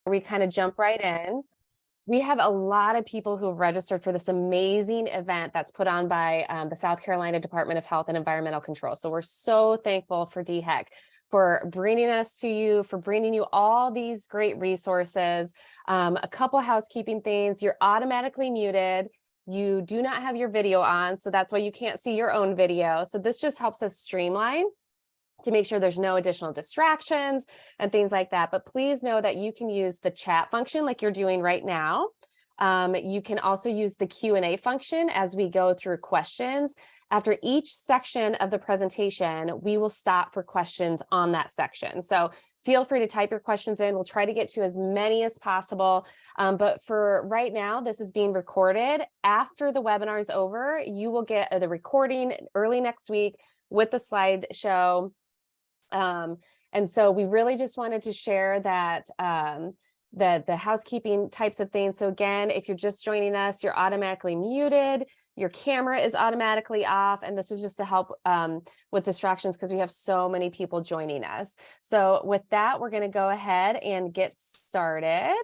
We kind of jump right in. We have a lot of people who have registered for this amazing event that's put on by the South Carolina Department of Health and Environmental Control. So we're so thankful for DHEC for bringing us to you, for bringing you all these great resources. A couple housekeeping things: you're automatically muted. You do not have your video on, so that's why you can't see your own video. So this just helps us streamline to make sure there's no additional distractions and things like that. But please know that you can use the chat function like you're doing right now. You can also use the Q&A function as we go through questions. After each section of the presentation, we will stop for questions on that section. So feel free to type your questions in. We'll try to get to as many as possible. But for right now, this is being recorded. After the webinar is over, you will get the recording early next week with the slideshow. And so we really just wanted to share that the housekeeping types of things. So again, if you're just joining us, you're automatically muted, your camera is automatically off, and this is just to help with distractions because we have so many people joining us. So with that, we're going to go ahead and get started.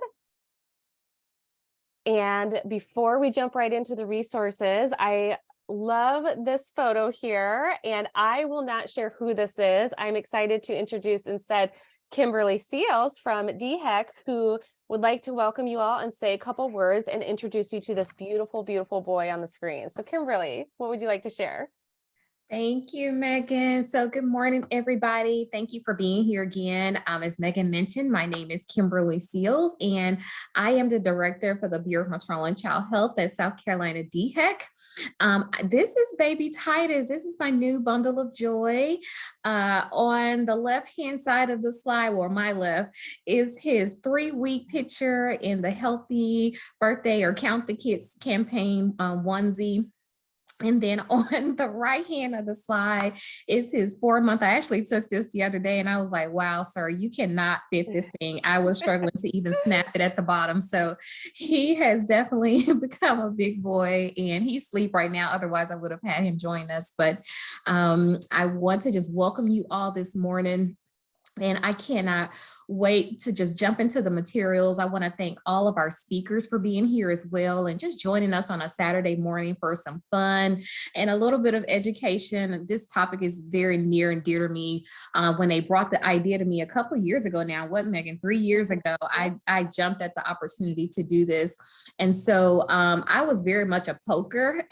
And before we jump right into the resources, I love this photo here, and I will not share who this is. I'm excited to introduce instead Kimberly Seals from DHEC, who would like to welcome you all and say a couple words and introduce you to this beautiful, beautiful boy on the screen. So Kimberly, what would you like to share? Thank you, Megan. So good morning, everybody. Thank you for being here again. As Megan mentioned, my name is Kimberly Seals, and I am the director for the Bureau of Maternal and Child Health at South Carolina DHEC. This is baby Titus. This is my new bundle of joy. On the left-hand side of the slide, or my left, is his 3-week picture in the Healthy Birthday or Count the Kids campaign onesie. And then on the right hand of the slide is his 4-month. I actually took this the other day and I was like, wow, sir, you cannot fit this thing. I was struggling to even snap it at the bottom. So he has definitely become a big boy, and he's asleep right now. Otherwise, I would have had him join us. But I want to just welcome you all this morning. And I cannot wait to just jump into the materials. I want to thank all of our speakers for being here as well and just joining us on a Saturday morning for some fun and a little bit of education. This topic is very near and dear to me. When they brought the idea to me a couple of years ago now, what, Megan, 3 years ago, I jumped at the opportunity to do this. And so I was very much a poker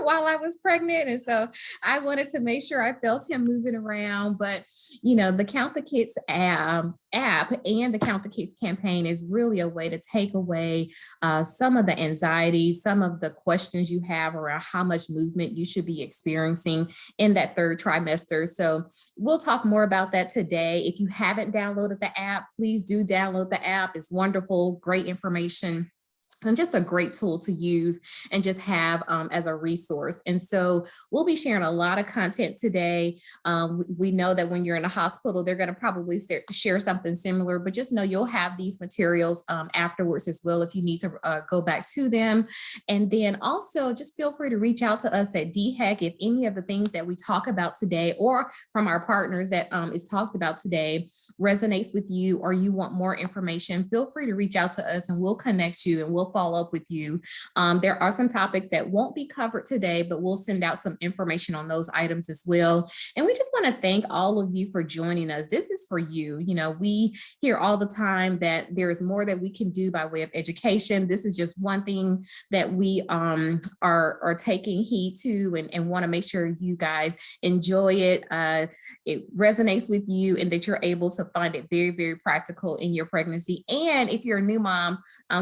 while I was pregnant. And so I wanted to make sure I felt him moving around. But, you know, the Count the Kids app and the Count the Kids campaign is really a way to take away some of the anxiety, some of the questions you have around how much movement you should be experiencing in that 3rd trimester. So we'll talk more about that today. If you haven't downloaded the app, please do download the app. It's wonderful, great information, and just a great tool to use and just have as a resource. And so we'll be sharing a lot of content today. We know that when you're in a hospital, they're going to probably share something similar, but just know you'll have these materials afterwards as well if you need to go back to them. And then also just feel free to reach out to us at DHEC if any of the things that we talk about today or from our partners that is talked about today resonates with you, or you want more information. Feel free to reach out to us and we'll connect you and we'll follow up with you. There are some topics that won't be covered today, but we'll send out some information on those items as well. And we just want to thank all of you for joining us. This is for you. You know, we hear all the time that there is more that we can do by way of education. This is just one thing that we are taking heed to and want to make sure you guys enjoy it. It resonates with you and that you're able to find it very, very practical in your pregnancy. And if you're a new mom,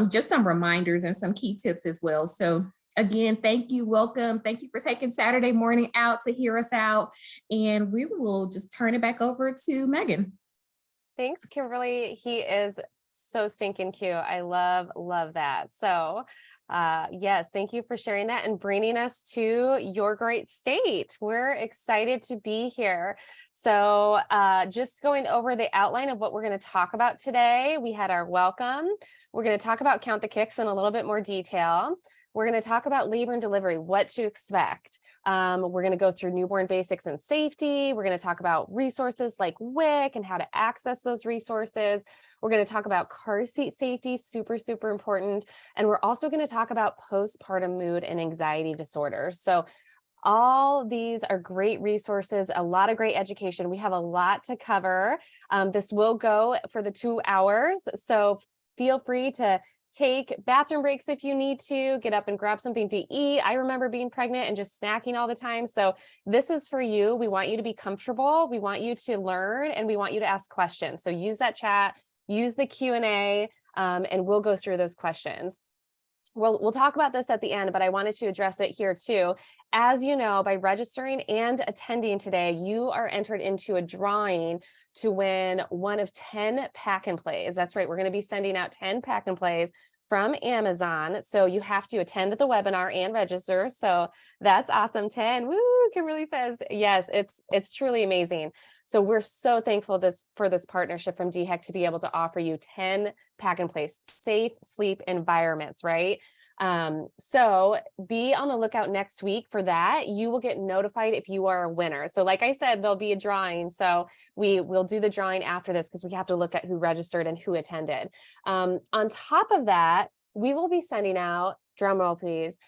just some reminders and some key tips as well. So again, thank you, welcome. Thank you for taking Saturday morning out to hear us out. And we will just turn it back over to Megan. Thanks, Kimberly. He is so stinking cute. I love that. So yes, thank you for sharing that and bringing us to your great state. We're excited to be here. So just going over the outline of what we're going to talk about today. We had our welcome. We're going to talk about Count the Kicks in a little bit more detail. We're going to talk about labor and delivery, what to expect. We're going to go through newborn basics and safety. We're going to talk about resources like WIC and how to access those resources. We're going to talk about car seat safety, super, super important. And we're also going to talk about postpartum mood and anxiety disorders. So all these are great resources, a lot of great education. We have a lot to cover. This will go for the 2 hours. So feel free to take bathroom breaks if you need to, get up and grab something to eat. I remember being pregnant and just snacking all the time. So this is for you. We want you to be comfortable. We want you to learn, and we want you to ask questions. So use that chat, use the Q&A, and we'll go through those questions. We'll talk about this at the end, but I wanted to address it here too. As you know, by registering and attending today, you are entered into a drawing to win one of 10 pack and plays. That's right. We're going to be sending out 10 pack and plays from Amazon. So you have to attend the webinar and register. So that's awesome. 10. Woo, Kimberly says, yes, it's truly amazing. So we're so thankful for this partnership from DHEC to be able to offer you 10 pack and place safe sleep environments, right? So be on the lookout next week for that. You will get notified if you are a winner. So like I said, there'll be a drawing. So we will do the drawing after this because we have to look at who registered and who attended. On top of that, we will be sending out, drum roll please,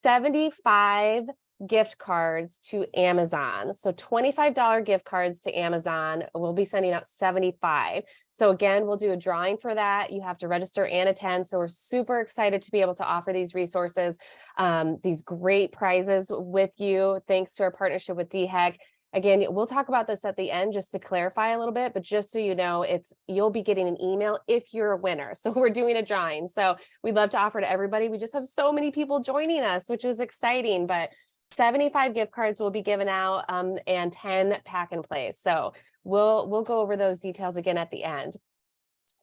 75 gift cards to Amazon. So $25 gift cards to Amazon. We'll be sending out 75. So again, we'll do a drawing for that. You have to register and attend. So we're super excited to be able to offer these resources, these great prizes with you, thanks to our partnership with DHEC. Again, we'll talk about this at the end just to clarify a little bit, but just so you know, you'll be getting an email if you're a winner. So we're doing a drawing. So we'd love to offer to everybody. We just have so many people joining us, which is exciting, but 75 gift cards will be given out, and 10 pack and plays. So we'll go over those details again at the end.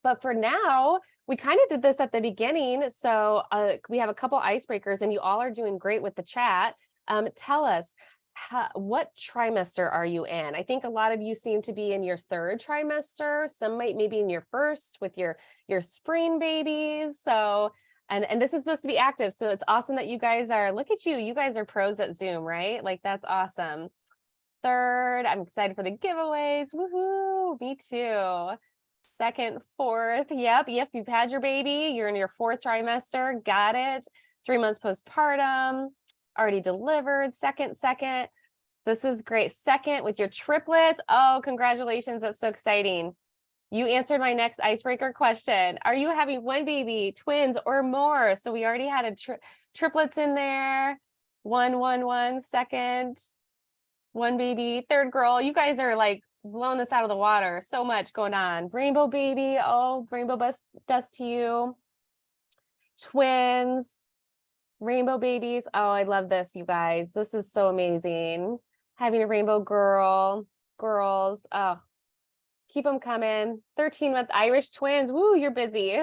But for now, we kind of did this at the beginning. So we have a couple icebreakers, and you all are doing great with the chat. Tell us, what trimester are you in? I think a lot of you seem to be in your 3rd trimester. Some might maybe in your 1st with your spring babies. So and this is supposed to be active. So it's awesome that you guys are, look at you. You guys are pros at Zoom, right? Like that's awesome. 3rd, I'm excited for the giveaways. Woohoo, me too. 2nd, 4th, yep. You've had your baby. You're in your 4th trimester. Got it. 3 months postpartum. Already delivered. 2nd. This is great. 2nd with your triplets. Oh, congratulations. That's so exciting. You answered my next icebreaker question. Are you having 1 baby, twins, or more? So we already had triplets in there. 1, 2nd, 1 baby, 3rd girl. You guys are like blowing this out of the water. So much going on. Rainbow baby. Oh, rainbow dust to you. Twins, rainbow babies. Oh, I love this, you guys. This is so amazing. Having a rainbow girls. Oh, keep them coming. 13-month Irish twins. Woo, you're busy.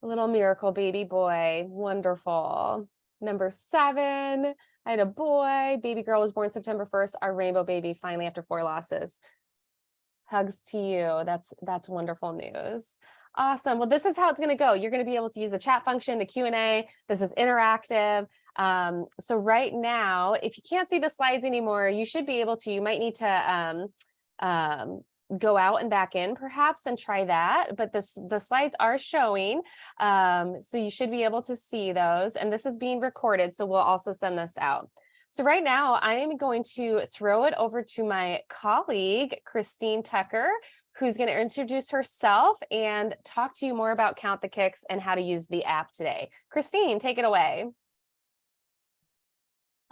Little miracle baby boy. Wonderful. Number 7, I had a boy. Baby girl was born September 1st. Our rainbow baby finally after 4 losses. Hugs to you. That's wonderful news. Awesome. Well, this is how it's going to go. You're going to be able to use the chat function, the Q&A. This is interactive. So right now, if you can't see the slides anymore, you should be able to. You might need to go out and back in perhaps and try that, but the slides are showing, so you should be able to see those, and this is being recorded, so we'll also send this out. So right now I am going to throw it over to my colleague Christine Tucker, who's going to introduce herself and talk to you more about Count the Kicks and how to use the app today. Christine, take it away.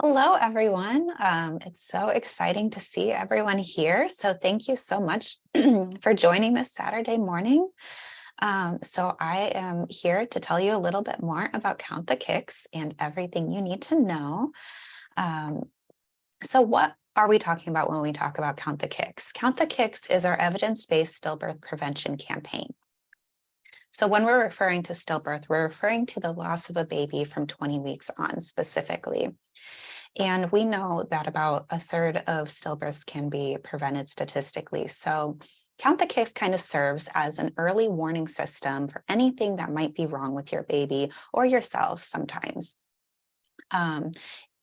Hello, everyone. It's so exciting to see everyone here. So thank you so much for joining this Saturday morning. So I am here to tell you a little bit more about Count the Kicks and everything you need to know. So what are we talking about when we talk about Count the Kicks? Count the Kicks is our evidence-based stillbirth prevention campaign. So when we're referring to stillbirth, we're referring to the loss of a baby from 20 weeks on specifically. And we know that about 1/3 of stillbirths can be prevented statistically. So Count the Kicks kind of serves as an early warning system for anything that might be wrong with your baby or yourself sometimes.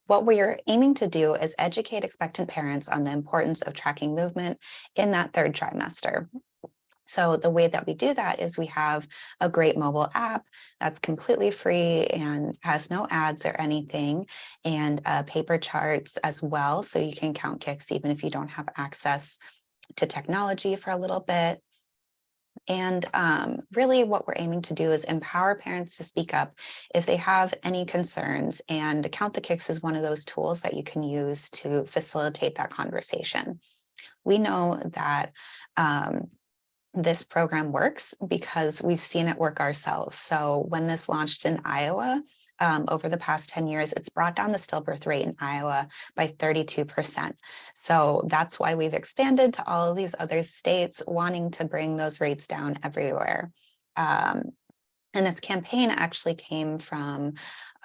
What we're aiming to do is educate expectant parents on the importance of tracking movement in that 3rd trimester. So the way that we do that is we have a great mobile app that's completely free and has no ads or anything, and paper charts as well. So you can count kicks even if you don't have access to technology for a little bit. And really what we're aiming to do is empower parents to speak up if they have any concerns. And Count the Kicks is one of those tools that you can use to facilitate that conversation. We know that this program works because we've seen it work ourselves. So when this launched in Iowa, over the past 10 years, it's brought down the stillbirth rate in Iowa by 32%. So that's why we've expanded to all of these other states, wanting to bring those rates down everywhere. And this campaign actually came from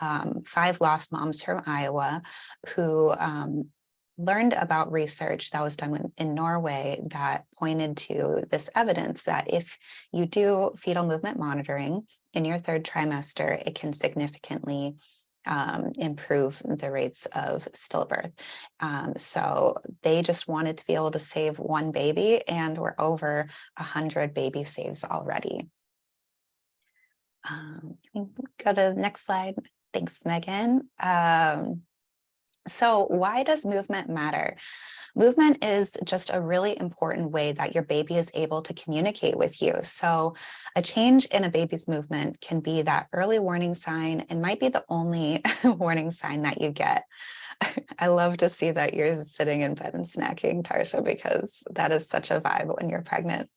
5 lost moms from Iowa who learned about research that was done in Norway that pointed to this evidence that if you do fetal movement monitoring in your 3rd trimester, it can significantly improve the rates of stillbirth. So they just wanted to be able to save 1 baby, and we're over 100 baby saves already. Go to the next slide. Thanks, Megan. So why does movement matter? Movement is just a really important way that your baby is able to communicate with you. So a change in a baby's movement can be that early warning sign and might be the only warning sign that you get. I love to see that you're sitting in bed and snacking, Tarsha, because that is such a vibe when you're pregnant.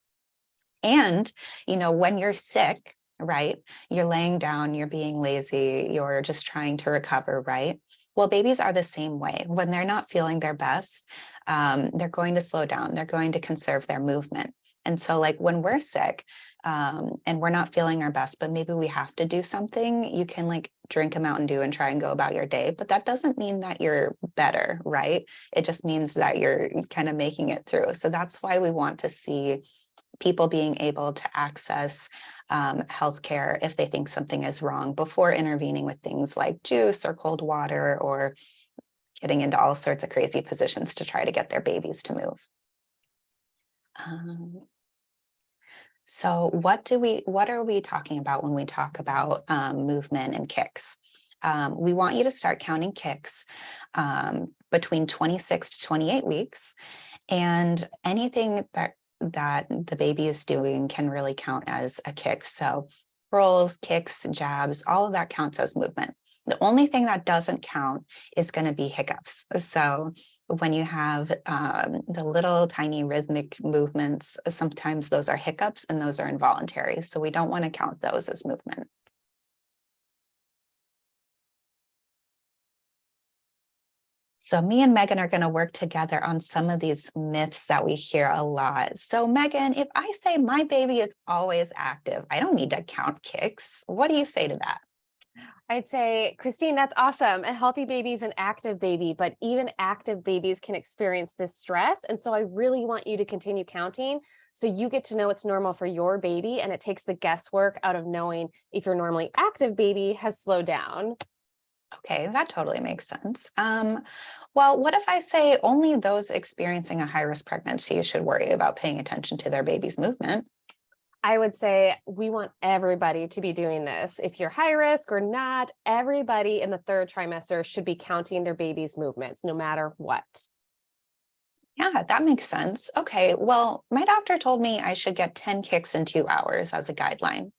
And, when you're sick, right, you're laying down, you're being lazy, you're just trying to recover, right? Well, babies are the same way. When they're not feeling their best, they're going to slow down. They're going to conserve their movement. And so like when we're sick and we're not feeling our best, but maybe we have to do something, you can like drink a Mountain Dew and try and go about your day. But that doesn't mean that you're better, right? It just means that you're kind of making it through. So that's why we want to see people being able to access healthcare if they think something is wrong before intervening with things like juice or cold water or getting into all sorts of crazy positions to try to get their babies to move. So what are we talking about when we talk about movement and kicks? We want you to start counting kicks between 26 to 28 weeks, and anything that the baby is doing can really count as a kick. So rolls, kicks, jabs, all of that counts as movement. The only thing that doesn't count is going to be hiccups. So when you have the little tiny rhythmic movements, sometimes those are hiccups and those are involuntary. So we don't want to count those as movement. So me and Megan are going to work together on some of these myths that we hear a lot. So Megan, if I say my baby is always active, I don't need to count kicks. What do you say to that? I'd say, Christine, that's awesome. A healthy baby is an active baby, but even active babies can experience distress. And so I really want you to continue counting so you get to know it's normal for your baby, and it takes the guesswork out of knowing if your normally active baby has slowed down. Okay, that totally makes sense. Well, what if I say only those experiencing a high-risk pregnancy should worry about paying attention to their baby's movement? I would say we want everybody to be doing this. If you're high risk or not, everybody in the 3rd trimester should be counting their baby's movements, no matter what. Yeah, that makes sense. Okay, well, my doctor told me I should get 10 kicks in 2 hours as a guideline.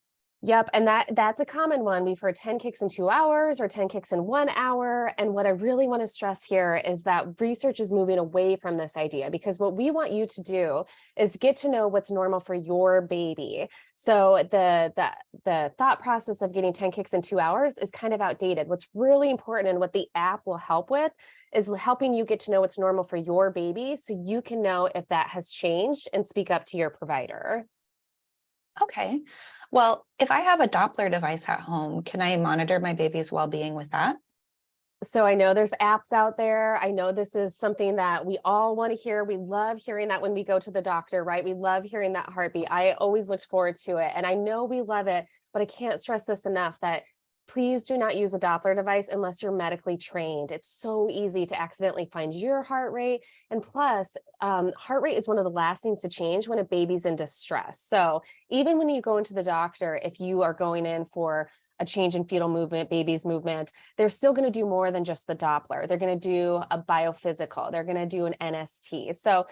Yep, and that's a common one. We've heard 10 kicks in 2 hours or 10 kicks in 1 hour. And what I really want to stress here is that research is moving away from this idea, because what we want you to do is get to know what's normal for your baby. So the thought process of getting 10 kicks in 2 hours is kind of outdated. What's really important and what the app will help with is helping you get to know what's normal for your baby so you can know if that has changed and speak up to your provider. Okay. Well, if I have a Doppler device at home, can I monitor my baby's well-being with that? So I know there's apps out there. I know this is something that we all want to hear. We love hearing that when we go to the doctor, right? We love hearing that heartbeat. I always looked forward to it, and I know we love it, but I can't stress this enough that Please do not use a Doppler device unless you're medically trained. It's so easy to accidentally find your heart rate. And plus, heart rate is one of the last things to change when a baby's in distress. So even when you go into the doctor, if you are going in for a change in fetal movement, baby's movement, they're still going to do more than just the Doppler. They're going to do a biophysical. They're going to do an NST. So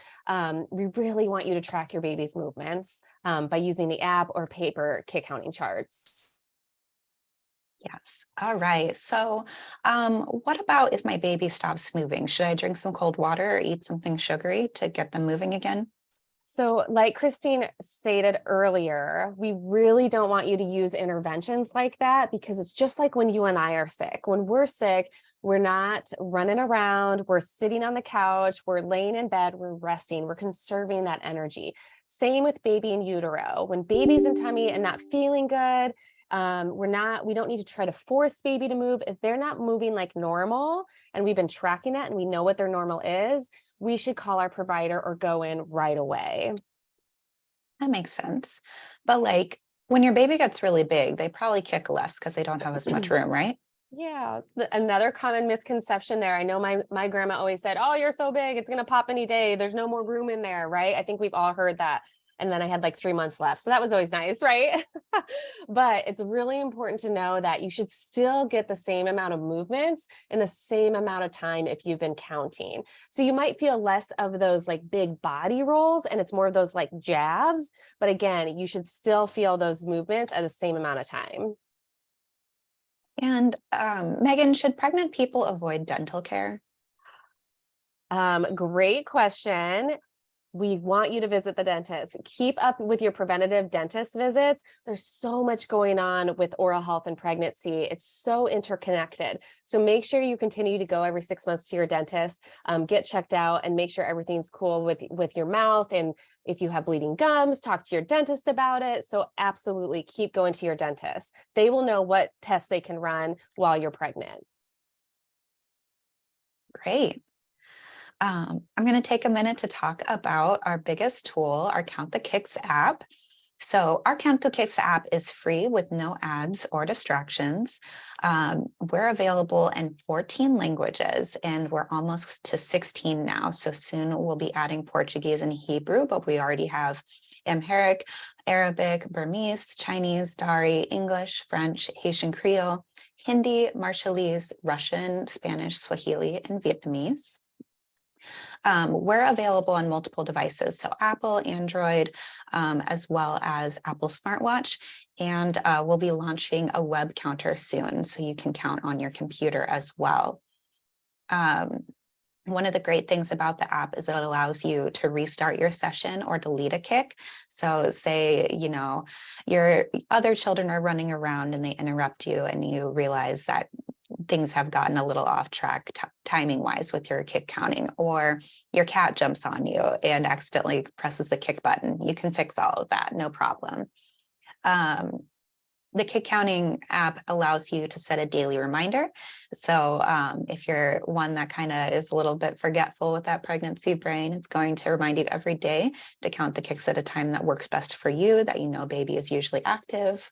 we really want you to track your baby's movements by using the app or paper kick counting charts. Yes. All right. So what about if my baby stops moving? Should I drink some cold water or eat something sugary to get them moving again? So like Christine stated earlier, we really don't want you to use interventions like that, because it's just like when you and I are sick. When we're sick, we're not running around, we're sitting on the couch, we're laying in bed, we're resting, we're conserving that energy. Same with baby in utero. When baby's in tummy and not feeling good, we don't need to try to force baby to move. If they're not moving like normal and we've been tracking that and we know what their normal is, we should call our provider or go in right away. That makes sense. But like when your baby gets really big, they probably kick less because they don't have as much room, right? Yeah, another common misconception there. I know my grandma always said, "Oh, you're so big, it's gonna pop any day. There's no more room in there," right? I think we've all heard that. And then I had like 3 months left, so that was always nice, right? But it's really important to know that you should still get the same amount of movements in the same amount of time if you've been counting. So you might feel less of those like big body rolls, and it's more of those like jabs. But again, you should still feel those movements at the same amount of time. And Megan, should pregnant people avoid dental care? Great question. We want you to visit the dentist. Keep up with your preventative dentist visits. There's so much going on with oral health and pregnancy. It's so interconnected. So make sure you continue to go every 6 months to your dentist, get checked out, and make sure everything's cool with your mouth. And if you have bleeding gums, talk to your dentist about it. So absolutely keep going to your dentist. They will know what tests they can run while you're pregnant. Great. I'm going to take a minute to talk about our biggest tool, our Count the Kicks app. So our Count the Kicks app is free with no ads or distractions. We're available in 14 languages, and we're almost to 16 now. So soon we'll be adding Portuguese and Hebrew, but we already have Amharic, Arabic, Burmese, Chinese, Dari, English, French, Haitian Creole, Hindi, Marshallese, Russian, Spanish, Swahili, and Vietnamese. We're available on multiple devices, so Apple, Android, as well as Apple smartwatch, and we'll be launching a web counter soon, so you can count on your computer as well. One of the great things about the app is it allows you to restart your session or delete a kick. So say, your other children are running around and they interrupt you and you realize that things have gotten a little off track timing wise with your kick counting, or your cat jumps on you and accidentally presses the kick button. You can fix all of that, no problem. The kick counting app allows you to set a daily reminder. So if you're one that kind of is a little bit forgetful with that pregnancy brain, it's going to remind you every day to count the kicks at a time that works best for you, that you know baby is usually active.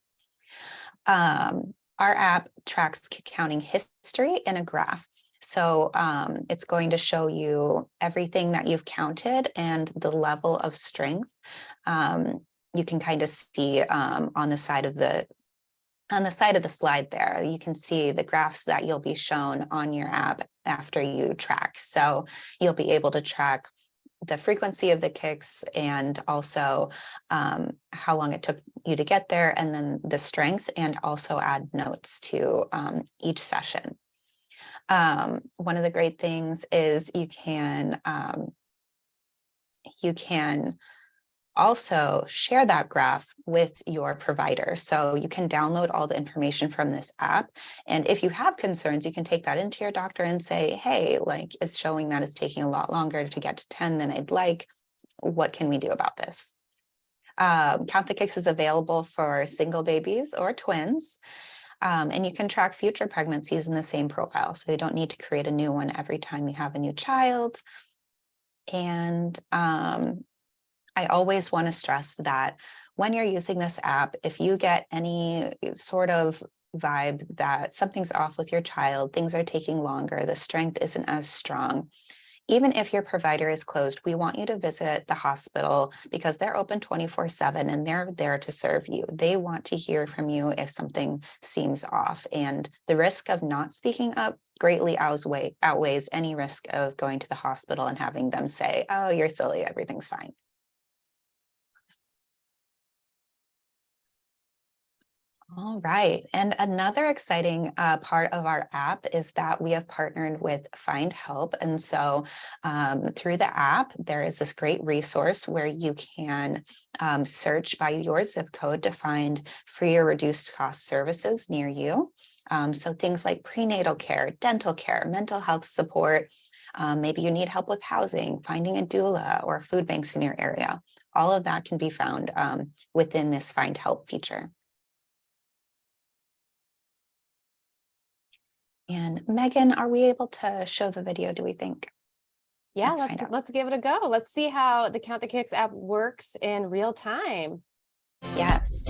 Our app tracks kick counting history in a graph. So it's going to show you everything that you've counted and the level of strength. You can kind of see on the side of the slide there, you can see the graphs that you'll be shown on your app after you track. So you'll be able to track the frequency of the kicks and also how long it took you to get there, and then the strength, and also add notes to each session. One of the great things is you can also share that graph with your provider. So you can download all the information from this app. And if you have concerns, you can take that into your doctor and say, hey, like it's showing that it's taking a lot longer to get to 10 than I'd like. What can we do about this? Count the Kicks is available for single babies or twins. And you can track future pregnancies in the same profile. So you don't need to create a new one every time you have a new child. And I always want to stress that when you're using this app, if you get any sort of vibe that something's off with your child, things are taking longer, the strength isn't as strong, even if your provider is closed, we want you to visit the hospital because they're open 24/7 and they're there to serve you. They want to hear from you if something seems off. And the risk of not speaking up greatly outweighs any risk of going to the hospital and having them say, oh, you're silly, everything's fine. All right. And another exciting part of our app is that we have partnered with Find Help. And so through the app, there is this great resource where you can search by your zip code to find free or reduced cost services near you. So things like prenatal care, dental care, mental health support. Maybe you need help with housing, finding a doula, or food banks in your area. All of that can be found within this Find Help feature. And Megan, are we able to show the video, do we think? Yeah, Let's find out. let's give it a go. Let's see how the Count the Kicks app works in real time. Yes.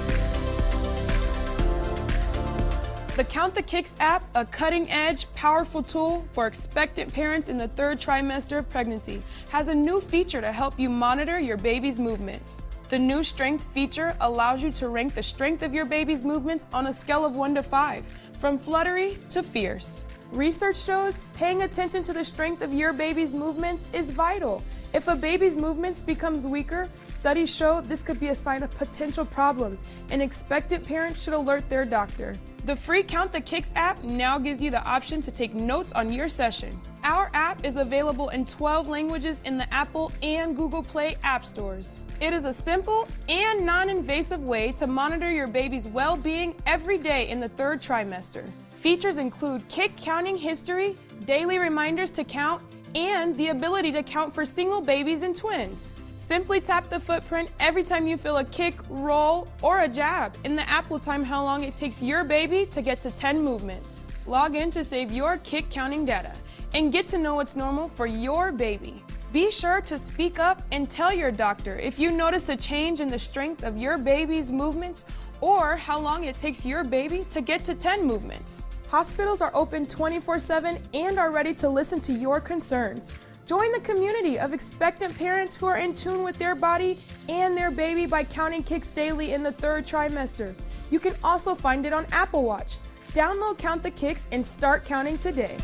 The Count the Kicks app, a cutting-edge, powerful tool for expectant parents in the 3rd trimester of pregnancy, has a new feature to help you monitor your baby's movements. The new strength feature allows you to rank the strength of your baby's movements on a scale of 1 to 5, from fluttery to fierce. Research shows paying attention to the strength of your baby's movements is vital. If a baby's movements becomes weaker, studies show this could be a sign of potential problems, and expectant parents should alert their doctor. The free Count the Kicks app now gives you the option to take notes on your session. Our app is available in 12 languages in the Apple and Google Play app stores. It is a simple and non-invasive way to monitor your baby's well-being every day in the 3rd trimester. Features include kick counting history, daily reminders to count, and the ability to count for single babies and twins. Simply tap the footprint every time you feel a kick, roll, or a jab, and the app will time how long it takes your baby to get to 10 movements. Log in to save your kick counting data and get to know what's normal for your baby. Be sure to speak up and tell your doctor if you notice a change in the strength of your baby's movements or how long it takes your baby to get to 10 movements. Hospitals are open 24/7 and are ready to listen to your concerns. Join the community of expectant parents who are in tune with their body and their baby by counting kicks daily in the 3rd trimester. You can also find it on Apple Watch. Download Count the Kicks and start counting today.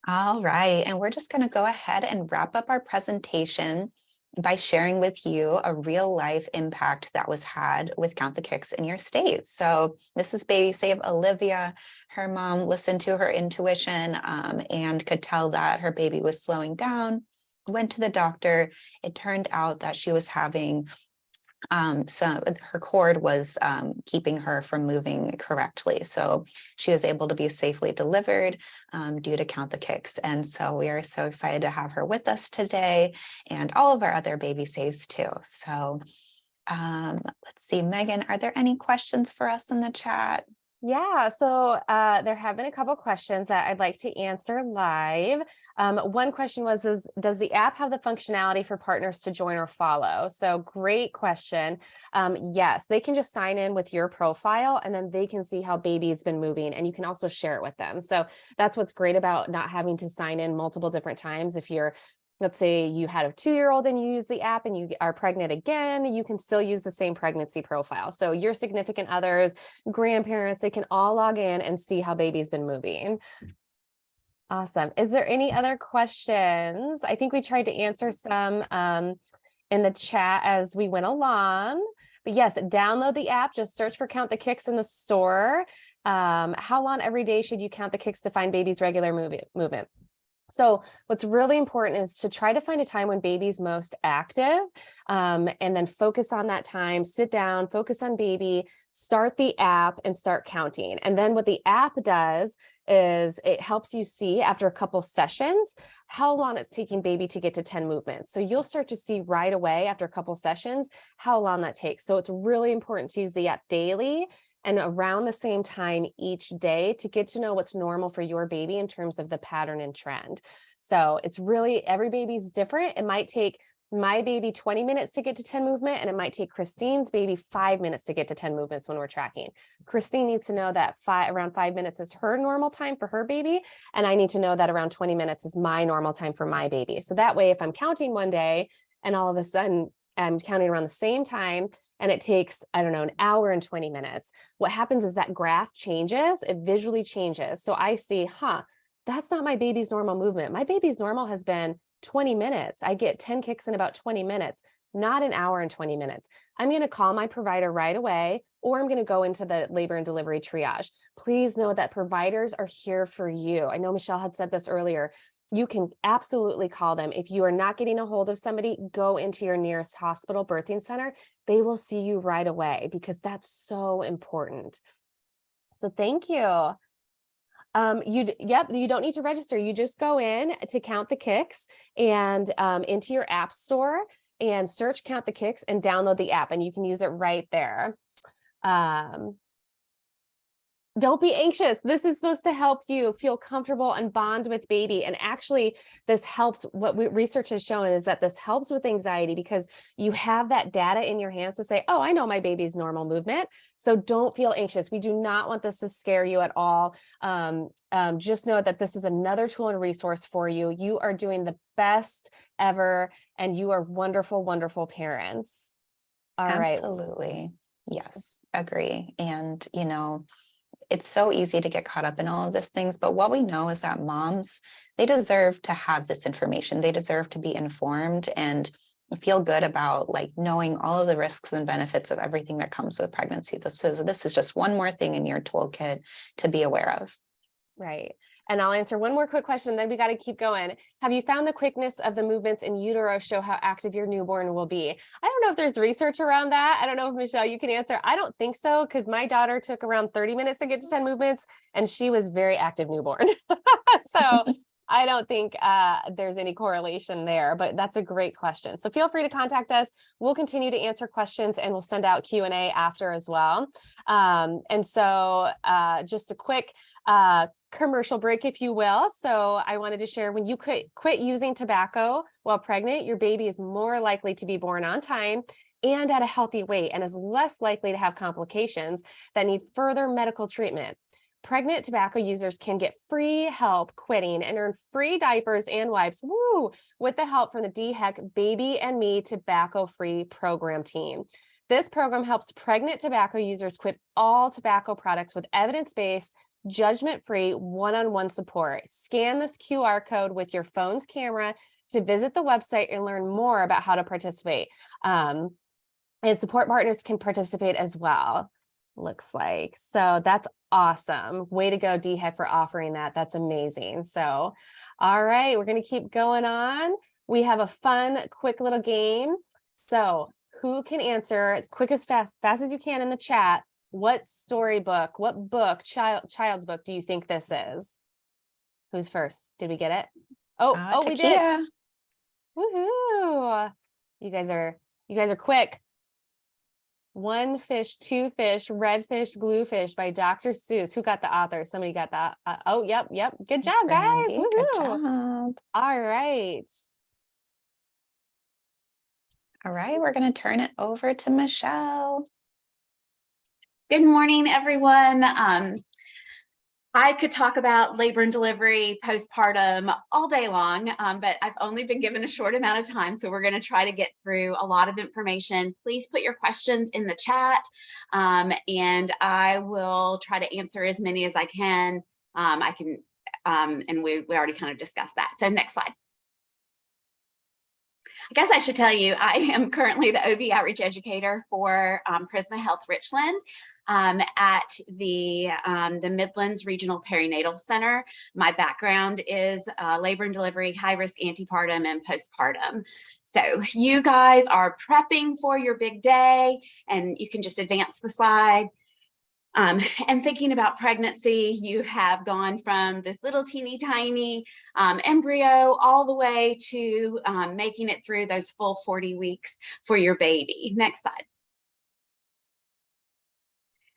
All right. And we're just going to go ahead and wrap up our presentation by sharing with you a real life impact that was had with Count the Kicks in your state. So this is Baby Save Olivia. Her mom listened to her intuition and could tell that her baby was slowing down, went to the doctor. It turned out that she was having so her cord was keeping her from moving correctly. So she was able to be safely delivered due to Count the Kicks. And so we are so excited to have her with us today and all of our other baby saves too. So let's see, Megan, are there any questions for us in the chat? Yeah, so there have been a couple questions that I'd like to answer live. One question was, does the app have the functionality for partners to join or follow? So great question. Yes, they can just sign in with your profile and then they can see how baby's been moving and you can also share it with them. So that's what's great about not having to sign in multiple different times. If you're, let's say you had a 2-year-old and you use the app and you are pregnant again, you can still use the same pregnancy profile. So your significant others, grandparents, they can all log in and see how baby's been moving. Awesome. Is there any other questions? I think we tried to answer some in the chat as we went along. But yes, download the app, just search for Count the Kicks in the store. How long every day should you count the kicks to find baby's regular movement? So what's really important is to try to find a time when baby's most active and then focus on that time, sit down, focus on baby, start the app and start counting. And then what the app does is it helps you see after a couple sessions how long it's taking baby to get to 10 movements. So you'll start to see right away after a couple sessions how long that takes. So it's really important to use the app daily and around the same time each day to get to know what's normal for your baby in terms of the pattern and trend. So it's really, every baby's different. It might take my baby 20 minutes to get to 10 movement, and it might take Christine's baby 5 minutes to get to 10 movements when we're tracking. Christine needs to know that around 5 minutes is her normal time for her baby, and I need to know that around 20 minutes is my normal time for my baby. So that way, if I'm counting one day and all of a sudden I'm counting around the same time and it takes, I don't know, an hour and 20 minutes, what happens is that graph changes, it visually changes. So I see, that's not my baby's normal movement. My baby's normal has been 20 minutes. I get 10 kicks in about 20 minutes, not an hour and 20 minutes. I'm going to call my provider right away, or I'm going to go into the labor and delivery triage. Please know that providers are here for you. I know Michelle had said this earlier. You can absolutely call them. If you are not getting a hold of somebody, go into your nearest hospital birthing center. They will see you right away because that's so important. So thank you. You don't need to register. You just go in to Count the Kicks and into your app store and search Count the Kicks and download the app, and you can use it right there. Don't be anxious. This is supposed to help you feel comfortable and bond with baby. And actually, this helps. Research has shown is that this helps with anxiety because you have that data in your hands to say, oh, I know my baby's normal movement. So don't feel anxious. We do not want this to scare you at all. Just know that this is another tool and resource for you. You are doing the best ever, and you are wonderful, wonderful parents. All right. Absolutely. Yes, agree. And, it's so easy to get caught up in all of these things, but what we know is that moms, they deserve to have this information. They deserve to be informed and feel good about knowing all of the risks and benefits of everything that comes with pregnancy. This is just one more thing in your toolkit to be aware of. Right. And I'll answer one more quick question, then we got to keep going. Have you found the quickness of the movements in utero show how active your newborn will be? I don't know if there's research around that. I don't know if Michelle, you can answer. I don't think so, because my daughter took around 30 minutes to get to 10 movements, and she was very active newborn. So I don't think there's any correlation there, but that's a great question. So feel free to contact us. We'll continue to answer questions, and we'll send out Q&A after as well. And so just a quick commercial break, if you will. So I wanted to share, when you quit using tobacco while pregnant, your baby is more likely to be born on time and at a healthy weight, and is less likely to have complications that need further medical treatment. Pregnant tobacco users can get free help quitting and earn free diapers and wipes, with the help from the DHEC Baby and Me Tobacco-Free Program team. This program helps pregnant tobacco users quit all tobacco products with evidence-based, judgment-free, one-on-one support. Scan this QR code with your phone's camera to visit the website and learn more about how to participate. And support partners can participate as well, looks like. So that's awesome. Way to go, DHEC, for offering that. That's amazing. So, all right, we're going to keep going on. We have a fun, quick little game. So who can answer as quick as fast as you can in the chat? What storybook, what book, child's book do you think this is? Who's first? Did we get it? Oh, we did. Woohoo! You guys are quick. One Fish, Two Fish, Red Fish, Blue Fish by Dr. Seuss. Who got the author? Somebody got that. Oh, yep. Good job, guys. Brandy, good job. All right. All right, we're going to turn it over to Michelle. Good morning, everyone. I could talk about labor and delivery, postpartum all day long, but I've only been given a short amount of time, so we're going to try to get through a lot of information. Please put your questions in the chat, and I will try to answer as many as I can. And we already kind of discussed that. So next slide. I guess I should tell you, I am currently the OB outreach educator for Prisma Health Richland. At the Midlands Regional Perinatal Center. My background is labor and delivery, high-risk antepartum, and postpartum. So you guys are prepping for your big day, and you can just advance the slide. And thinking about pregnancy, you have gone from this little teeny tiny embryo all the way to making it through those full 40 weeks for your baby. Next slide.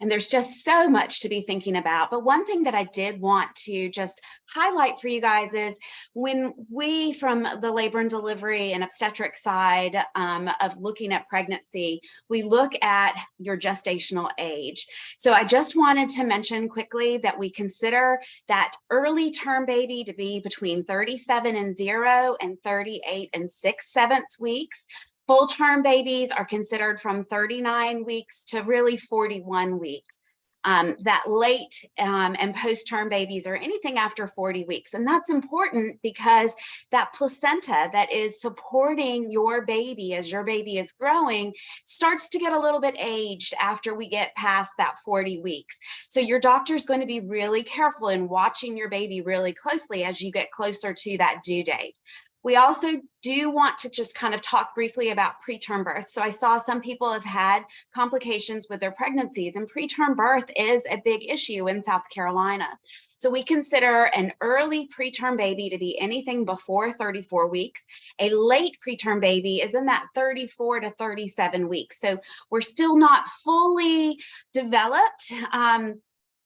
And there's just so much to be thinking about. But one thing that I did want to just highlight for you guys is when we, from the labor and delivery and obstetric side of looking at pregnancy, we look at your gestational age. So I just wanted to mention quickly that we consider that early term baby to be between 37 and 0 and 38 and 6/7 weeks. Full-term babies are considered from 39 weeks to really 41 weeks. That late and post-term babies are anything after 40 weeks. And that's important because that placenta that is supporting your baby as your baby is growing starts to get a little bit aged after we get past that 40 weeks. So your doctor is going to be really careful in watching your baby really closely as you get closer to that due date. We also do want to just kind of talk briefly about preterm birth. So I saw some people have had complications with their pregnancies, and preterm birth is a big issue in South Carolina. So we consider an early preterm baby to be anything before 34 weeks. A late preterm baby is in that 34 to 37 weeks. So we're still not fully developed.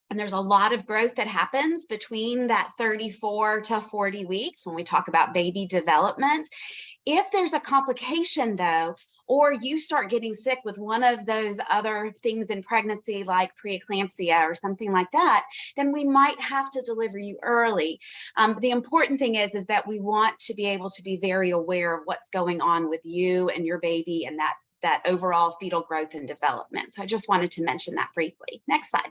And there's a lot of growth that happens between that 34 to 40 weeks when we talk about baby development. If there's a complication though, or you start getting sick with one of those other things in pregnancy like preeclampsia or something like that, then we might have to deliver you early. The important thing is that we want to be able to be very aware of what's going on with you and your baby and that overall fetal growth and development. So I just wanted to mention that briefly. Next slide.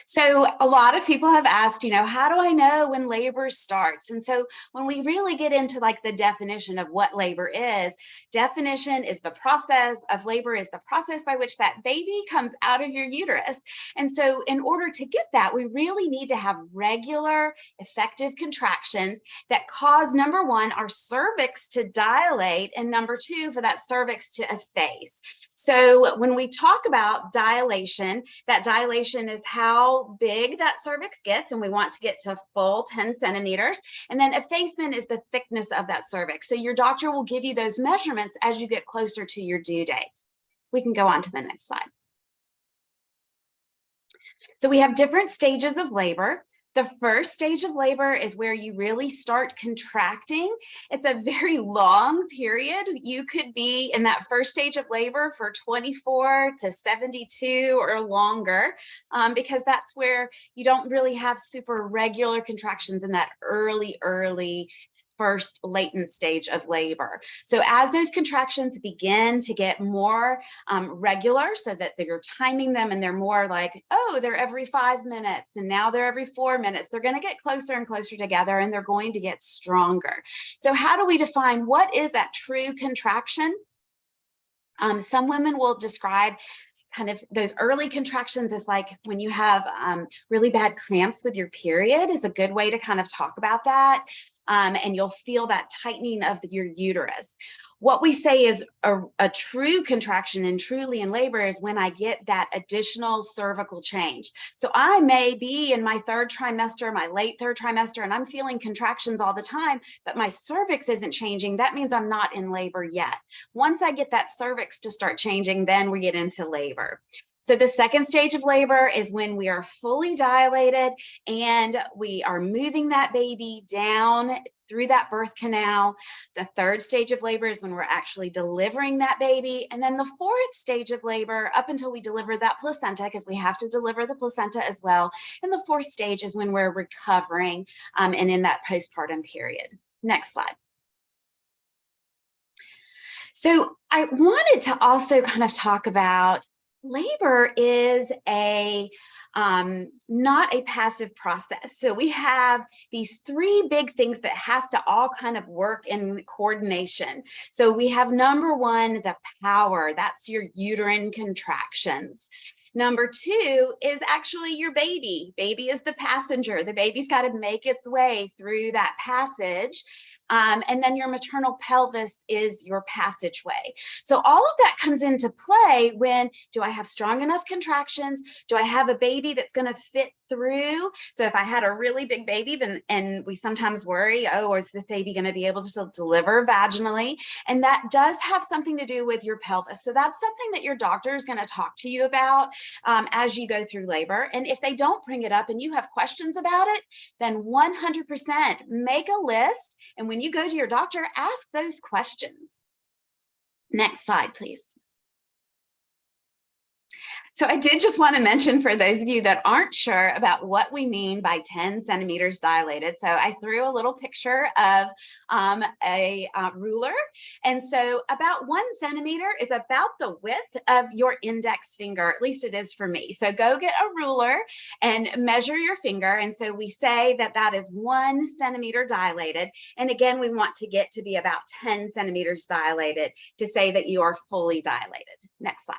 So a lot of people have asked, how do I know when labor starts? And so when we really get into like the definition of what labor is, definition is the process of labor is the process by which that baby comes out of your uterus. And so in order to get that, we really need to have regular, effective contractions that cause, number one, our cervix to dilate, and number two, for that cervix to efface. So when we talk about dilation, that dilation is how big that cervix gets, and we want to get to full 10 centimeters. And then effacement is the thickness of that cervix. So your doctor will give you those measurements as you get closer to your due date. We can go on to the next slide. So we have different stages of labor. The first stage of labor is where you really start contracting. It's a very long period. You could be in that first stage of labor for 24 to 72 or longer, because that's where you don't really have super regular contractions in that early first latent stage of labor. So as those contractions begin to get more regular, so that you're timing them and they're more like, oh, they're every 5 minutes and now they're every 4 minutes, they're going to get closer and closer together and they're going to get stronger. So how do we define what is that true contraction? Some women will describe kind of those early contractions as like when you have really bad cramps with your period is a good way to kind of talk about that. And you'll feel that tightening of your uterus. What we say is a true contraction and truly in labor is when I get that additional cervical change. So I may be in my third trimester, my late third trimester, and I'm feeling contractions all the time, but my cervix isn't changing. That means I'm not in labor yet. Once I get that cervix to start changing, then we get into labor. So the second stage of labor is when we are fully dilated and we are moving that baby down through that birth canal. The third stage of labor is when we're actually delivering that baby. And then the fourth stage of labor, up until we deliver that placenta, because we have to deliver the placenta as well. And the fourth stage is when we're recovering and in that postpartum period. Next slide. So I wanted to also kind of talk about labor is not a passive process. So we have these three big things that have to all kind of work in coordination. So we have number one, the power, that's your uterine contractions. Number two is actually your baby. Baby is the passenger. The baby's got to make its way through that passage. And then your maternal pelvis is your passageway. So all of that comes into play when, do I have strong enough contractions? Do I have a baby that's going to fit through? So if I had a really big baby, then, and we sometimes worry, oh, is this baby going to be able to deliver vaginally? And that does have something to do with your pelvis. So that's something that your doctor is going to talk to you about as you go through labor. And if they don't bring it up and you have questions about it, then 100% make a list. And when you go to your doctor, ask those questions. Next slide, please. So I did just want to mention, for those of you that aren't sure about what we mean by 10 centimeters dilated. So I threw a little picture of a ruler. And so about 1 centimeter is about the width of your index finger, at least it is for me. So go get a ruler and measure your finger. And so we say that that is 1 centimeter dilated. And again, we want to get to be about 10 centimeters dilated to say that you are fully dilated. Next slide.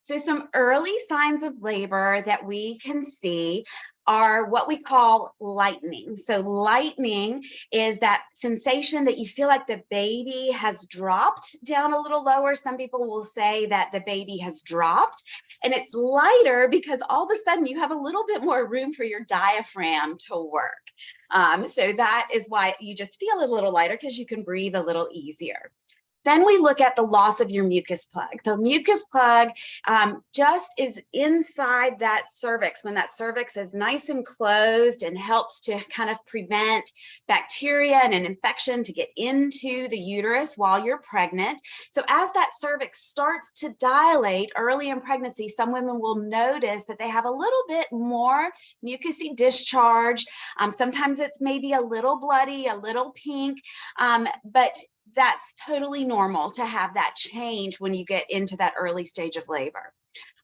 So some early signs of labor that we can see are what we call lightening. So lightening is that sensation that you feel like the baby has dropped down a little lower. Some people will say that the baby has dropped, and it's lighter because all of a sudden you have a little bit more room for your diaphragm to work. So that is why you just feel a little lighter, because you can breathe a little easier. Then we look at the loss of your mucus plug. The mucus plug just is inside that cervix, when that cervix is nice and closed, and helps to kind of prevent bacteria and an infection to get into the uterus while you're pregnant. So as that cervix starts to dilate early in pregnancy, some women will notice that they have a little bit more mucousy discharge. Sometimes it's maybe a little bloody, a little pink, but that's totally normal to have that change when you get into that early stage of labor.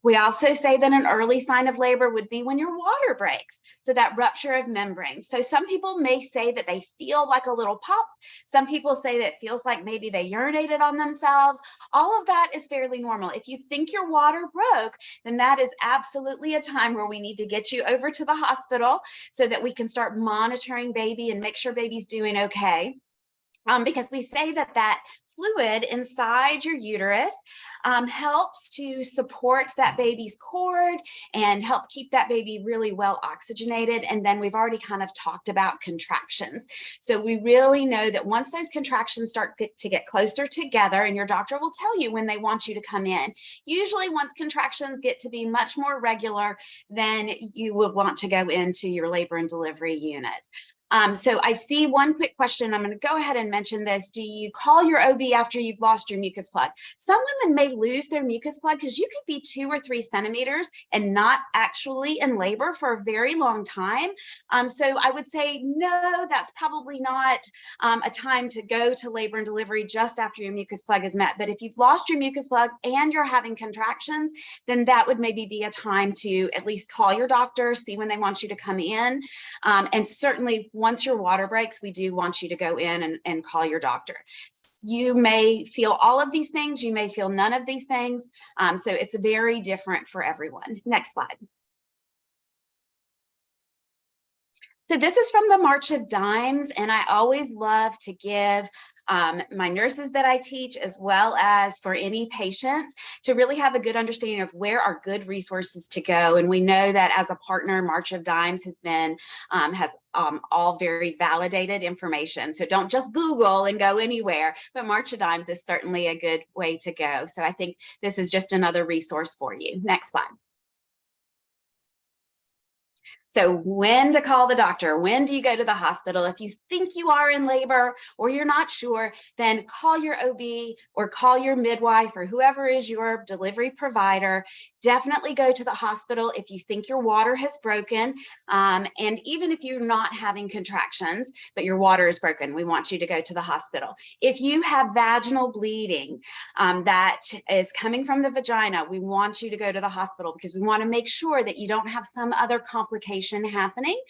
We also say that an early sign of labor would be when your water breaks, so that rupture of membranes. So some people may say that they feel like a little pop. Some people say that it feels like maybe they urinated on themselves. All of that is fairly normal. If you think your water broke, then that is absolutely a time where we need to get you over to the hospital so that we can start monitoring baby and make sure baby's doing okay. Because we say that that fluid inside your uterus helps to support that baby's cord and help keep that baby really well oxygenated. And then we've already kind of talked about contractions. So we really know that once those contractions start to get closer together, and your doctor will tell you when they want you to come in. Usually once contractions get to be much more regular, then you would want to go into your labor and delivery unit. So I see one quick question. I'm going to go ahead and mention this. Do you call your OB after you've lost your mucus plug? Some women may lose their mucus plug because you could be 2 or 3 centimeters and not actually in labor for a very long time. So I would say, no, that's probably not a time to go to labor and delivery just after your mucus plug is met. But if you've lost your mucus plug and you're having contractions, then that would maybe be a time to at least call your doctor, see when they want you to come in. And certainly once your water breaks, we do want you to go in and call your doctor. You may feel all of these things, you may feel none of these things. So it's very different for everyone. Next slide. So this is from the March of Dimes, and I always love to give my nurses that I teach, as well as for any patients, to really have a good understanding of where are good resources to go. And we know that as a partner, March of Dimes has been, all very validated information. So don't just Google and go anywhere, but March of Dimes is certainly a good way to go. So I think this is just another resource for you. Next slide. So when to call the doctor, when do you go to the hospital? If you think you are in labor or you're not sure, then call your OB or call your midwife or whoever is your delivery provider. Definitely go to the hospital if you think your water has broken. And even if you're not having contractions, but your water is broken, we want you to go to the hospital. If you have vaginal bleeding that is coming from the vagina, we want you to go to the hospital because we want to make sure that you don't have some other complication inflammation happening.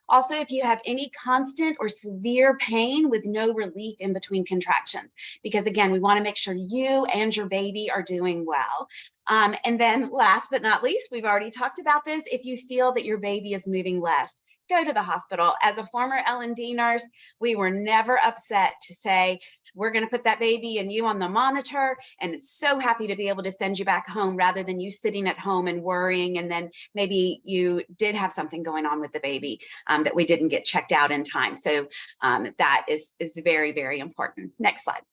Also, if you have any constant or severe pain with no relief in between contractions, because again, we want to make sure you and your baby are doing well. And then last but not least, we've already talked about this, if you feel that your baby is moving less, go to the hospital. As a former L&D nurse, we were never upset to say, we're going to put that baby and you on the monitor, and so happy to be able to send you back home rather than you sitting at home and worrying, and then maybe you did have something going on with the baby that we didn't get checked out in time. So that is very, very important. Next slide.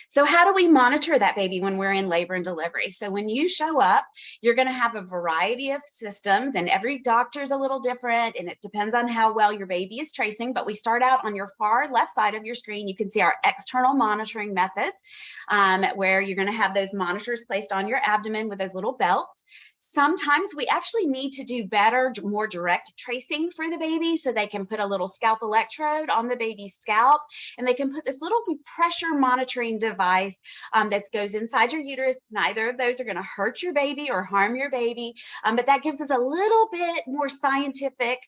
So how do we monitor that baby when we're in labor and delivery? So when you show up, you're going to have a variety of systems, and every doctor is a little different, and it depends on how well your baby is tracing. But we start out on your far left side of your screen. You can see our external monitoring methods, where you're going to have those monitors placed on your abdomen with those little belts. Sometimes we actually need to do better, more direct tracing for the baby, so they can put a little scalp electrode on the baby's scalp, and they can put this little pressure monitoring device that goes inside your uterus. Neither of those are going to hurt your baby or harm your baby, but that gives us a little bit more scientific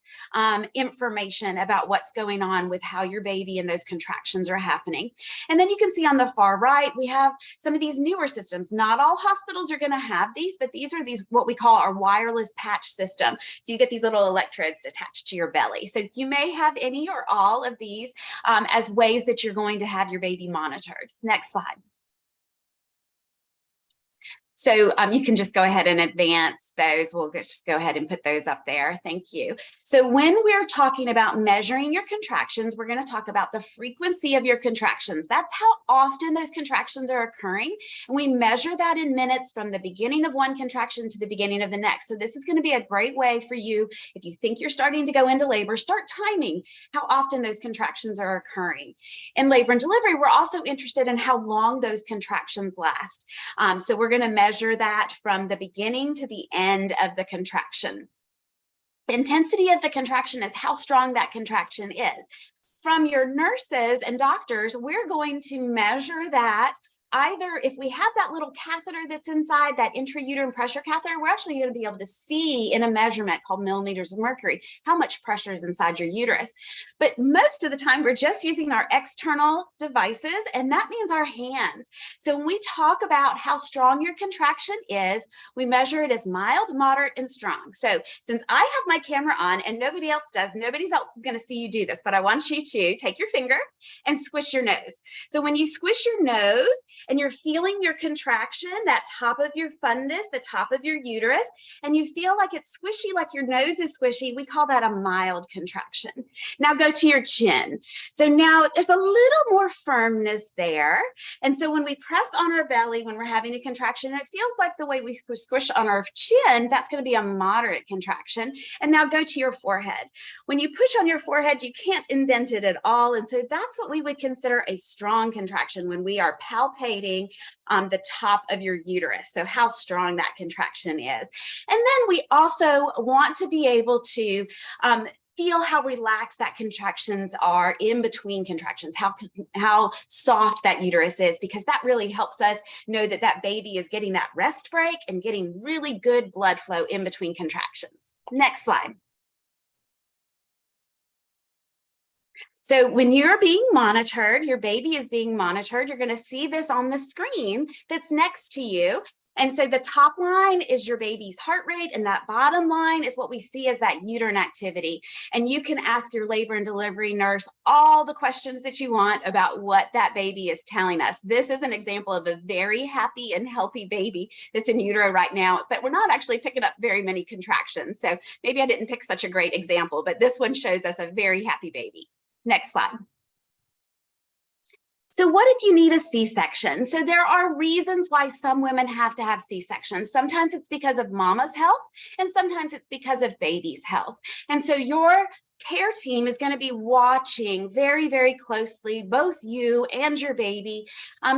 information about what's going on with how your baby and those contractions are happening. And then you can see on the far right, we have some of these newer systems. Not all hospitals are going to have these, but these are what we call our wireless patch system. So you get these little electrodes attached to your belly. So you may have any or all of these as ways that you're going to have your baby monitored. Next slide. So you can just go ahead and advance those. We'll just go ahead and put those up there. Thank you. So when we're talking about measuring your contractions, we're going to talk about the frequency of your contractions. That's how often those contractions are occurring. And we measure that in minutes from the beginning of one contraction to the beginning of the next. So this is going to be a great way for you, if you think you're starting to go into labor, start timing how often those contractions are occurring. In labor and delivery, we're also interested in how long those contractions last. So we're going to measure that from the beginning to the end of the contraction. The intensity of the contraction is how strong that contraction is. From your nurses and doctors, we're going to measure that either if we have that little catheter that's inside, that intrauterine pressure catheter, we're actually going to be able to see in a measurement called millimeters of mercury how much pressure is inside your uterus. But most of the time, we're just using our external devices, and that means our hands. So when we talk about how strong your contraction is, we measure it as mild, moderate, and strong. So since I have my camera on and nobody else does, nobody else is going to see you do this, but I want you to take your finger and squish your nose. So when you squish your nose, and you're feeling your contraction, that top of your fundus, the top of your uterus, and you feel like it's squishy, like your nose is squishy, we call that a mild contraction. Now go to your chin. So now there's a little more firmness there. And so when we press on our belly, when we're having a contraction, it feels like the way we squish on our chin, that's going to be a moderate contraction. And now go to your forehead. When you push on your forehead, you can't indent it at all. And so that's what we would consider a strong contraction, when we are palpating the top of your uterus. So how strong that contraction is. And then we also want to be able to feel how relaxed that contractions are in between contractions, how soft that uterus is, because that really helps us know that that baby is getting that rest break and getting really good blood flow in between contractions. Next slide. So when you're being monitored, your baby is being monitored, you're going to see this on the screen that's next to you. And so the top line is your baby's heart rate, and that bottom line is what we see as that uterine activity. And you can ask your labor and delivery nurse all the questions that you want about what that baby is telling us. This is an example of a very happy and healthy baby that's in utero right now, but we're not actually picking up very many contractions. So maybe I didn't pick such a great example, but this one shows us a very happy baby. Next slide. So what if you need a C-section? So there are reasons why some women have to have C-sections. Sometimes it's because of mama's health, and sometimes it's because of baby's health. And so your care team is going to be watching very, very closely, both you and your baby,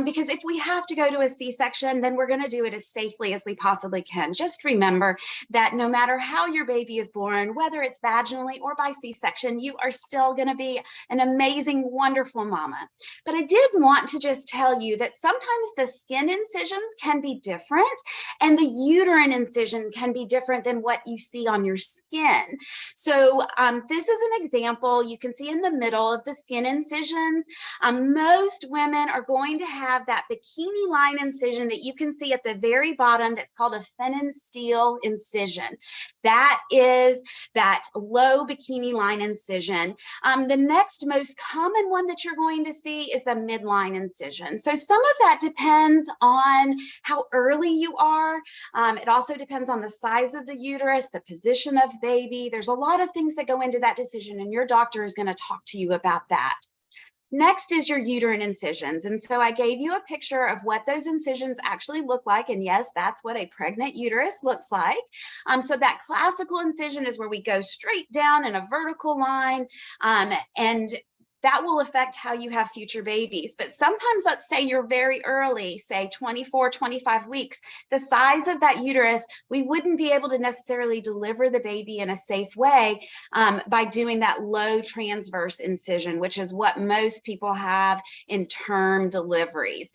because if we have to go to a C-section, then we're going to do it as safely as we possibly can. Just remember that no matter how your baby is born, whether it's vaginally or by C-section, you are still going to be an amazing, wonderful mama. But I did want to just tell you that sometimes the skin incisions can be different and the uterine incision can be different than what you see on your skin. So this is an example you can see in the middle of the skin incisions. Most women are going to have that bikini line incision that you can see at the very bottom that's called a phenensteel incision. That is that low bikini line incision. The next most common one that you're going to see is the midline incision. So some of that depends on how early you are. It also depends on the size of the uterus, the position of baby. There's a lot of things that go into that decision, and your doctor is going to talk to you about that. Next is your uterine incisions. And so I gave you a picture of what those incisions actually look like. And yes, that's what a pregnant uterus looks like. So that classical incision is where we go straight down in a vertical line, and that will affect how you have future babies. But sometimes, let's say you're very early, say 24, 25 weeks, the size of that uterus, we wouldn't be able to necessarily deliver the baby in a safe way by doing that low transverse incision, which is what most people have in term deliveries.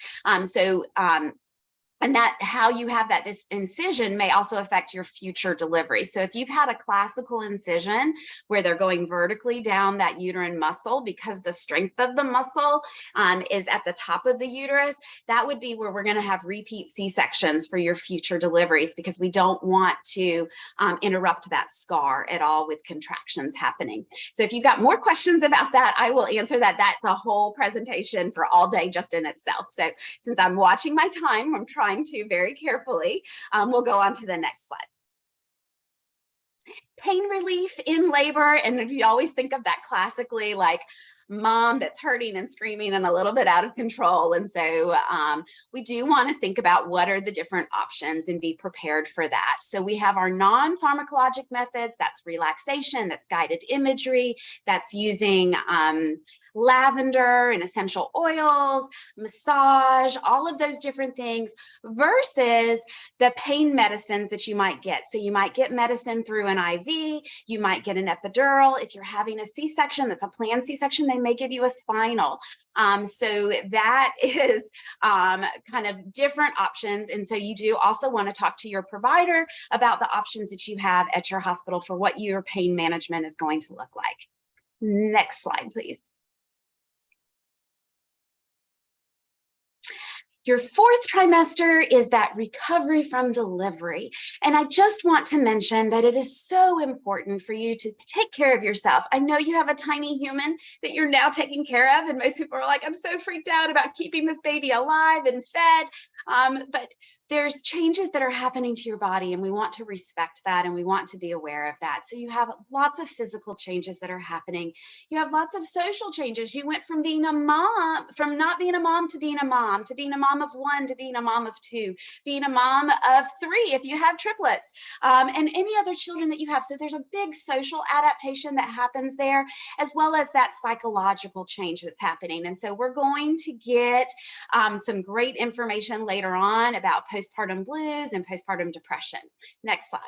And that how you have that incision may also affect your future delivery. So if you've had a classical incision where they're going vertically down that uterine muscle because the strength of the muscle is at the top of the uterus, that would be where we're going to have repeat C-sections for your future deliveries, because we don't want to interrupt that scar at all with contractions happening. So if you've got more questions about that, I will answer that. That's a whole presentation for all day just in itself. So since I'm watching my time, I'm trying to very carefully. We'll go on to the next slide. Pain relief in labor, and you always think of that classically like mom that's hurting and screaming and a little bit out of control. And so we do want to think about what are the different options and be prepared for that. So we have our non-pharmacologic methods. That's relaxation, that's guided imagery, that's using lavender and essential oils, massage, all of those different things, versus the pain medicines that you might get. So you might get medicine through an IV, you might get an epidural. If you're having a C-section, that's a planned C-section, they may give you a spinal. So that is kind of different options. And so you do also want to talk to your provider about the options that you have at your hospital for what your pain management is going to look like. Next slide, please. Your fourth trimester is that recovery from delivery. And I just want to mention that it is so important for you to take care of yourself. I know you have a tiny human that you're now taking care of, and most people are like, I'm so freaked out about keeping this baby alive and fed. But there's changes that are happening to your body, and we want to respect that, and we want to be aware of that. So you have lots of physical changes that are happening. You have lots of social changes. You went from being a mom, from not being a mom to being a mom, to being a mom of one, to being a mom of two, being a mom of three if you have triplets, and any other children that you have. So there's a big social adaptation that happens there, as well as that psychological change that's happening. And so we're going to get some great information later on about postpartum blues and postpartum depression. Next slide.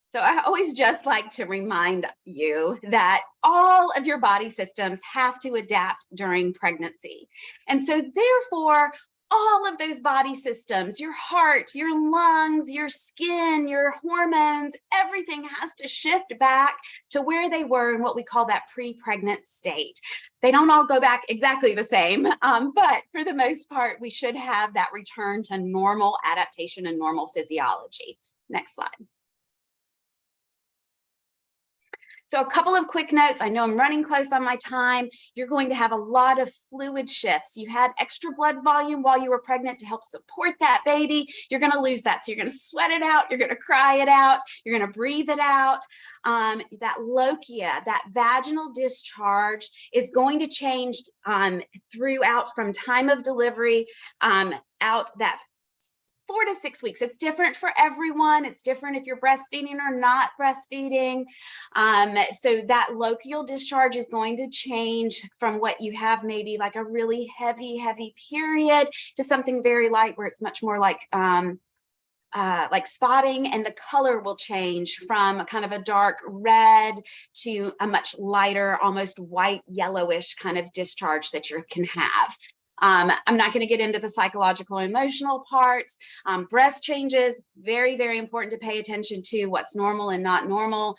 So I always just like to remind you that all of your body systems have to adapt during pregnancy. And so therefore, all of those body systems, your heart, your lungs, your skin, your hormones, everything has to shift back to where they were in what we call that pre-pregnant state. They don't all go back exactly the same, but for the most part, we should have that return to normal adaptation and normal physiology. Next slide. So a couple of quick notes. I know I'm running close on my time. You're going to have a lot of fluid shifts. You had extra blood volume while you were pregnant to help support that baby. You're going to lose that. So you're going to sweat it out. You're going to cry it out. You're going to breathe it out. That lochia, that vaginal discharge is going to change throughout from time of delivery out that 4 to 6 weeks. It's different for everyone. It's different if you're breastfeeding or not breastfeeding. So that lochial discharge is going to change from what you have maybe like a really heavy period to something very light where it's much more like spotting, and the color will change from kind of a dark red to a much lighter, almost white yellowish kind of discharge that you can have. I'm not going to get into the psychological, emotional parts. Breast changes, very, very important to pay attention to what's normal and not normal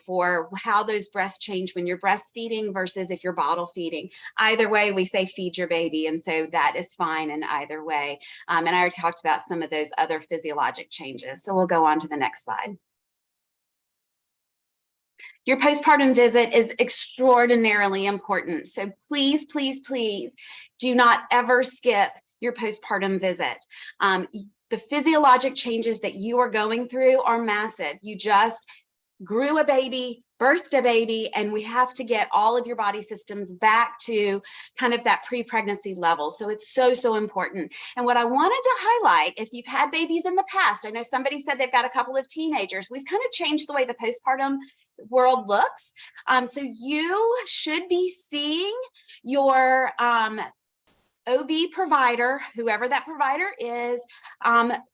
for how those breasts change when you're breastfeeding versus if you're bottle feeding. Either way, we say feed your baby. And so that is fine in either way. And I already talked about some of those other physiologic changes. So we'll go on to the next slide. Your postpartum visit is extraordinarily important. So please, please, please do not ever skip your postpartum visit. The physiologic changes that you are going through are massive. You just grew a baby, birthed a baby, and we have to get all of your body systems back to kind of that pre-pregnancy level. So it's so, so important. And what I wanted to highlight, if you've had babies in the past, I know somebody said they've got a couple of teenagers, we've kind of changed the way the postpartum world looks. So you should be seeing your OB provider, whoever that provider is,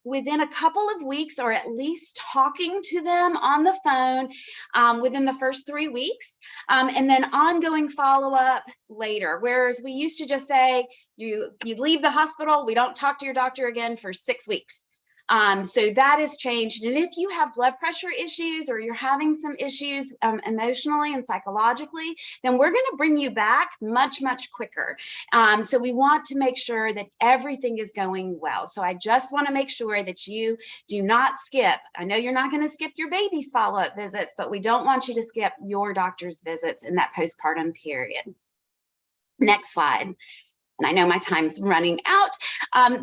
within a couple of weeks, or at least talking to them on the phone within the first 3 weeks, and then ongoing follow-up later. Whereas we used to just say, you leave the hospital, we don't talk to your doctor again for 6 weeks. So that has changed. And if you have blood pressure issues or you're having some issues emotionally and psychologically, then we're going to bring you back much, much quicker. So we want to make sure that everything is going well. So I just want to make sure that you do not skip. I know you're not going to skip your baby's follow-up visits, but we don't want you to skip your doctor's visits in that postpartum period. Next slide. And I know my time's running out.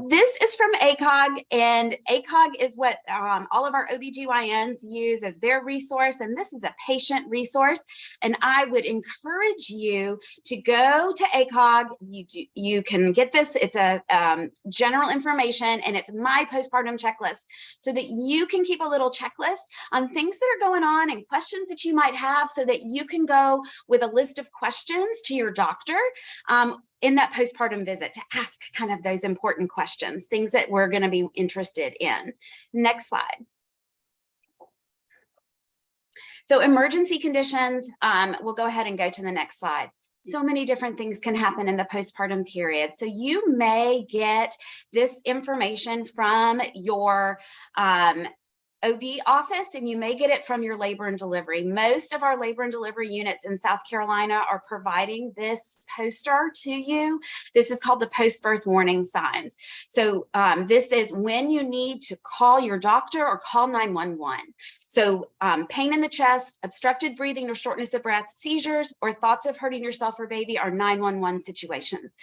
This is from ACOG, and ACOG is what all of our OBGYNs use as their resource, and this is a patient resource. And I would encourage you to go to ACOG. You can get this. It's a general information, and it's my postpartum checklist, so that you can keep a little checklist on things that are going on and questions that you might have, so that you can go with a list of questions to your doctor in that postpartum visit to ask kind of those important questions, things that we're going to be interested in. Next slide. So emergency conditions, we'll go ahead and go to the next slide. So many different things can happen in the postpartum period. So you may get this information from your OB office, and you may get it from your labor and delivery. Most of our labor and delivery units in South Carolina are providing this poster to you. This is called the post-birth warning signs. So this is when you need to call your doctor or call 911. So pain in the chest, obstructed breathing or shortness of breath, seizures, or thoughts of hurting yourself or baby are 911 situations.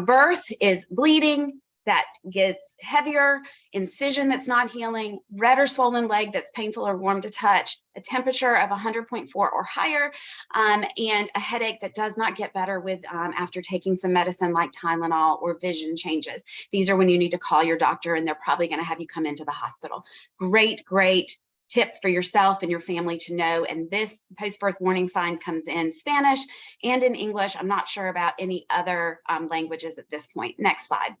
Birth is bleeding that gets heavier, incision that's not healing, red or swollen leg that's painful or warm to touch, a temperature of 100.4 or higher, and a headache that does not get better with after taking some medicine like Tylenol, or vision changes. These are when you need to call your doctor, and they're probably going to have you come into the hospital. Great, great tip for yourself and your family to know. And this post-birth warning sign comes in Spanish and in English. I'm not sure about any other languages at this point. Next slide.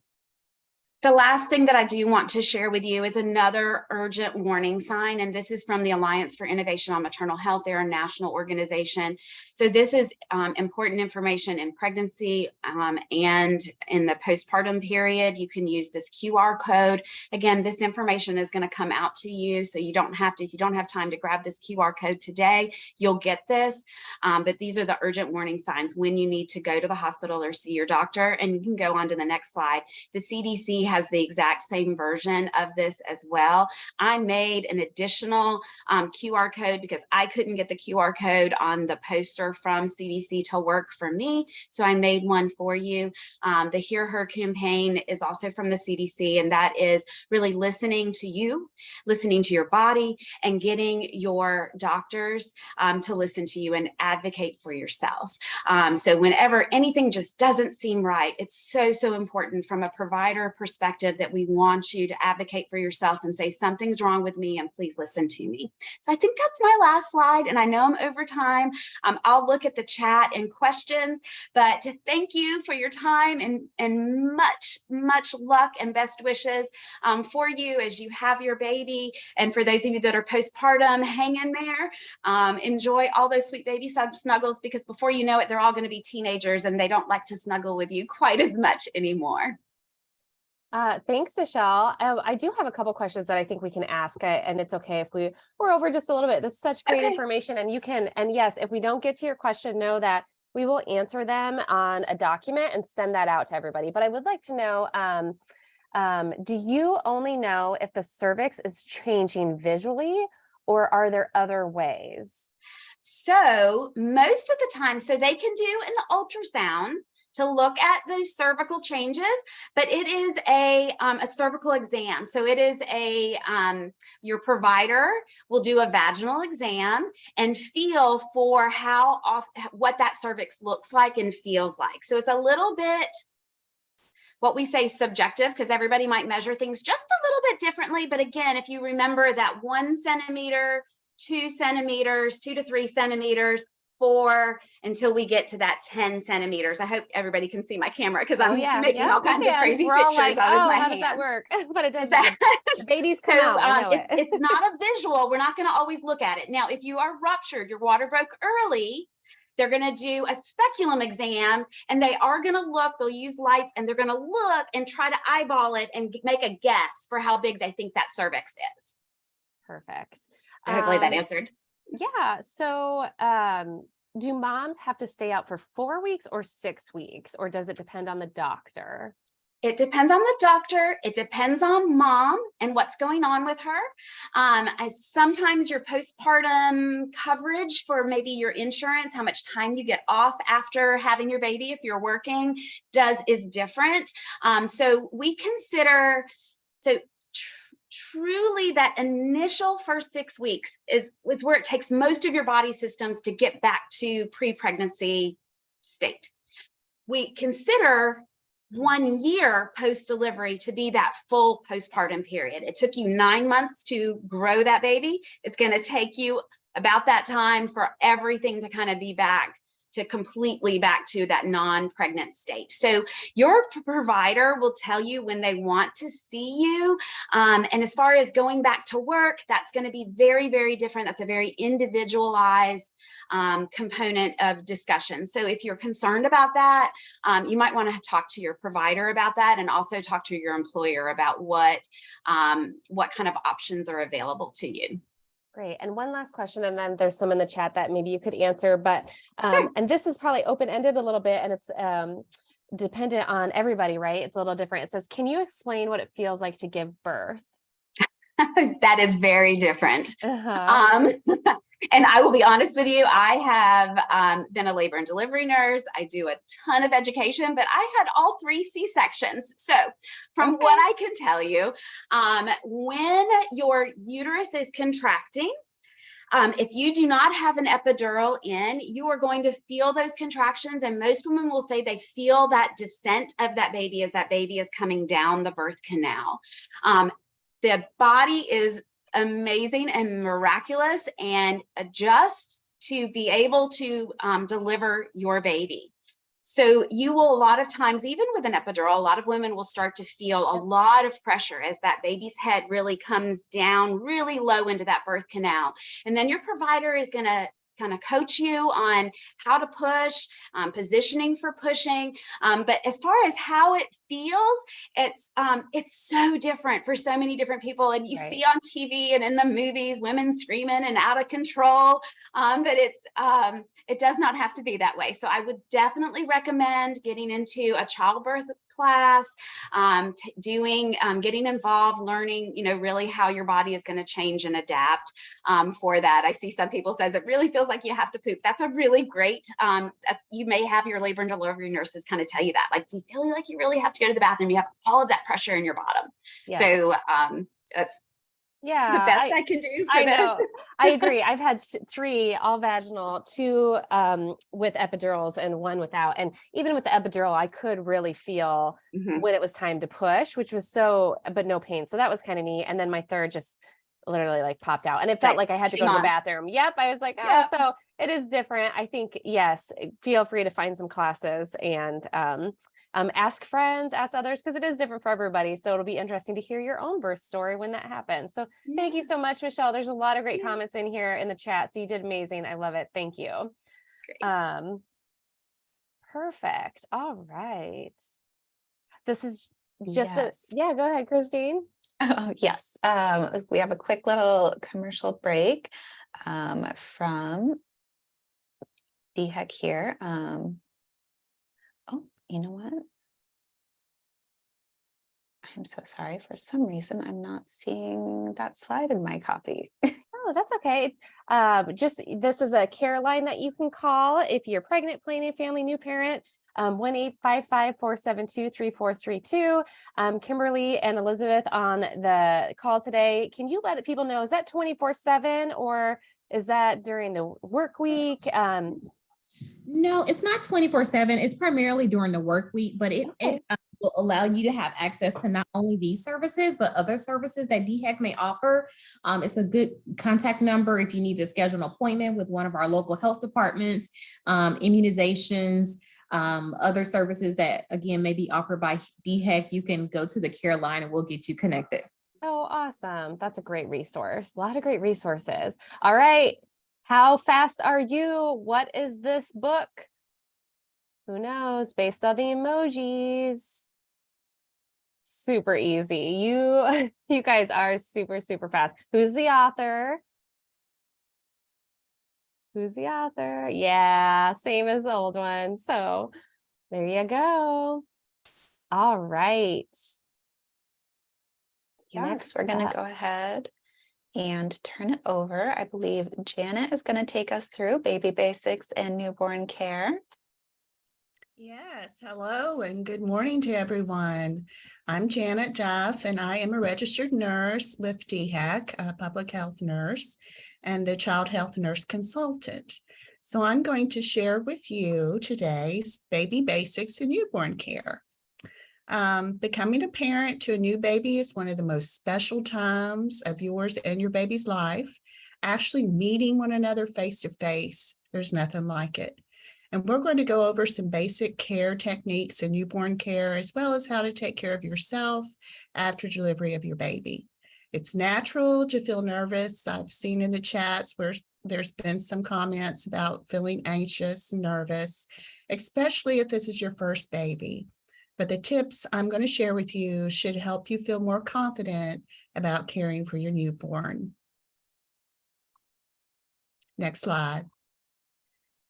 The last thing that I do want to share with you is another urgent warning sign, and this is from the Alliance for Innovation on Maternal Health. They're a national organization. So this is important information in pregnancy and in the postpartum period. You can use this QR code. Again, this information is going to come out to you, so you don't have to, if you don't have time to grab this QR code today, you'll get this. But these are the urgent warning signs when you need to go to the hospital or see your doctor. And you can go on to the next slide. The CDC has the exact same version of this as well. I made an additional QR code because I couldn't get the QR code on the poster from CDC to work for me. So I made one for you. The Hear Her campaign is also from the CDC, and that is really listening to you, listening to your body, and getting your doctors to listen to you and advocate for yourself. So whenever anything just doesn't seem right, it's so, so important from a provider perspective perspective that we want you to advocate for yourself and say, something's wrong with me and please listen to me. So I think that's my last slide, and I know I'm over time. I'll look at the chat and questions, but thank you for your time, and much luck and best wishes for you as you have your baby. And for those of you that are postpartum, hang in there. Enjoy all those sweet baby snuggles, because before you know it, they're all going to be teenagers and they don't like to snuggle with you quite as much anymore. Thanks, Michelle. I do have a couple questions that I think we can ask, and it's okay if we're over just a little bit. This is such great information, and yes, if we don't get to your question, know that we will answer them on a document and send that out to everybody. But I would like to know, do you only know if the cervix is changing visually, or are there other ways? So most of the time, so they can do an ultrasound to look at those cervical changes, but it is a cervical exam. So it is your provider will do a vaginal exam and feel for what that cervix looks like and feels like. So it's a little bit, what we say, subjective, because everybody might measure things just a little bit differently. But again, if you remember that 1 centimeter, 2 centimeters, 2 to 3 centimeters, 4, until we get to that 10 centimeters. I hope everybody can see my camera, because I'm making all kinds of crazy pictures out of my hands. How does that work? But it does. The babies come out. I know it's not a visual. We're not going to always look at it. Now, if you are ruptured, your water broke early, they're going to do a speculum exam, and they are going to look, they'll use lights, and they're going to look and try to eyeball it and make a guess for how big they think that cervix is. Perfect. So hopefully that answered. Yeah. So do moms have to stay out for 4 weeks or 6 weeks, or does it depend on the doctor? It depends on the doctor. It depends on mom and what's going on with her. Sometimes your postpartum coverage for maybe your insurance, how much time you get off after having your baby, if you're working, is different. So we consider, truly that initial first 6 weeks is where it takes most of your body systems to get back to pre-pregnancy state. We consider 1 year post-delivery to be that full postpartum period. It took you 9 months to grow that baby. It's going to take you about that time for everything to kind of be completely back to that non-pregnant state. So your provider will tell you when they want to see you. And as far as going back to work, that's going to be very, very different. That's a very individualized component of discussion. So if you're concerned about that, you might want to talk to your provider about that, and also talk to your employer about what kind of options are available to you. Great. And one last question, and then there's some in the chat that maybe you could answer, but and this is probably open-ended a little bit, and it's dependent on everybody, right? It's a little different. It says, can you explain what it feels like to give birth? That is very different. And I will be honest with you, I have been a labor and delivery nurse. I do a ton of education, but I had all 3 C-sections. So from what I can tell you, when your uterus is contracting, if you do not have an epidural in, you are going to feel those contractions. And most women will say they feel that descent of that baby as that baby is coming down the birth canal. The body is amazing and miraculous and adjusts to be able to deliver your baby. So you will, a lot of times, even with an epidural, a lot of women will start to feel a lot of pressure as that baby's head really comes down really low into that birth canal. And then your provider is going to kind of coach you on how to push, positioning for pushing. But as far as how it feels, it's so different for so many different people. And you see on TV and in the movies, women screaming and out of control. But it does not have to be that way. So I would definitely recommend getting into a childbirth class, getting involved, learning, really how your body is going to change and adapt for that. I see some people says it really feels like you have to poop. That's a really great, you may have your labor and delivery nurses kind of tell you that, like, do you feel like you really have to go to the bathroom? You have all of that pressure in your bottom. Yeah. So Yeah, the best I can do for I this. know. I agree. I've had 3 all vaginal, 2 with epidurals and 1 without. And even with the epidural, I could really feel Mhm. when it was time to push, which was but no pain. So that was kind of neat. And then my third just literally like popped out, and it felt Like, like I had to came go to the on. bathroom. Yep. I was like, oh, Yep. so it is different. I think, yes, feel free to find some classes and ask friends, ask others, because it is different for everybody. So it'll be interesting to hear your own birth story when that happens. So thank you Yeah, so much, Michelle. There's a lot of great yeah, comments in here in the chat. So you did amazing. I love it. Thank you. great. Perfect. All right. This is just Yes. yeah, go ahead, Christine. Oh, yes. We have a quick little commercial break from DHEC here. Oh, you know what? I'm so sorry. For some reason, I'm not seeing that slide in my copy. Oh, that's okay. It's this is a care line that you can call if you're pregnant, planning family, new parent. 1-855-472-3432. Kimberly and Elizabeth on the call today. Can you let people know, is that 24/7 or is that during the work week? No, it's not 24/7. It's primarily during the work week, but it will allow you to have access to not only these services, but other services that DHEC may offer. It's a good contact number if you need to schedule an appointment with one of our local health departments, immunizations, other services that, again, may be offered by DHEC. You can go to the care line and we'll get you connected. Oh, awesome. That's a great resource. A lot of great resources. All right. How fast are you? What is this book? Who knows? Based on the emojis. Super easy. You guys are super, super fast. Who's the author? Who's the author? Yeah, same as the old one. So there you go. All right. Yes, Next we're going to up. go ahead and turn it over. I believe Janet is going to take us through baby basics and newborn care. Yes, hello and good morning to everyone. I'm Janet Duff and I am a registered nurse with DHEC, a public health nurse, and the child health nurse consultant. So I'm going to share with you today's baby basics in newborn care. Becoming a parent to a new baby is one of the most special times of yours and your baby's life. Actually meeting one another face to face, there's nothing like it. And we're going to go over some basic care techniques in newborn care, as well as how to take care of yourself after delivery of your baby. It's natural to feel nervous. I've seen in the chats where there's been some comments about feeling anxious and nervous, especially if this is your first baby. But the tips I'm going to share with you should help you feel more confident about caring for your newborn. Next slide.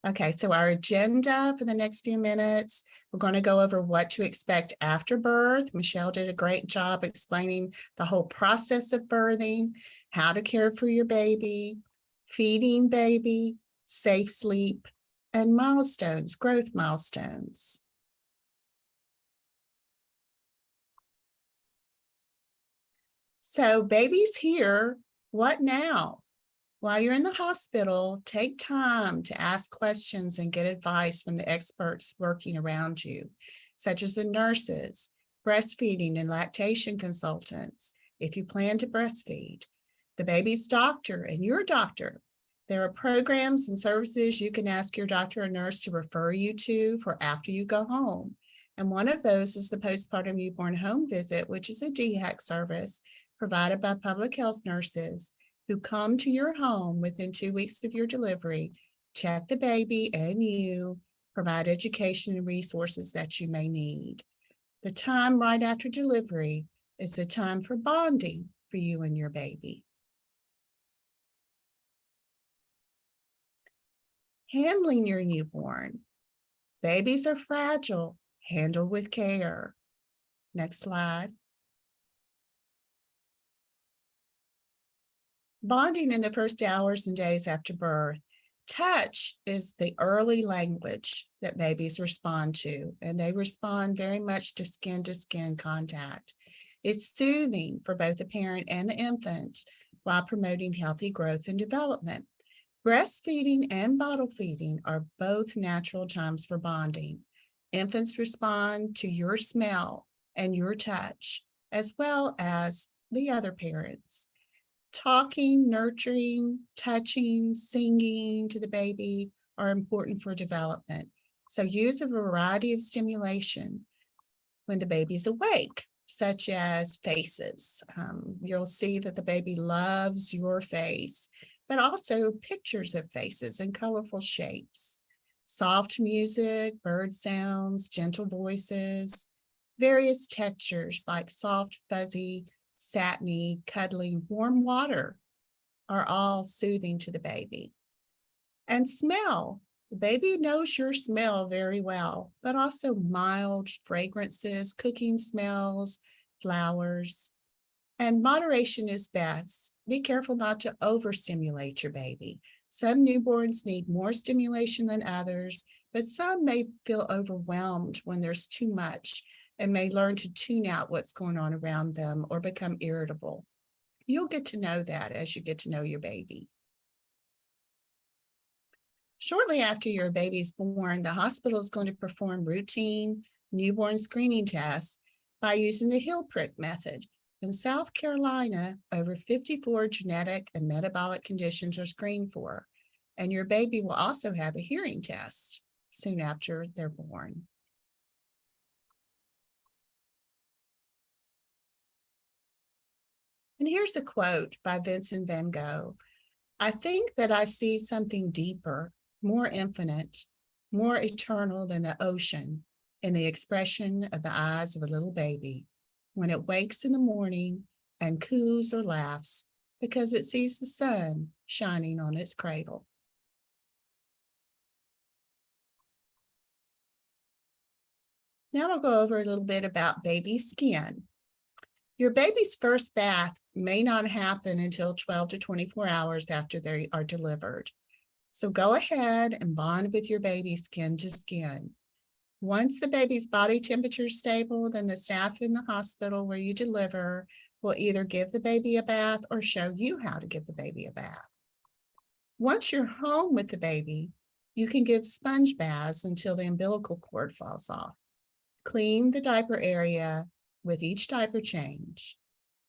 Okay, so our agenda for the next few minutes, we're going to go over what to expect after birth. Michelle did a great job explaining the whole process of birthing, how to care for your baby, feeding baby, safe sleep, and milestones, growth milestones. So baby's here, what now? While you're in the hospital, take time to ask questions and get advice from the experts working around you, such as the nurses, breastfeeding and lactation consultants, if you plan to breastfeed, the baby's doctor and your doctor. There are programs and services you can ask your doctor or nurse to refer you to for after you go home. And one of those is the postpartum newborn home visit, which is a DHEC service provided by public health nurses who come to your home within 2 weeks of your delivery, check the baby and you, provide education and resources that you may need. The time right after delivery is the time for bonding for you and your baby. Handling your newborn. Babies are fragile. Handle with care. Next slide. Bonding in the first hours and days after birth. Touch is the early language that babies respond to, and they respond very much to skin contact. It's soothing for both the parent and the infant while promoting healthy growth and development. Breastfeeding and bottle feeding are both natural times for bonding. Infants respond to your smell and your touch, as well as the other parents. Talking, nurturing, touching, singing to the baby are important for development. So use a variety of stimulation when the baby's awake, such as faces. You'll see that the baby loves your face, but also pictures of faces and colorful shapes. Soft music, bird sounds, gentle voices, various textures like soft, fuzzy, satiny, cuddly, warm water are all soothing to the baby. And smell. The baby knows your smell very well, but also mild fragrances, cooking smells, flowers. And moderation is best. Be careful not to overstimulate your baby. Some newborns need more stimulation than others, but some may feel overwhelmed when there's too much and may learn to tune out what's going on around them or become irritable. You'll get to know that as you get to know your baby. Shortly after your baby's born, the hospital is going to perform routine newborn screening tests by using the heel prick method. In South Carolina, over 54 genetic and metabolic conditions are screened for, and your baby will also have a hearing test soon after they're born. And here's a quote by Vincent van Gogh. "I think that I see something deeper, more infinite, more eternal than the ocean in the expression of the eyes of a little baby when it wakes in the morning and coos or laughs because it sees the sun shining on its cradle." Now we'll go over a little bit about baby skin. Your baby's first bath may not happen until 12 to 24 hours after they are delivered. So go ahead and bond with your baby skin to skin. Once the baby's body temperature is stable, then the staff in the hospital where you deliver will either give the baby a bath or show you how to give the baby a bath. Once you're home with the baby, you can give sponge baths until the umbilical cord falls off. Clean the diaper area with each diaper change.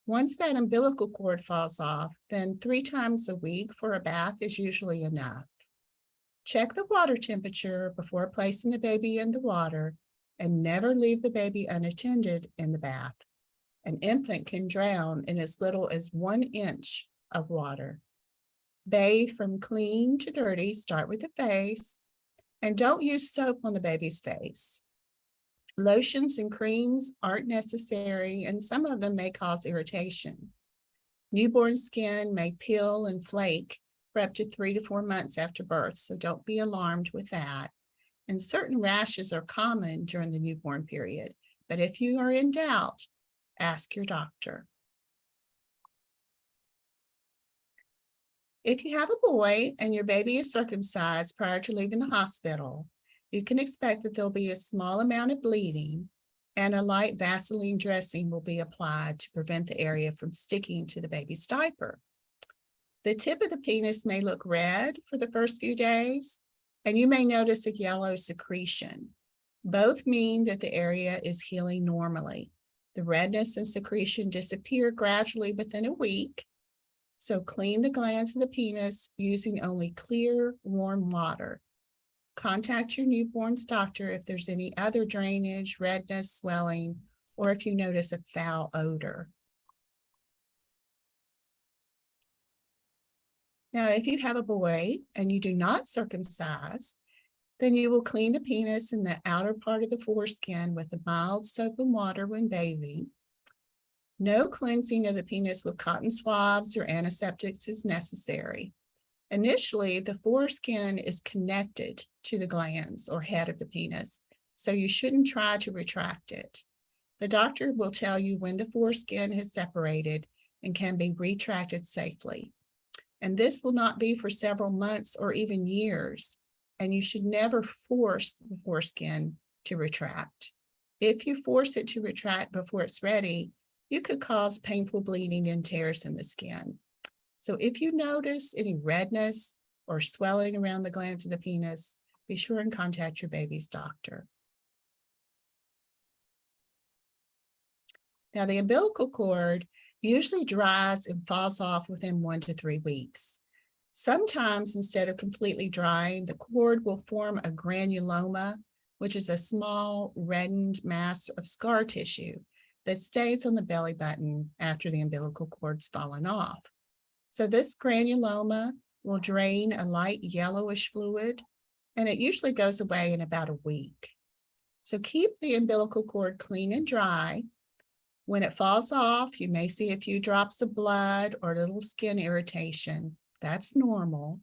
Once that umbilical cord falls off, then 3 times a week for a bath is usually enough. Check the water temperature before placing the baby in the water and never leave the baby unattended in the bath. An infant can drown in as little as 1 inch of water. Bathe from clean to dirty, start with the face, and don't use soap on the baby's face. Lotions and creams aren't necessary, and some of them may cause irritation. Newborn skin may peel and flake for up to 3 to 4 months after birth, so don't be alarmed with that. And certain rashes are common during the newborn period, but if you are in doubt, ask your doctor. If you have a boy and your baby is circumcised prior to leaving the hospital, you can expect that there'll be a small amount of bleeding and a light Vaseline dressing will be applied to prevent the area from sticking to the baby's diaper. The tip of the penis may look red for the first few days, and you may notice a yellow secretion. Both mean that the area is healing normally. The redness and secretion disappear gradually within a week, so clean the glands of the penis using only clear, warm water. Contact your newborn's doctor if there's any other drainage, redness, swelling, or if you notice a foul odor. Now, if you have a boy and you do not circumcise, then you will clean the penis and the outer part of the foreskin with a mild soap and water when bathing. No cleansing of the penis with cotton swabs or antiseptics is necessary. Initially, the foreskin is connected to the glands or head of the penis, so you shouldn't try to retract it. The doctor will tell you when the foreskin has separated and can be retracted safely. And this will not be for several months or even years, and you should never force the foreskin to retract. If you force it to retract before it's ready, you could cause painful bleeding and tears in the skin. So if you notice any redness or swelling around the glands of the penis, be sure and contact your baby's doctor. Now, the umbilical cord usually dries and falls off within 1 to 3 weeks. Sometimes, instead of completely drying, the cord will form a granuloma, which is a small reddened mass of scar tissue that stays on the belly button after the umbilical cord's fallen off. So this granuloma will drain a light yellowish fluid, and it usually goes away in about a week. So keep the umbilical cord clean and dry. When it falls off, you may see a few drops of blood or a little skin irritation. That's normal.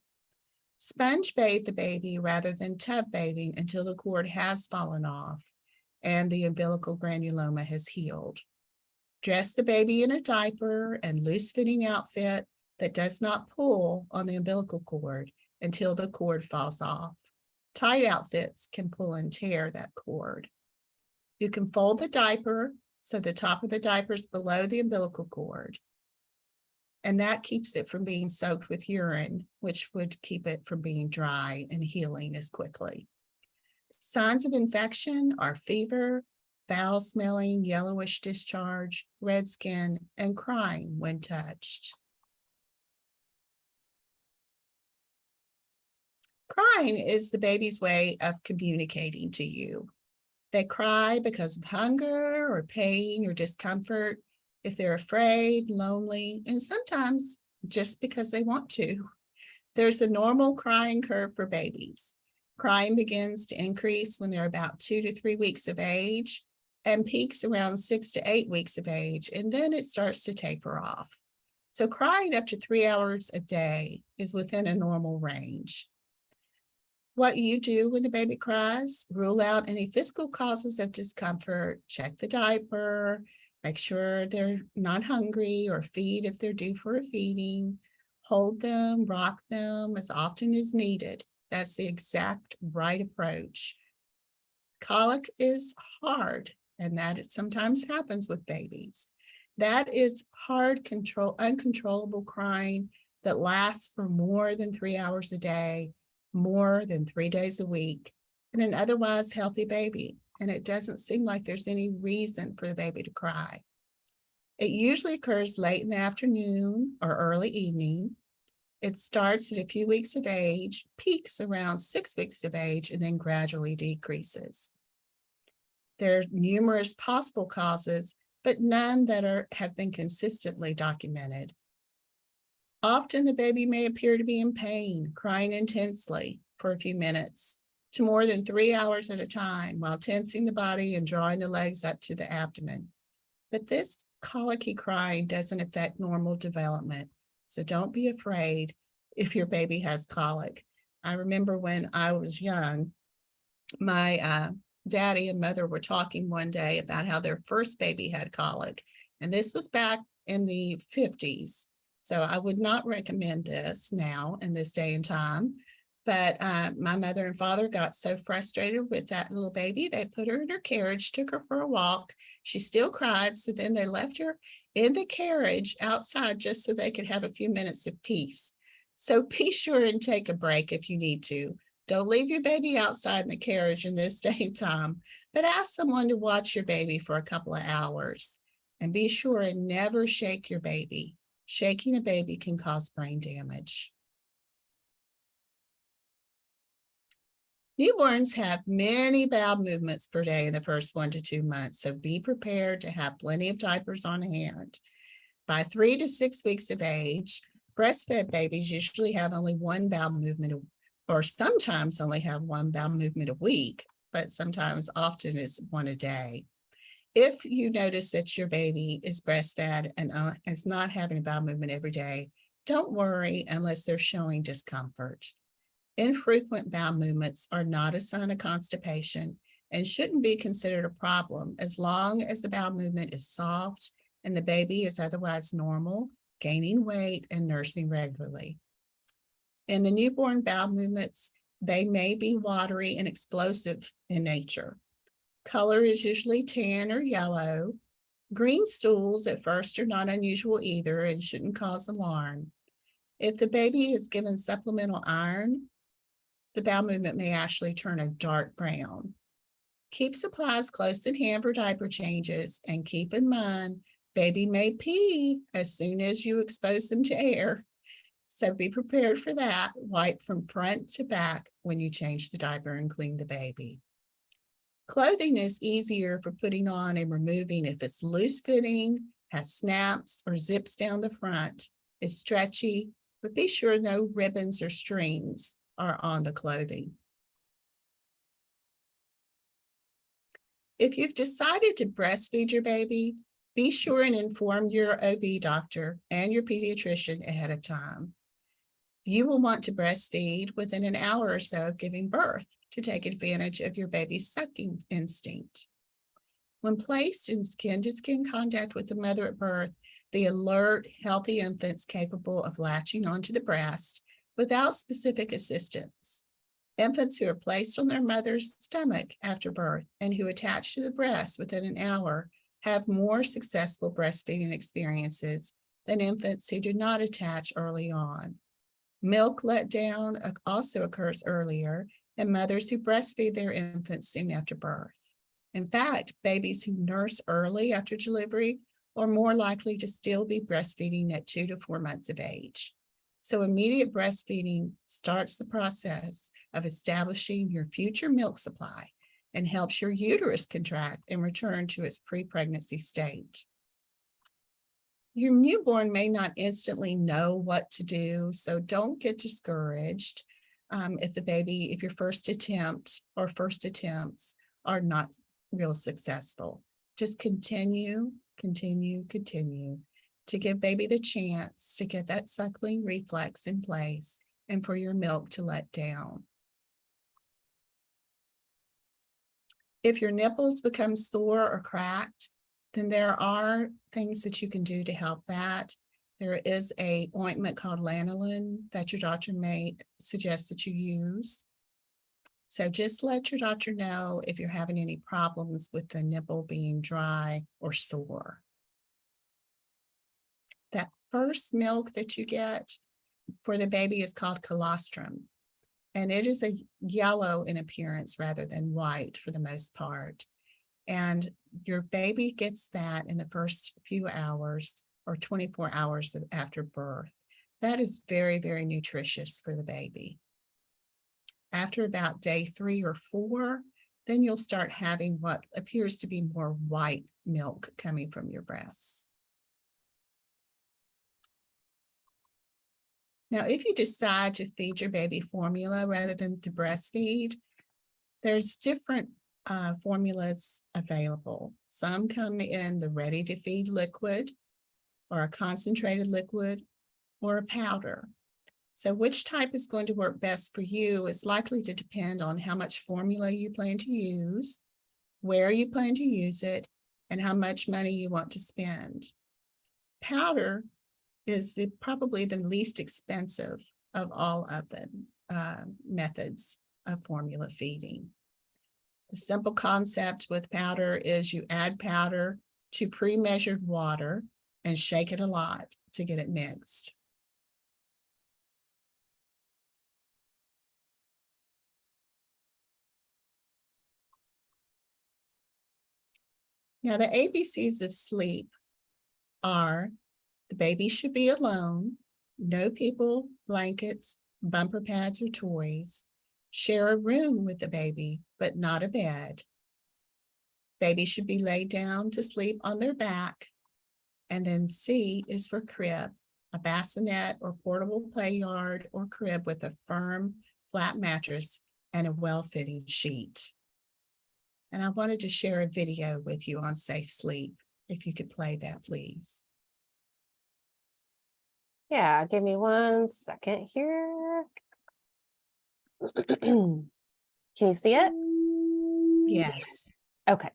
Sponge bathe the baby rather than tub bathing until the cord has fallen off and the umbilical granuloma has healed. Dress the baby in a diaper and loose-fitting outfit that does not pull on the umbilical cord until the cord falls off. Tight outfits can pull and tear that cord. You can fold the diaper so the top of the diaper is below the umbilical cord. And that keeps it from being soaked with urine, which would keep it from being dry and healing as quickly. Signs of infection are fever, foul smelling, yellowish discharge, red skin, and crying when touched. Crying is the baby's way of communicating to you. They cry because of hunger or pain or discomfort, if they're afraid, lonely, and sometimes just because they want to. There's a normal crying curve for babies. Crying begins to increase when they're about 2 to 3 weeks of age and peaks around 6 to 8 weeks of age, and then it starts to taper off. So crying up to 3 hours a day is within a normal range. What you do when the baby cries, rule out any physical causes of discomfort, check the diaper, make sure they're not hungry or feed if they're due for a feeding, hold them, rock them as often as needed. That's the exact right approach. Colic is hard, and that it sometimes happens with babies. That is hard, uncontrollable crying that lasts for more than 3 hours a day, more than 3 days a week, in an otherwise healthy baby. And it doesn't seem like there's any reason for the baby to cry. It usually occurs late in the afternoon or early evening. It starts at a few weeks of age, peaks around 6 weeks of age, and then gradually decreases. There are numerous possible causes, but none that have been consistently documented. Often the baby may appear to be in pain, crying intensely for a few minutes to more than 3 hours at a time while tensing the body and drawing the legs up to the abdomen. But this colicky crying doesn't affect normal development, so don't be afraid if your baby has colic. I remember when I was young, my daddy and mother were talking one day about how their first baby had colic, and this was back in the 50s. So I would not recommend this now in this day and time. But my mother and father got so frustrated with that little baby, they put her in her carriage, took her for a walk. She still cried, so then they left her in the carriage outside just so they could have a few minutes of peace. So be sure and take a break if you need to. Don't leave your baby outside in the carriage in this day and time, but ask someone to watch your baby for a couple of hours. And be sure and never shake your baby. Shaking a baby can cause brain damage. Newborns have many bowel movements per day in the first 1 to 2 months, so be prepared to have plenty of diapers on hand. By 3 to 6 weeks of age, breastfed babies usually have only one bowel movement, or sometimes only have one bowel movement a week, but sometimes often it's one a day. If you notice that your baby is breastfed and is not having a bowel movement every day, don't worry unless they're showing discomfort. Infrequent bowel movements are not a sign of constipation and shouldn't be considered a problem as long as the bowel movement is soft and the baby is otherwise normal, gaining weight, and nursing regularly. In the newborn bowel movements, they may be watery and explosive in nature. Color is usually tan or yellow. Green stools at first are not unusual either and shouldn't cause alarm. If the baby is given supplemental iron, the bowel movement may actually turn a dark brown. Keep supplies close at hand for diaper changes, and keep in mind, baby may pee as soon as you expose them to air. So be prepared for that. Wipe from front to back when you change the diaper and clean the baby. Clothing is easier for putting on and removing if it's loose fitting, has snaps or zips down the front, is stretchy, but be sure no ribbons or strings are on the clothing. If you've decided to breastfeed your baby, be sure and inform your OB doctor and your pediatrician ahead of time. You will want to breastfeed within an hour or so of giving birth to take advantage of your baby's sucking instinct. When placed in skin-to-skin contact with the mother at birth, the alert, healthy infant's capable of latching onto the breast without specific assistance. Infants who are placed on their mother's stomach after birth and who attach to the breast within an hour have more successful breastfeeding experiences than infants who do not attach early on. Milk letdown also occurs earlier in mothers who breastfeed their infants soon after birth. In fact, babies who nurse early after delivery are more likely to still be breastfeeding at 2 to 4 months of age. So immediate breastfeeding starts the process of establishing your future milk supply and helps your uterus contract and return to its pre-pregnancy state. Your newborn may not instantly know what to do, so don't get discouraged if your first attempt or first attempts are not real successful. Just continue to give baby the chance to get that suckling reflex in place and for your milk to let down. If your nipples become sore or cracked, then there are things that you can do to help that. There is an ointment called lanolin that your doctor may suggest that you use. So just let your doctor know if you're having any problems with the nipple being dry or sore. That first milk that you get for the baby is called colostrum, and it is a yellow in appearance rather than white for the most part. And your baby gets that in the first few hours or 24 hours after birth. That is very, very nutritious for the baby. After about day 3 or 4, then you'll start having what appears to be more white milk coming from your breasts. Now, if you decide to feed your baby formula rather than to breastfeed, there's different formulas available. Some come in the ready-to-feed liquid, or a concentrated liquid, or a powder. So which type is going to work best for you is likely to depend on how much formula you plan to use, where you plan to use it, and how much money you want to spend. Powder is probably the least expensive of all of the methods of formula feeding. The simple concept with powder is you add powder to pre-measured water and shake it a lot to get it mixed. Now, the ABCs of sleep are: the baby should be alone, no people, blankets, bumper pads, or toys. Share a room with the baby, but not a bed. Baby should be laid down to sleep on their back. And then C is for crib, a bassinet or portable play yard or crib with a firm, flat mattress and a well-fitting sheet. And I wanted to share a video with you on safe sleep. If you could play that, please. Yeah, give me 1 second here. Can you see it? Yes. Okay.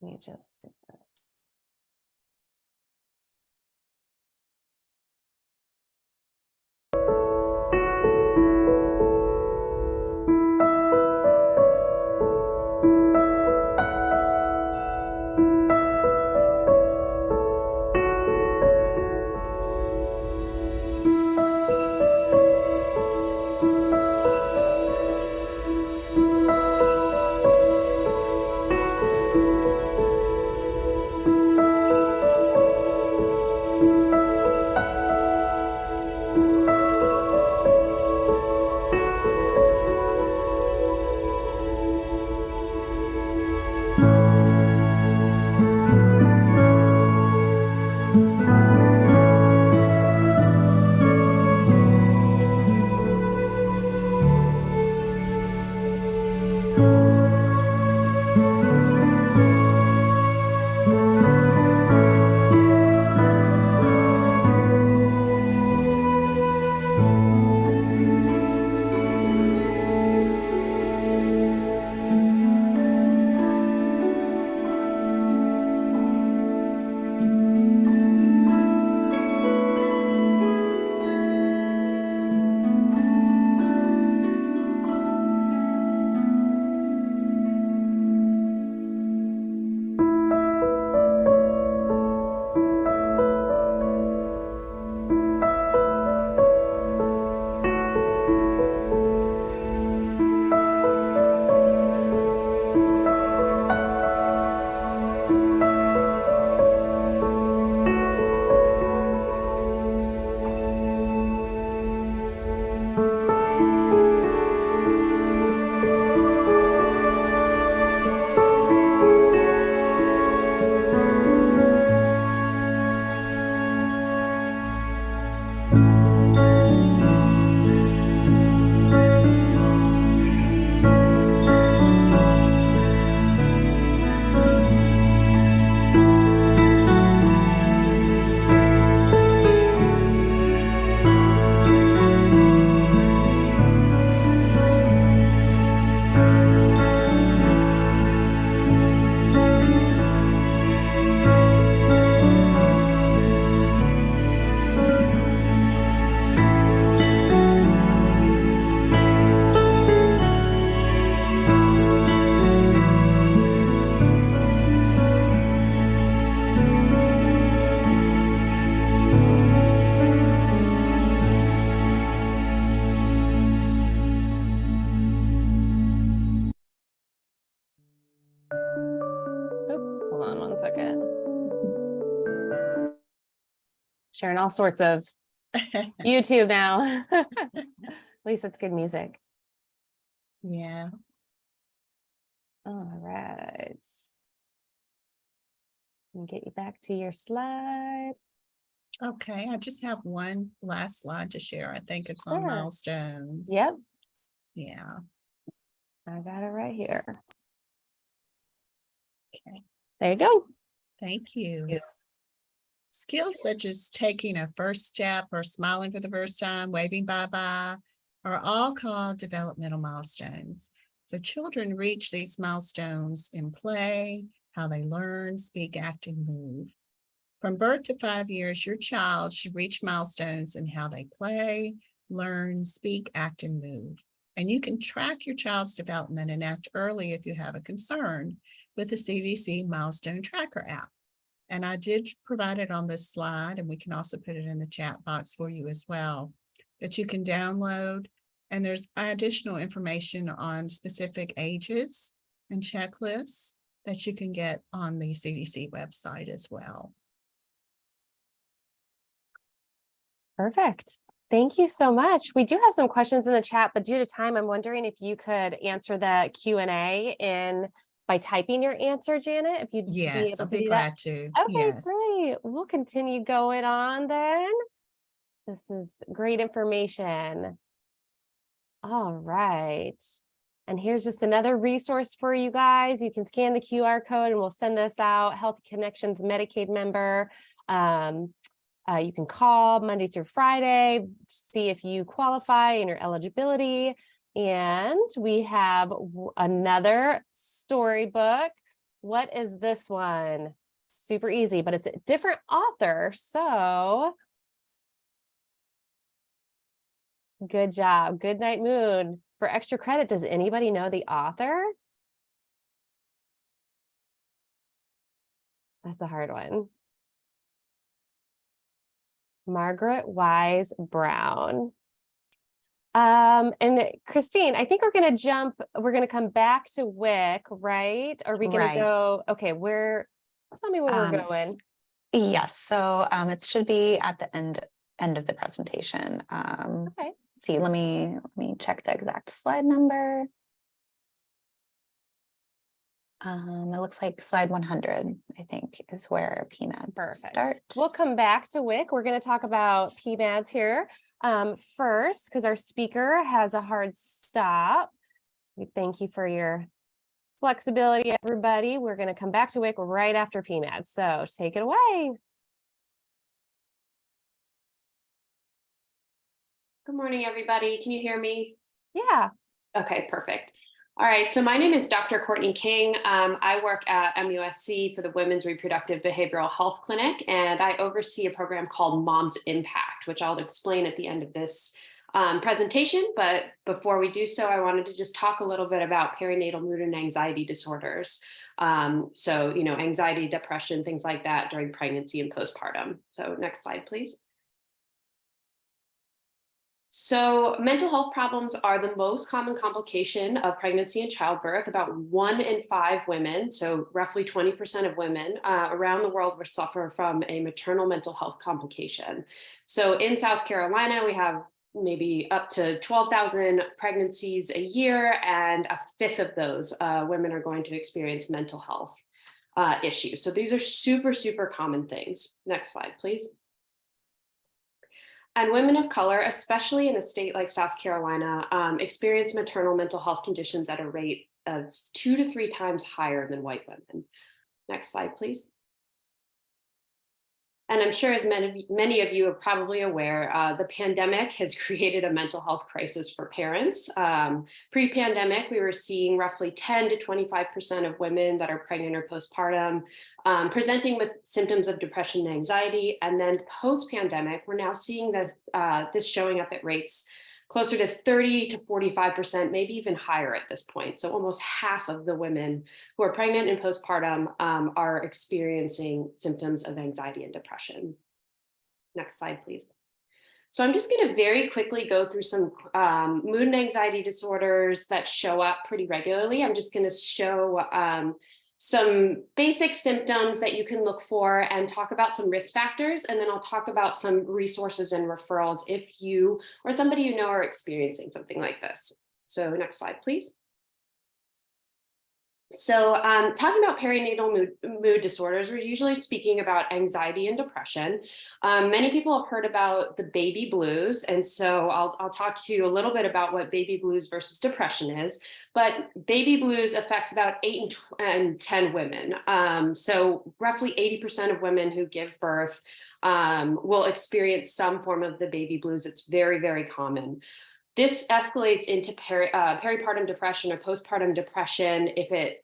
Let me just get this. Oops, hold on one second. Sharing all sorts of YouTube now. At least it's good music. Yeah. All right. Let me get you back to your slide. Okay, I just have one last slide to share. I think it's on Sure. milestones. Yep, Yeah. I got it right here. Okay. There you go. Thank you. Skills such as taking a first step or smiling for the first time, waving bye-bye, are all called developmental milestones. So children reach these milestones in play, how they learn, speak, act, and move. From birth to 5 years, your child should reach milestones in how they play, learn, speak, act, and move. And you can track your child's development and act early if you have a concern with the CDC Milestone Tracker app. And I did provide it on this slide, and we can also put it in the chat box for you as well, that you can download. And there's additional information on specific ages and checklists that you can get on the CDC website as well. Perfect. Thank you so much. We do have some questions in the chat, but due to time, I'm wondering if you could answer the Q&A by typing your answer, Janet, if you'd be Yes, able I'll to be do that. glad to. Okay, Yes. great. We'll continue going on then. This is great information. All right. And here's just another resource for you guys. You can scan the QR code and we'll send this out. Healthy Connections Medicaid member. You can call Monday through Friday, see if you qualify and your eligibility. And we have another storybook. What is this one? Super easy, but it's a different author. So good job. Good Night Moon. For extra credit, does anybody know the author? That's a hard one. Margaret Wise Brown. And Christine, I think we're going to come back to WIC, right? Are we going Right. to go, okay, tell me where we're going. Yes, so it should be at the end of the presentation. Okay. See, let me check the exact slide number. It looks like slide 100, I think, is where PMADs Perfect. start. We'll come back to WIC. We're going to talk about PMADs here first, because our speaker has a hard stop. We thank you for your flexibility, everybody. We're going to come back to WIC right after PMADs. So take it away. Good morning, everybody. Can you hear me? Yeah. Okay, perfect. All right, so my name is Dr. Courtney King. I work at MUSC for the Women's Reproductive Behavioral Health Clinic, and I oversee a program called Mom's Impact, which I'll explain at the end of this presentation. But before we do so, I wanted to just talk a little bit about perinatal mood and anxiety disorders. So, anxiety, depression, things like that during pregnancy and postpartum. So next slide, please. So mental health problems are the most common complication of pregnancy and childbirth. About 1 in 5 women, so roughly 20% of women around the world will suffer from a maternal mental health complication. So in South Carolina, we have maybe up to 12,000 pregnancies a year, and a fifth of those women are going to experience mental health issues. So these are super, super common things. Next slide, please. And women of color, especially in a state like South Carolina, experience maternal mental health conditions at a rate of 2 to 3 times higher than white women. Next slide, please. And I'm sure as many of you are probably aware, the pandemic has created a mental health crisis for parents. Pre-pandemic, we were seeing roughly 10 to 25% of women that are pregnant or postpartum presenting with symptoms of depression and anxiety. And then post-pandemic, we're now seeing this showing up at rates closer to 30 to 45%, maybe even higher at this point. So almost half of the women who are pregnant and postpartum are experiencing symptoms of anxiety and depression. Next slide, please. So I'm just going to very quickly go through some mood and anxiety disorders that show up pretty regularly. I'm just going to show some basic symptoms that you can look for and talk about some risk factors. And then I'll talk about some resources and referrals if you or somebody you know are experiencing something like this. So next slide, please. So talking about perinatal mood disorders, we're usually speaking about anxiety and depression. Many people have heard about the baby blues. And so I'll talk to you a little bit about what baby blues versus depression is. But baby blues affects about 8 and 10 women. So roughly 80% of women who give birth will experience some form of the baby blues. It's very, very common. This escalates into peripartum depression or postpartum depression if it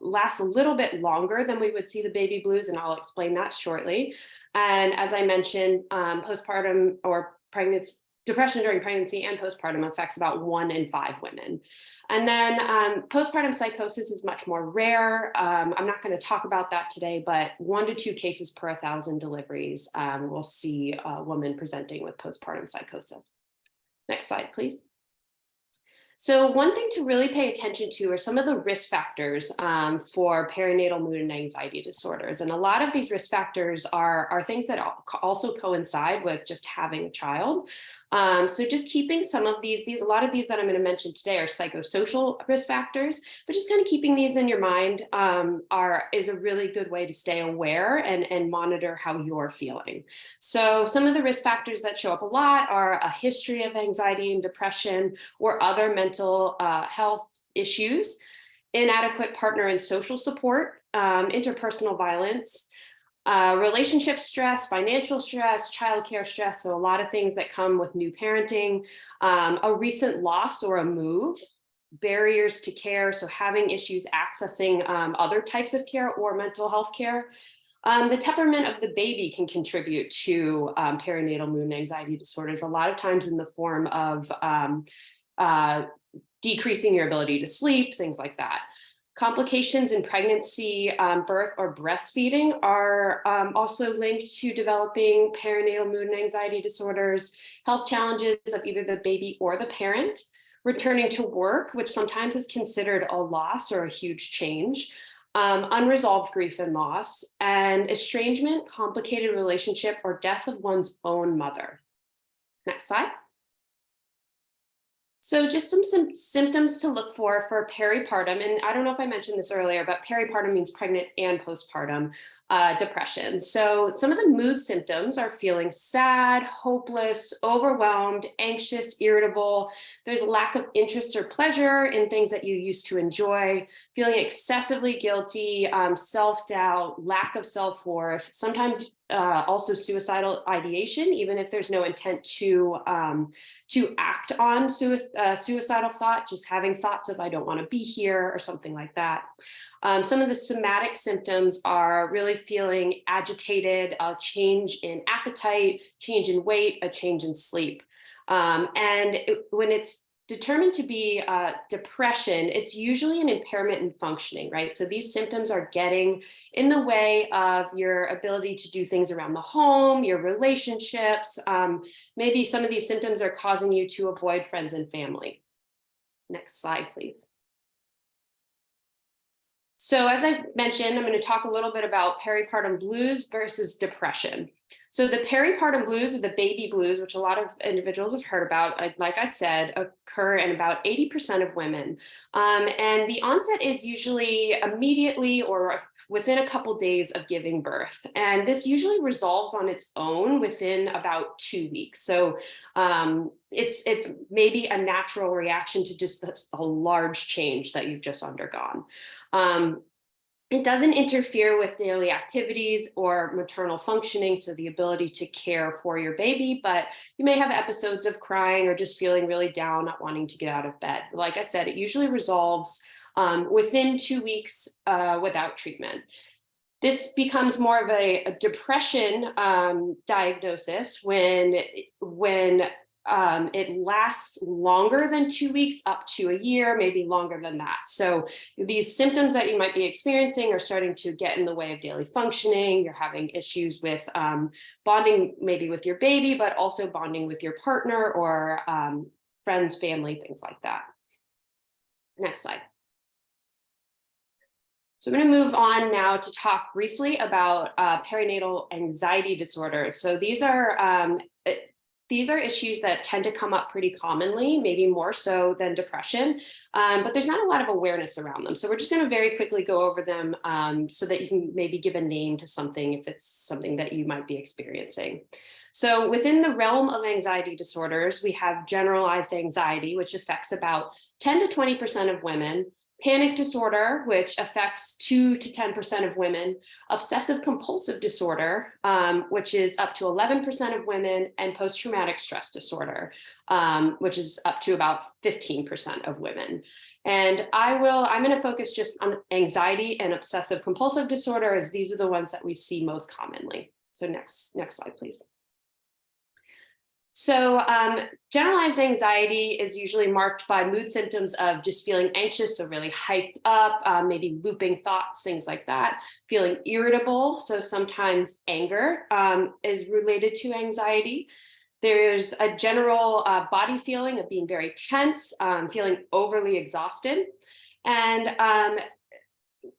lasts a little bit longer than we would see the baby blues, and I'll explain that shortly. And as I mentioned, postpartum or depression during pregnancy and postpartum affects about 1 in 5 women. And then postpartum psychosis is much more rare. I'm not going to talk about that today, but 1 to 2 cases per 1,000 deliveries we'll see a woman presenting with postpartum psychosis. Next slide, please. So one thing to really pay attention to are some of the risk factors for perinatal mood and anxiety disorders. And a lot of these risk factors are things that also coincide with just having a child. So just keeping some of these, a lot of these that I'm going to mention today are psychosocial risk factors, but just kind of keeping these in your mind is a really good way to stay aware and monitor how you're feeling. So some of the risk factors that show up a lot are a history of anxiety and depression or other mental health issues, inadequate partner and social support, interpersonal violence, relationship stress, financial stress, childcare stress, so a lot of things that come with new parenting, a recent loss or a move, barriers to care, so having issues accessing other types of care or mental health care. The temperament of the baby can contribute to perinatal mood and anxiety disorders, a lot of times in the form of decreasing your ability to sleep, things like that. Complications in pregnancy, birth, or breastfeeding are also linked to developing perinatal mood and anxiety disorders, health challenges of either the baby or the parent, returning to work, which sometimes is considered a loss or a huge change, unresolved grief and loss, and estrangement, complicated relationship, or death of one's own mother. Next slide. So just some symptoms to look for peripartum, and I don't know if I mentioned this earlier, but peripartum means pregnant and postpartum depression. So some of the mood symptoms are feeling sad, hopeless, overwhelmed, anxious, irritable. There's a lack of interest or pleasure in things that you used to enjoy, feeling excessively guilty, self-doubt, lack of self-worth, sometimes also suicidal ideation, even if there's no intent to act on suicidal thought, just having thoughts of I don't want to be here or something like that. Some of the somatic symptoms are really feeling agitated, a change in appetite, change in weight, a change in sleep. When it's determined to be depression, it's usually an impairment in functioning, right? So these symptoms are getting in the way of your ability to do things around the home, your relationships. Maybe some of these symptoms are causing you to avoid friends and family. Next slide, please. So as I mentioned, I'm going to talk a little bit about peripartum blues versus depression. So the peripartum blues or the baby blues, which a lot of individuals have heard about, like I said, occur in about 80% of women. And the onset is usually immediately or within a couple days of giving birth. And this usually resolves on its own within about 2 weeks. So it's maybe a natural reaction to just a large change that you've just undergone. It doesn't interfere with daily activities or maternal functioning, so the ability to care for your baby, but you may have episodes of crying or just feeling really down, not wanting to get out of bed. Like I said, it usually resolves within 2 weeks without treatment. This becomes more of a depression diagnosis when it lasts longer than 2 weeks, up to a year, maybe longer than that. So these symptoms that you might be experiencing are starting to get in the way of daily functioning. You're having issues with bonding maybe with your baby, but also bonding with your partner or friends, family, things like that. Next slide. So I'm going to move on now to talk briefly about perinatal anxiety disorder. So these are issues that tend to come up pretty commonly, maybe more so than depression, but there's not a lot of awareness around them. So we're just going to very quickly go over them so that you can maybe give a name to something if it's something that you might be experiencing. So within the realm of anxiety disorders, we have generalized anxiety, which affects about 10 to 20% of women. Panic disorder, which affects 2 to 10% of women, obsessive compulsive disorder, which is up to 11% of women, and post-traumatic stress disorder, which is up to about 15% of women. And I'm going to focus just on anxiety and obsessive compulsive disorder, as these are the ones that we see most commonly. So next slide, please. So generalized anxiety is usually marked by mood symptoms of just feeling anxious, so really hyped up, maybe looping thoughts, things like that, feeling irritable. So sometimes anger is related to anxiety. There's a general body feeling of being very tense, feeling overly exhausted. And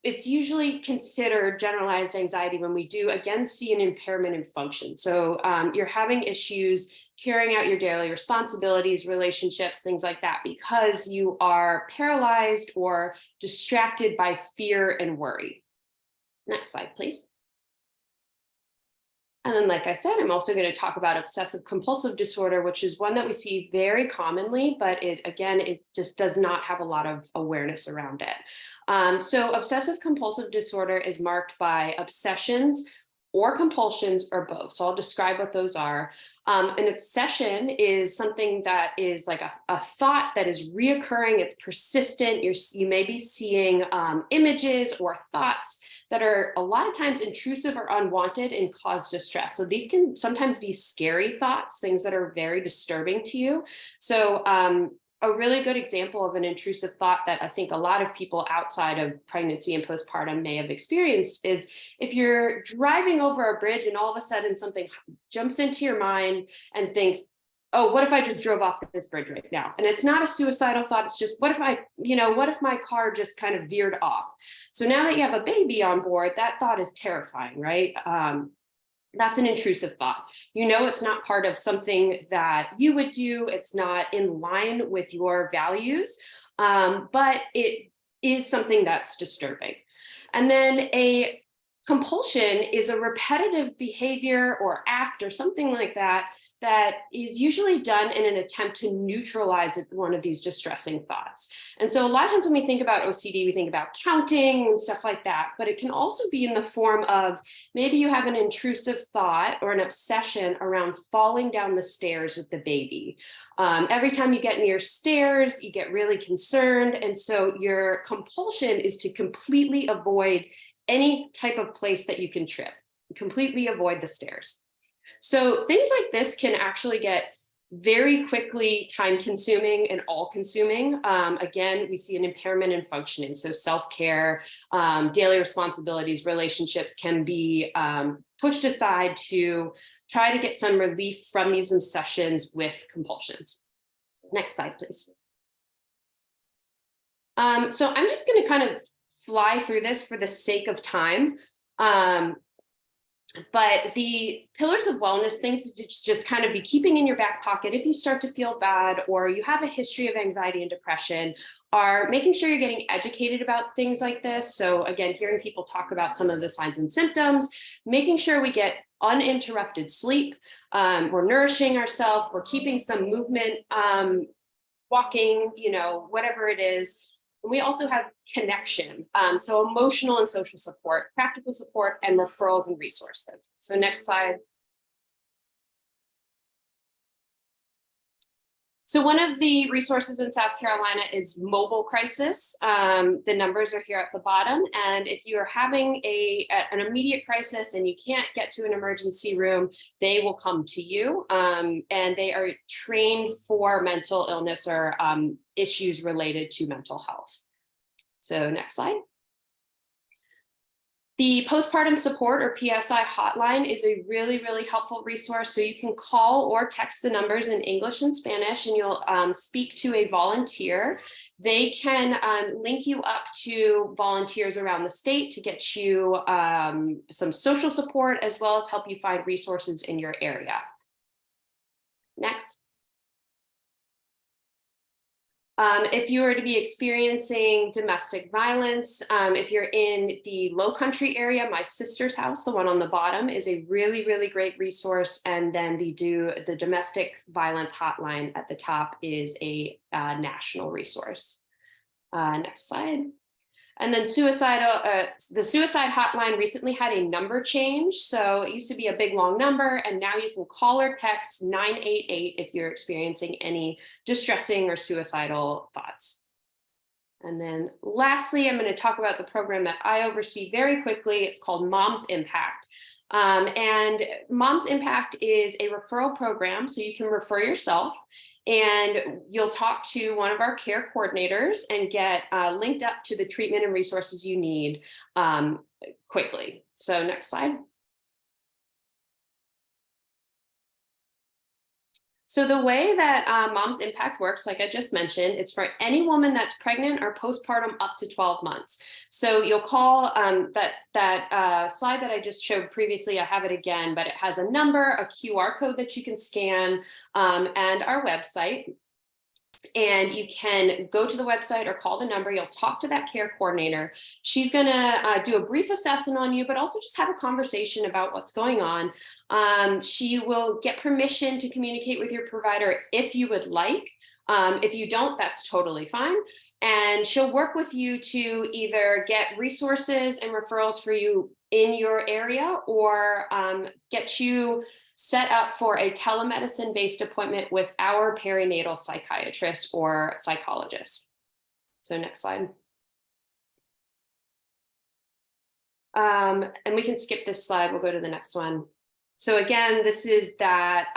it's usually considered generalized anxiety when we do, again, see an impairment in function. So you're having issues carrying out your daily responsibilities, relationships, things like that, because you are paralyzed or distracted by fear and worry. Next slide, please. And then, like I said, I'm also going to talk about obsessive compulsive disorder, which is one that we see very commonly, but it just does not have a lot of awareness around it. So obsessive compulsive disorder is marked by obsessions or compulsions or both. So I'll describe what those are. An obsession is something that is like a thought that is reoccurring, it's persistent. You may be seeing images or thoughts that are a lot of times intrusive or unwanted and cause distress. So these can sometimes be scary thoughts, things that are very disturbing to you. So a really good example of an intrusive thought that I think a lot of people outside of pregnancy and postpartum may have experienced is if you're driving over a bridge and all of a sudden something jumps into your mind and thinks, oh, what if I just drove off this bridge right now? And it's not a suicidal thought. It's just, what if my car just kind of veered off? So now that you have a baby on board, that thought is terrifying, right? That's an intrusive thought. You know, it's not part of something that you would do. It's not in line with your values, but it is something that's disturbing. And then a compulsion is a repetitive behavior or act or something like that that is usually done in an attempt to neutralize one of these distressing thoughts. And so a lot of times when we think about OCD, we think about counting and stuff like that, but it can also be in the form of maybe you have an intrusive thought or an obsession around falling down the stairs with the baby. Every time you get near stairs, you get really concerned. And so your compulsion is to completely avoid any type of place that you can trip, completely avoid the stairs. So things like this can actually get very quickly time consuming and all consuming. Again, we see an impairment in functioning. So self-care, daily responsibilities, relationships can be pushed aside to try to get some relief from these obsessions with compulsions. Next slide, please. So I'm just going to kind of fly through this for the sake of time. But the pillars of wellness, things to just kind of be keeping in your back pocket if you start to feel bad or you have a history of anxiety and depression, are making sure you're getting educated about things like this. So again, hearing people talk about some of the signs and symptoms, making sure we get uninterrupted sleep, we're nourishing ourselves, we're keeping some movement, walking, whatever it is. And we also have connection, so emotional and social support, practical support, and referrals and resources. So next slide. So one of the resources in South Carolina is mobile crisis. The numbers are here at the bottom. And if you are having an immediate crisis and you can't get to an emergency room, they will come to you. And they are trained for mental illness or issues related to mental health. So next slide. The postpartum support or PSI hotline is a really, really helpful resource. So you can call or text the numbers in English and Spanish, and you'll speak to a volunteer. They can link you up to volunteers around the state to get you some social support, as well as help you find resources in your area. Next. If you were to be experiencing domestic violence, if you're in the Low Country area, my sister's house, the one on the bottom, is a really, really great resource. And then the domestic violence hotline at the top is a national resource. Next slide. And then the suicide hotline recently had a number change. So it used to be a big long number, and now you can call or text 988 if you're experiencing any distressing or suicidal thoughts. And then lastly, I'm going to talk about the program that I oversee very quickly. It's called Mom's Impact. And Mom's Impact is a referral program, so you can refer yourself. And you'll talk to one of our care coordinators and get linked up to the treatment and resources you need quickly. So next slide. So the way that Mom's Impact works, like I just mentioned, it's for any woman that's pregnant or postpartum up to 12 months. So you'll call that slide that I just showed previously, I have it again, but it has a number, a QR code that you can scan, and our website. And you can go to the website or call the number. You'll talk to that care coordinator. She's going to do a brief assessment on you, but also just have a conversation about what's going on. She will get permission to communicate with your provider if you would like. If you don't, that's totally fine. And she'll work with you to either get resources and referrals for you in your area, or get you set up for a telemedicine-based appointment with our perinatal psychiatrist or psychologist. So next slide. And we can skip this slide. We'll go to the next one. So again, this is that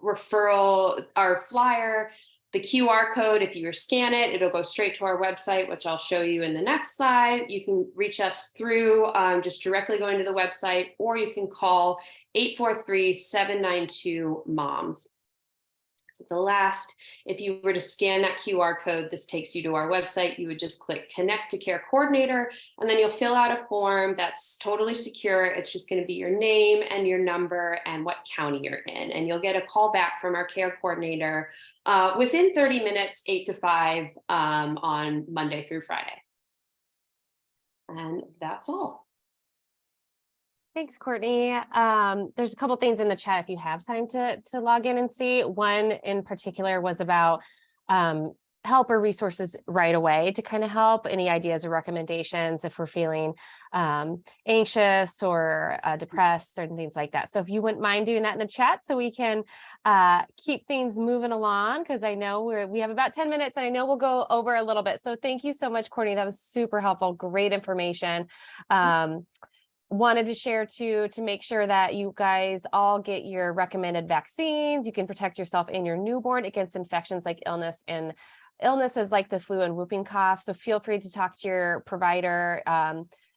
referral, our flyer, the QR code. If you scan it, it'll go straight to our website, which I'll show you in the next slide. You can reach us through just directly going to the website, or you can call 843-792-MOMS. So the last, if you were to scan that QR code, this takes you to our website. You would just click Connect to Care Coordinator, and then you'll fill out a form that's totally secure. It's just going to be your name and your number and what county you're in. And you'll get a call back from our care coordinator within 30 minutes, 8 to 5 on Monday through Friday. And that's all. Thanks, Courtney. There's a couple things in the chat if you have time to log in and see. One in particular was about help or resources right away to kind of help. Any ideas or recommendations if we're feeling anxious or depressed, certain things like that. So if you wouldn't mind doing that in the chat so we can keep things moving along, because I know we have about 10 minutes and I know we'll go over a little bit. So thank you so much, Courtney. That was super helpful. Great information. Wanted to share to make sure that you guys all get your recommended vaccines. You can protect yourself and your newborn against infections like illnesses like the flu and whooping cough. So feel free to talk to your provider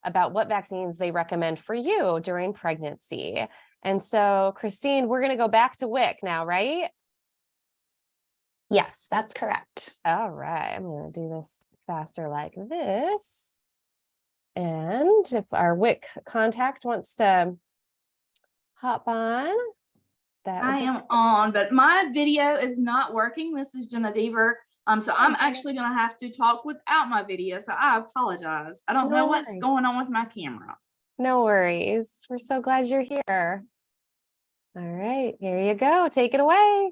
about what vaccines they recommend for you during pregnancy. And so, Christine, we're going to go back to WIC now, right? Yes, that's correct. All right. I'm going to do this faster like this. And if our WIC contact wants to hop on, I am on, but my video is not working. This is Jenna Deaver. So I'm actually going to have to talk without my video. So I apologize. I don't know what's going on with my camera. No worries. We're so glad you're here. All right, here you go. Take it away.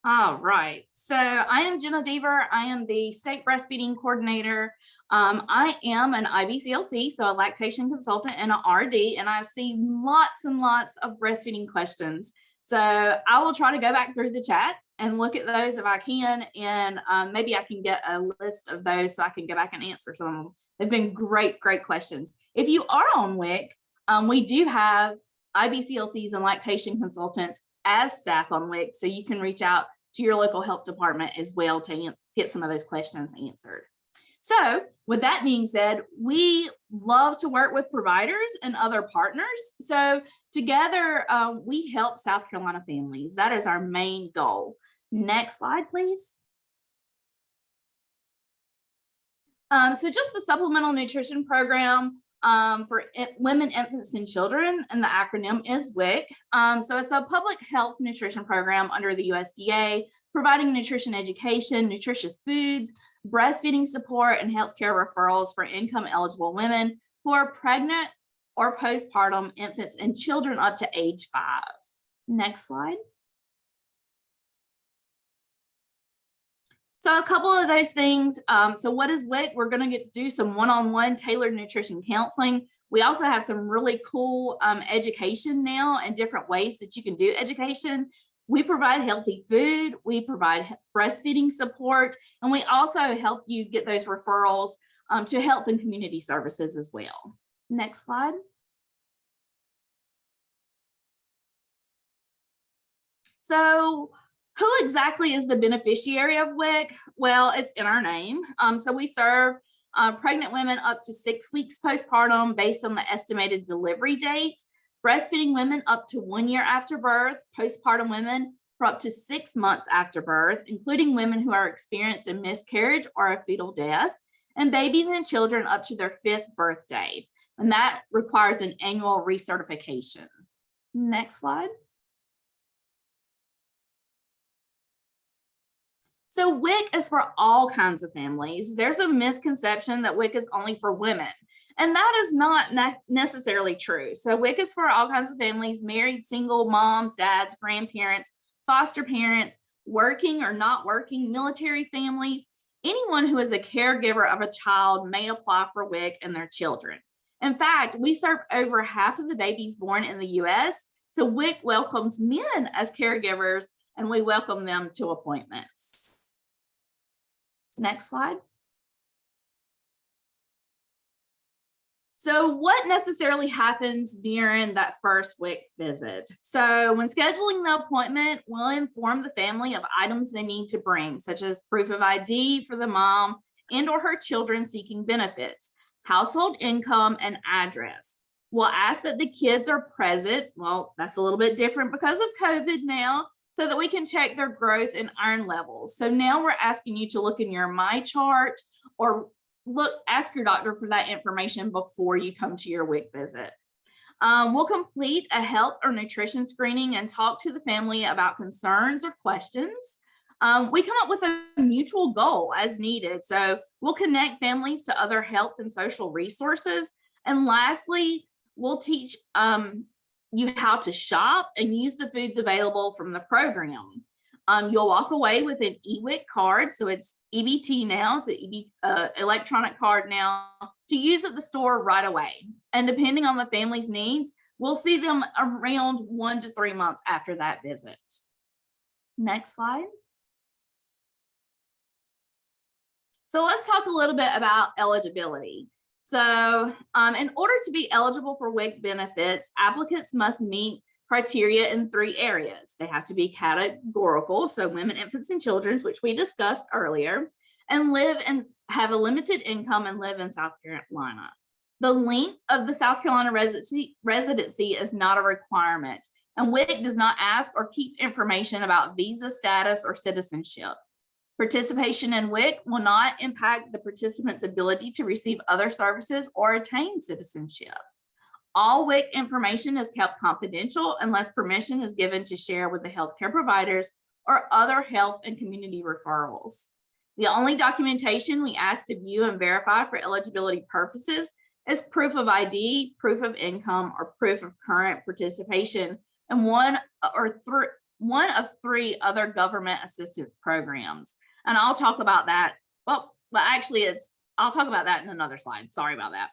All right. So I am Jenna Deaver. I am the state breastfeeding coordinator. I am an IBCLC, so a lactation consultant and an RD, and I've seen lots and lots of breastfeeding questions. So I will try to go back through the chat and look at those if I can, and maybe I can get a list of those so I can go back and answer some of them. They've been great, great questions. If you are on WIC, we do have IBCLCs and lactation consultants as staff on WIC, so you can reach out to your local health department as well to get some of those questions answered. So with that being said, we love to work with providers and other partners. So together, we help South Carolina families. That is our main goal. Next slide, please. So just the supplemental nutrition program for women, infants, and children, and the acronym is WIC. So it's a public health nutrition program under the USDA, providing nutrition education, nutritious foods, breastfeeding support, and healthcare referrals for income-eligible women who are pregnant or postpartum infants and children up to age 5. Next slide. So a couple of those things. So what is WIC? We're going to do some one-on-one tailored nutrition counseling. We also have some really cool education now and different ways that you can do education. We provide healthy food, we provide breastfeeding support, and we also help you get those referrals to health and community services as well. Next slide. So who exactly is the beneficiary of WIC? Well, it's in our name. So we serve pregnant women up to 6 weeks postpartum based on the estimated delivery date, breastfeeding women up to 1 year after birth, postpartum women for up to 6 months after birth, including women who are experienced a miscarriage or a fetal death, and babies and children up to their 5th birthday. And that requires an annual recertification. Next slide. So WIC is for all kinds of families. There's a misconception that WIC is only for women, and that is not necessarily true. So WIC is for all kinds of families: married, single, moms, dads, grandparents, foster parents, working or not working, military families. Anyone who is a caregiver of a child may apply for WIC and their children. In fact, we serve over half of the babies born in the US. So WIC welcomes men as caregivers, and we welcome them to appointments. Next slide. So what necessarily happens during that first WIC visit? So when scheduling the appointment, we'll inform the family of items they need to bring, such as proof of ID for the mom and or her children seeking benefits, household income, and address. We'll ask that the kids are present. Well, that's a little bit different because of COVID now, so that we can check their growth and iron levels. So now we're asking you to look in your My Chart or ask your doctor for that information before you come to your WIC visit. We'll complete a health or nutrition screening and talk to the family about concerns or questions. We come up with a mutual goal as needed. So we'll connect families to other health and social resources. And lastly, we'll teach you how to shop and use the foods available from the program. You'll walk away with an EWIC card. So it's EBT now, it's an electronic card now to use at the store right away. And depending on the family's needs, we'll see them around 1 to 3 months after that visit. Next slide. So let's talk a little bit about eligibility. So in order to be eligible for WIC benefits, applicants must meet criteria in 3 areas. They have to be categorical, so women, infants, and children, which we discussed earlier, and live and have a limited income and live in South Carolina. The length of the South Carolina residency is not a requirement, and WIC does not ask or keep information about visa status or citizenship. Participation in WIC will not impact the participant's ability to receive other services or attain citizenship. All WIC information is kept confidential unless permission is given to share with the healthcare providers or other health and community referrals. The only documentation we ask to view and verify for eligibility purposes is proof of ID, proof of income, or proof of current participation in one or one of 3 other government assistance programs. And I'll talk about that. Well, actually, I'll talk about that in another slide. Sorry about that.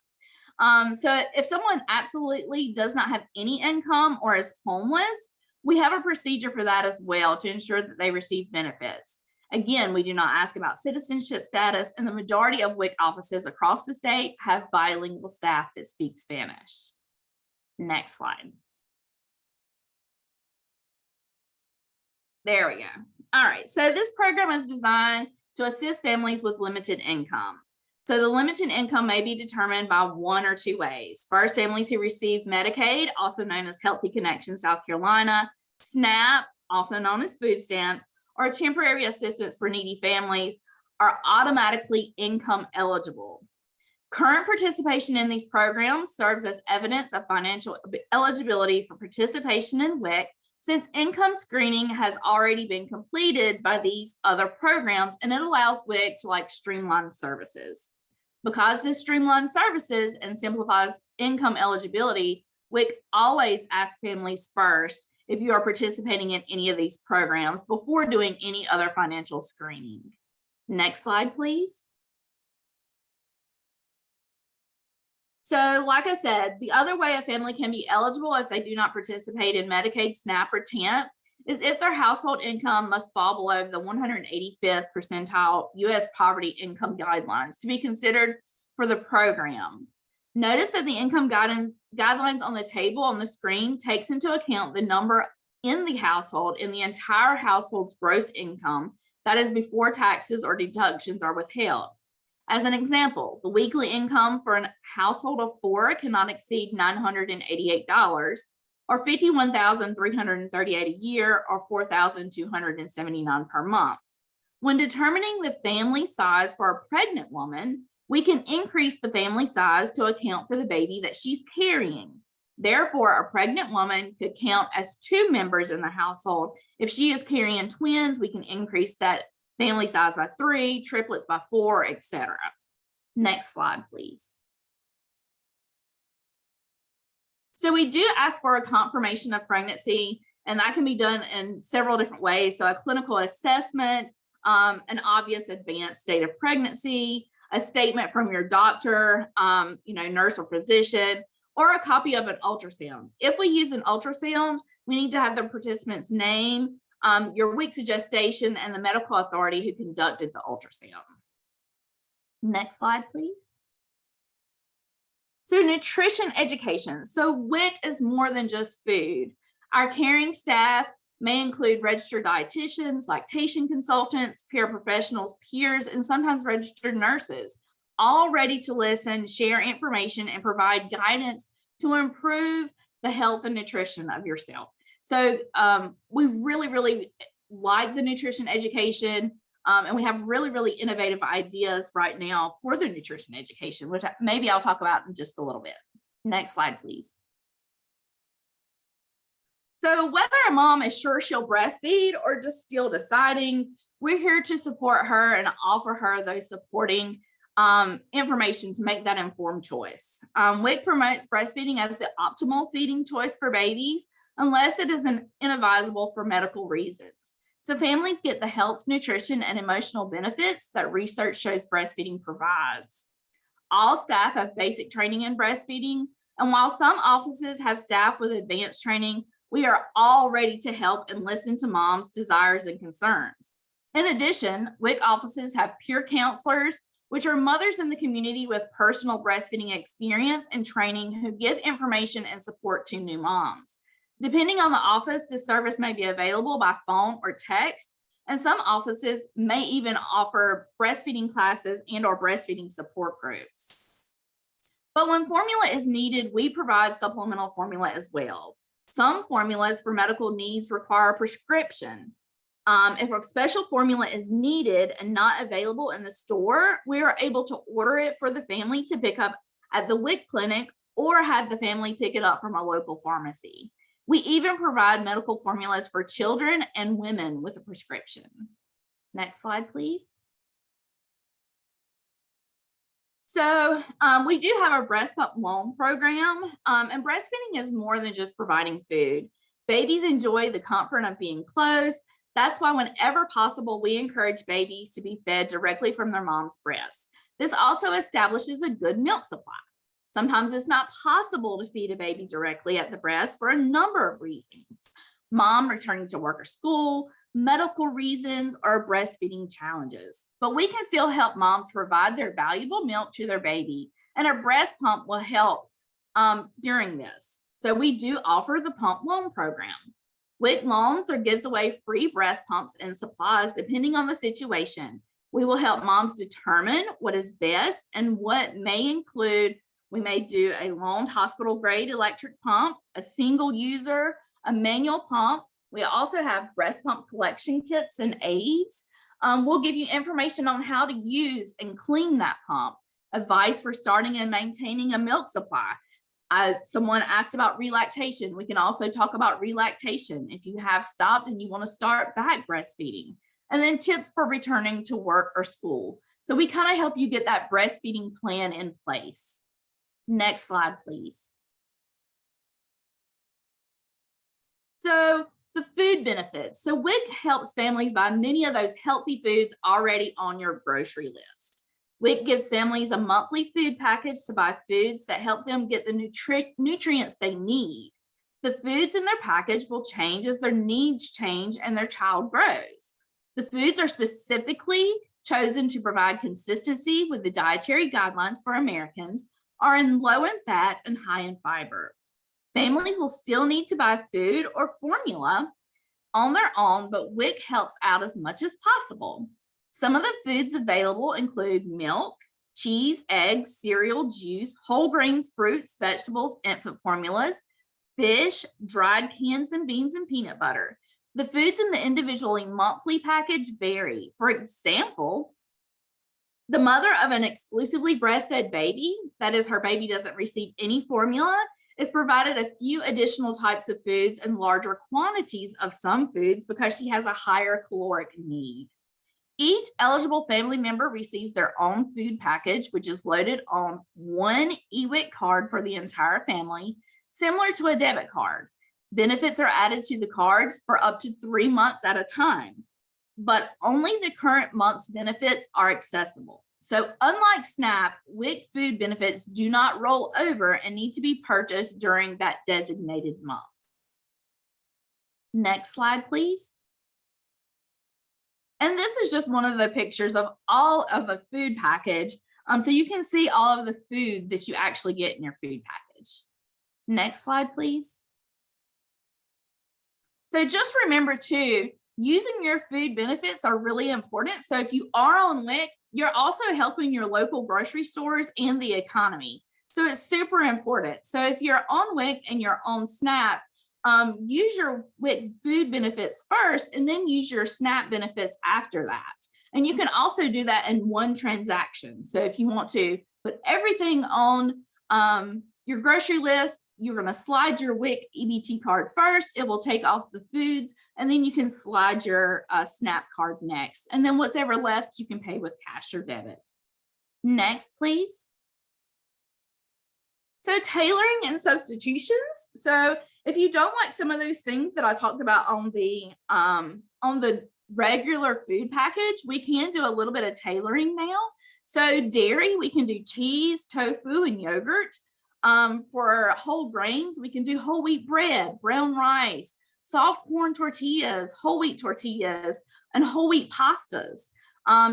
So if someone absolutely does not have any income or is homeless, we have a procedure for that as well to ensure that they receive benefits. Again, we do not ask about citizenship status, and the majority of WIC offices across the state have bilingual staff that speak Spanish. Next slide. There we go. All right, so this program is designed to assist families with limited income. So the limited income may be determined by one or two ways. First, families who receive Medicaid, also known as Healthy Connection South Carolina, SNAP, also known as food stamps, or temporary assistance for needy families are automatically income eligible. Current participation in these programs serves as evidence of financial eligibility for participation in WIC, since income screening has already been completed by these other programs, and it allows WIC to streamline services. Because this streamlines services and simplifies income eligibility, WIC always asks families first if you are participating in any of these programs before doing any other financial screening. Next slide, please. So like I said, the other way a family can be eligible if they do not participate in Medicaid, SNAP, or TAMP is if their household income must fall below the 185th percentile U.S. poverty income guidelines to be considered for the program. Notice that the income guidelines on the table on the screen takes into account the number in the household in the entire household's gross income, that is before taxes or deductions are withheld. As an example, the weekly income for a household of 4 cannot exceed $988, or $51,338 a year, or $4,279 per month. When determining the family size for a pregnant woman, we can increase the family size to account for the baby that she's carrying. Therefore, a pregnant woman could count as 2 members in the household. If she is carrying twins, we can increase that family size by 3, triplets by 4, etc. Next slide, please. So we do ask for a confirmation of pregnancy, and that can be done in several different ways. So a clinical assessment, an obvious advanced state of pregnancy, a statement from your doctor, nurse or physician, or a copy of an ultrasound. If we use an ultrasound, we need to have the participant's name, your weeks of gestation, and the medical authority who conducted the ultrasound. Next slide, please. So nutrition education. So WIC is more than just food. Our caring staff may include registered dietitians, lactation consultants, paraprofessionals, peers, and sometimes registered nurses, all ready to listen, share information, and provide guidance to improve the health and nutrition of yourself. So we really like the nutrition education, and we have really innovative ideas right now for the nutrition education, which maybe I'll talk about in just a little bit. Next slide, please. So whether a mom is sure she'll breastfeed or just still deciding, we're here to support her and offer her those supporting information to make that informed choice. WIC promotes breastfeeding as the optimal feeding choice for babies, unless it is inadvisable for medical reasons. So families get the health, nutrition, and emotional benefits that research shows breastfeeding provides. All staff have basic training in breastfeeding, and while some offices have staff with advanced training, we are all ready to help and listen to moms' desires and concerns. In addition, WIC offices have peer counselors, which are mothers in the community with personal breastfeeding experience and training who give information and support to new moms. Depending on the office, this service may be available by phone or text, and some offices may even offer breastfeeding classes and/or breastfeeding support groups. But when formula is needed, we provide supplemental formula as well. Some formulas for medical needs require a prescription. If a special formula is needed and not available in the store, we are able to order it for the family to pick up at the WIC clinic or have the family pick it up from a local pharmacy. We even provide medical formulas for children and women with a prescription. Next slide, please. So we do have our breast pump loan program, and breastfeeding is more than just providing food. Babies enjoy the comfort of being close. That's why whenever possible, we encourage babies to be fed directly from their mom's breast. This also establishes a good milk supply. Sometimes it's not possible to feed a baby directly at the breast for a number of reasons. Mom returning to work or school, medical reasons, or breastfeeding challenges. But we can still help moms provide their valuable milk to their baby, and a breast pump will help during this. So we do offer the pump loan program. WIC loans or gives away free breast pumps and supplies depending on the situation. We will help moms determine what is best and what may include, we may do a loaned hospital grade electric pump, a single user, a manual pump. We also have breast pump collection kits and aids. We'll give you information on how to use and clean that pump, advice for starting and maintaining a milk supply. Someone asked about relactation. We can also talk about relactation if you have stopped and you want to start back breastfeeding. And then tips for returning to work or school. So we kind of help you get that breastfeeding plan in place. Next slide, please. So the food benefits. So WIC helps families buy many of those healthy foods already on your grocery list. WIC gives families a monthly food package to buy foods that help them get the nutrients they need. The foods in their package will change as their needs change and their child grows. The foods are specifically chosen to provide consistency with the dietary guidelines for Americans, are low in fat and high in fiber. Families will still need to buy food or formula on their own, but WIC helps out as much as possible. Some of the foods available include milk, cheese, eggs, cereal, juice, whole grains, fruits, vegetables, infant formulas, fish, dried cans and beans, and peanut butter. The foods in the individually monthly package vary. For example, the mother of an exclusively breastfed baby, that is, her baby doesn't receive any formula, is provided a few additional types of foods and larger quantities of some foods because she has a higher caloric need. Each eligible family member receives their own food package, which is loaded on one EWIC card for the entire family, similar to a debit card. Benefits are added to the cards for up to 3 months at a time, but only the current month's benefits are accessible. So unlike SNAP, WIC food benefits do not roll over and need to be purchased during that designated month. Next slide, please. And this is just one of the pictures of all of a food package. So you can see all of the food that you actually get in your food package. Next slide, please. So just remember too, using your food benefits are really important. So if you are on WIC, you're also helping your local grocery stores and the economy. So it's super important. So if you're on WIC and you're on SNAP, use your WIC food benefits first and then use your SNAP benefits after that. And you can also do that in one transaction. So if you want to put everything on your grocery list, you're going to slide your WIC EBT card first. It will take off the foods, and then you can slide your SNAP card next. And then whatever left, you can pay with cash or debit. Next, please. So tailoring and substitutions. So if you don't like some of those things that I talked about on the regular food package, we can do a little bit of tailoring now. So dairy, we can do cheese, tofu, and yogurt. For whole grains, we can do whole wheat bread, brown rice, soft corn tortillas, whole wheat tortillas, and whole wheat pastas.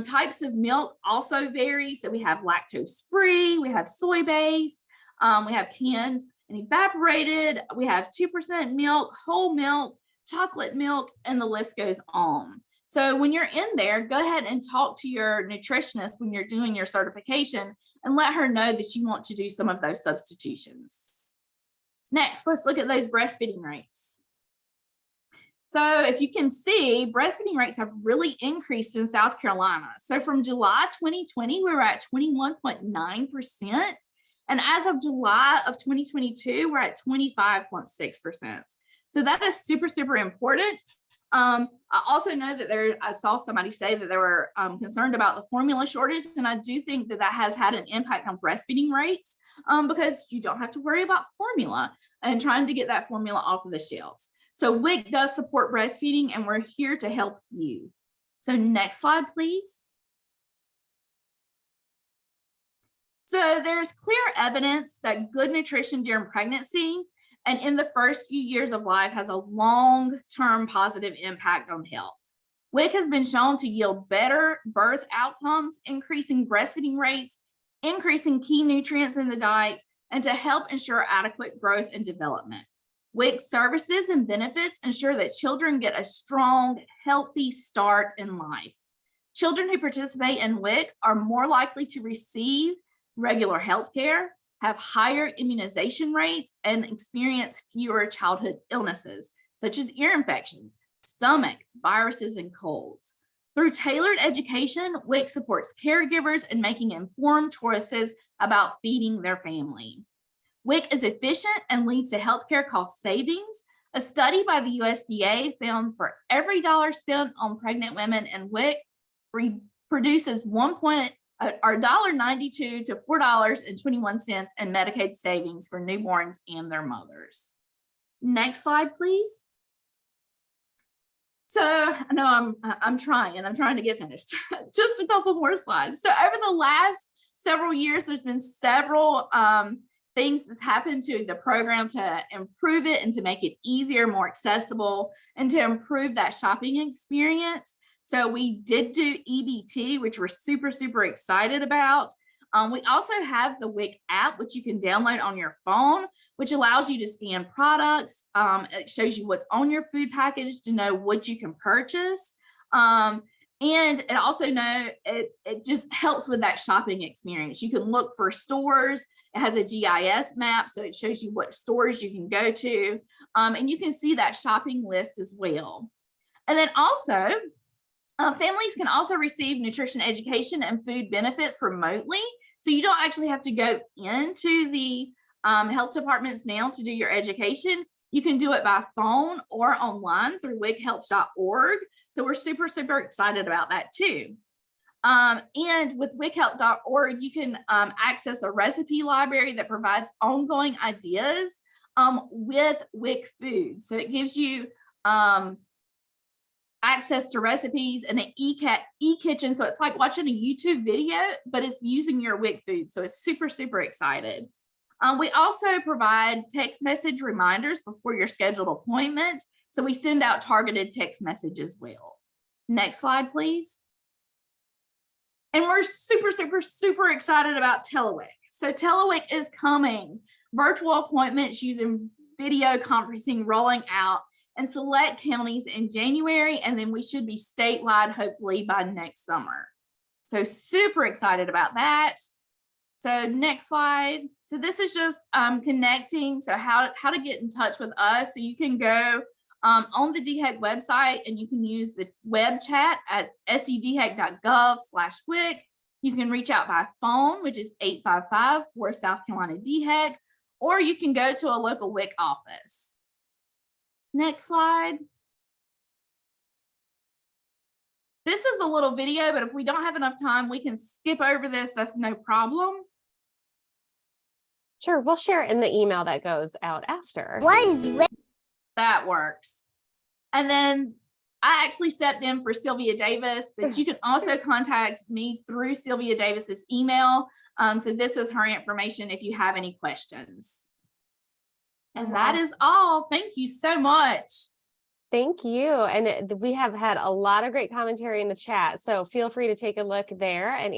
Types of milk also vary. So we have lactose free, we have soy based, we have canned and evaporated, we have 2% milk, whole milk, chocolate milk, and the list goes on. So when you're in there, go ahead and talk to your nutritionist when you're doing your certification and let her know that you want to do some of those substitutions. Next, let's look at those breastfeeding rates. So if you can see, breastfeeding rates have really increased in South Carolina. So from July 2020, we were at 21.9%. And as of July of 2022, we're at 25.6%. So that is super, super important. I also know that I saw somebody say that they were concerned about the formula shortage, and I do think that that has had an impact on breastfeeding rates because you don't have to worry about formula and trying to get that formula off of the shelves. So WIC does support breastfeeding, and we're here to help you. So next slide, please. So there's clear evidence that good nutrition during pregnancy and in the first few years of life has a long-term positive impact on health. WIC has been shown to yield better birth outcomes, increasing breastfeeding rates, increasing key nutrients in the diet, and to help ensure adequate growth and development. WIC services and benefits ensure that children get a strong, healthy start in life. Children who participate in WIC are more likely to receive regular health care, have higher immunization rates, and experience fewer childhood illnesses, such as ear infections, stomach, viruses, and colds. Through tailored education, WIC supports caregivers in making informed choices about feeding their family. WIC is efficient and leads to healthcare cost savings. A study by the USDA found for every dollar spent on pregnant women in WIC produces $1.92 to $4.21 in Medicaid savings for newborns and their mothers. Next slide, please. So I know I'm trying to get finished. Just a couple more slides. So over the last several years, there's been several things that's happened to the program to improve it and to make it easier, more accessible, and to improve that shopping experience. So we did do EBT, which we're super excited about. We also have the WIC app, which you can download on your phone, which allows you to scan products. It shows you what's on your food package to know what you can purchase. And it also it just helps with that shopping experience. You can look for stores. It has a GIS map, so it shows you what stores you can go to. And you can see that shopping list as well. And then also, families can also receive nutrition education and food benefits remotely. So you don't actually have to go into the health departments now to do your education. You can do it by phone or online through wichealth.org. So we're super excited about that too. And with wichealth.org, you can access a recipe library that provides ongoing ideas with WIC food. So it gives you access to recipes and an e-kitchen. So it's like watching a YouTube video, but it's using your WIC food. So it's super excited. We also provide text message reminders before your scheduled appointment. So we send out targeted text messages as well. Next slide, please. And we're super excited about TeleWIC. So TeleWIC is coming. Virtual appointments using video conferencing rolling out in select counties in January, and then we should be statewide hopefully by next summer. So super excited about that. So next slide. So this is just connecting. So how to get in touch with us. So you can go on the DHEC website and you can use the web chat at sedhec.gov/WIC. You can reach out by phone, which is 855 for South Carolina DHEC, or you can go to a local WIC office. Next slide. This is a little video, but if we don't have enough time, we can skip over this. That's no problem. Sure, we'll share it in the email that goes out after. What is WIC? That works. And then I actually stepped in for Sylvia Davis, but you can also contact me through Sylvia Davis's email. So this is her information if you have any questions. And that is all. Thank you so much. Thank you. And we have had a lot of great commentary in the chat. So feel free to take a look there and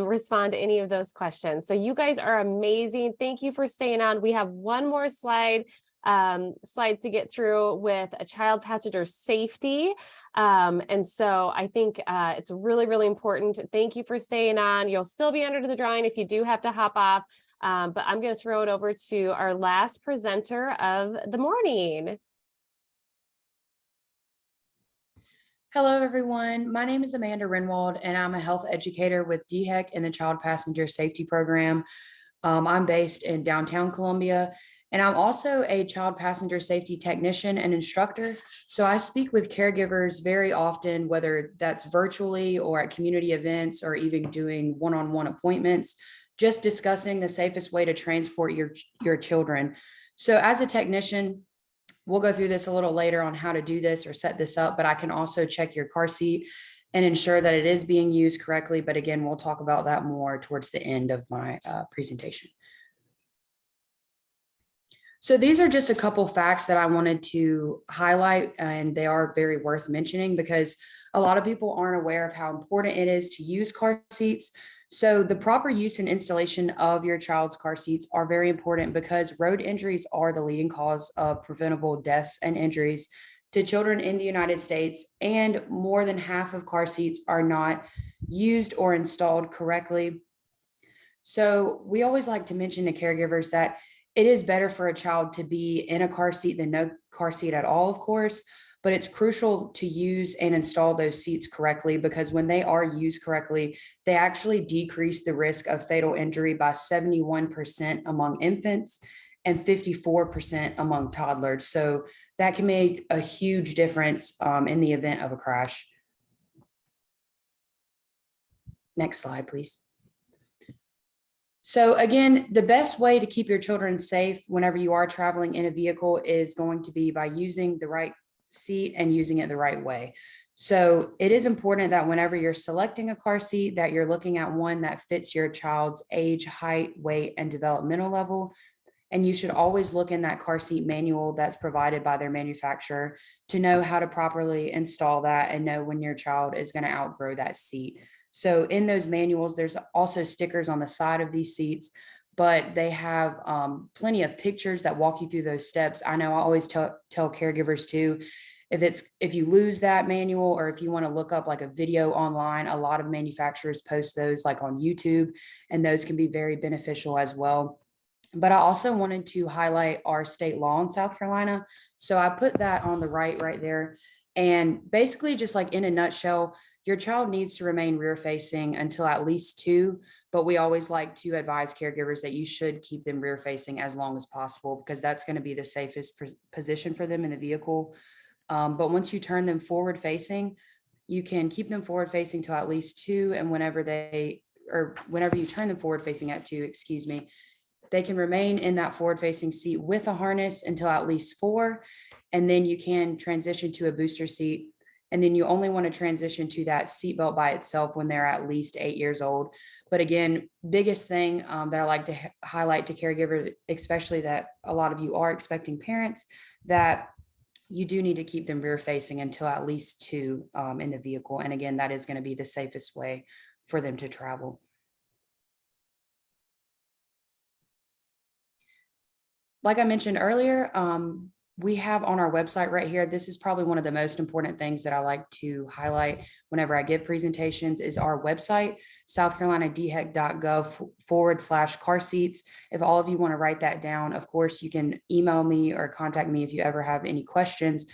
respond to any of those questions. So you guys are amazing. Thank you for staying on. We have one more slide to get through with a child passenger safety. And so I think it's really important. Thank you for staying on. You'll still be under the drawing if you do have to hop off. But I'm going to throw it over to our last presenter of the morning. Hello, everyone. My name is Amanda Renwald, and I'm a health educator with DHEC in the Child Passenger Safety Program. I'm based in downtown Columbia, and I'm also a child passenger safety technician and instructor. So I speak with caregivers very often, whether that's virtually or at community events or even doing one-on-one appointments, just discussing the safest way to transport your children. So as a technician, we'll go through this a little later on how to do this or set this up, but I can also check your car seat and ensure that it is being used correctly. But again, we'll talk about that more towards the end of my presentation. So these are just a couple facts that I wanted to highlight, and they are very worth mentioning because a lot of people aren't aware of how important it is to use car seats. So the proper use and installation of your child's car seats are very important because road injuries are the leading cause of preventable deaths and injuries to children in the United States, and more than half of car seats are not used or installed correctly. So we always like to mention to caregivers that it is better for a child to be in a car seat than no car seat at all, of course, but it's crucial to use and install those seats correctly because when they are used correctly, they actually decrease the risk of fatal injury by 71% among infants and 54% among toddlers. So that can make a huge difference in the event of a crash. Next slide, please. So again, the best way to keep your children safe whenever you are traveling in a vehicle is going to be by using the right seat and using it the right way. So it is important that whenever you're selecting a car seat, that you're looking at one that fits your child's age, height, weight, and developmental level. And you should always look in that car seat manual that's provided by their manufacturer to know how to properly install that and know when your child is going to outgrow that seat. So in those manuals, there's also stickers on the side of these seats, but they have plenty of pictures that walk you through those steps. I know I always tell caregivers too, if you lose that manual or if you want to look up like a video online, a lot of manufacturers post those like on YouTube, and those can be very beneficial as well. But I also wanted to highlight our state law in South Carolina. So I put that on the right there. And basically just like in a nutshell, your child needs to remain rear facing until at least 2, but we always like to advise caregivers that you should keep them rear facing as long as possible because that's going to be the safest position for them in the vehicle. But once you turn them forward facing, you can keep them forward facing to at least 2. And whenever you turn them forward facing at 2, they can remain in that forward facing seat with a harness until at least 4. And then you can transition to a booster seat. And then you only want to transition to that seatbelt by itself when they're at least 8 years old. But again, biggest thing that I like to highlight to caregivers, especially that a lot of you are expecting parents, that you do need to keep them rear facing until at least 2 in the vehicle. And again, that is going to be the safest way for them to travel. Like I mentioned earlier, we have on our website right here, this is probably one of the most important things that I like to highlight whenever I give presentations is our website, southcarolinadhec.gov/car seats. If all of you want to write that down, of course, you can email me or contact me if you ever have any questions.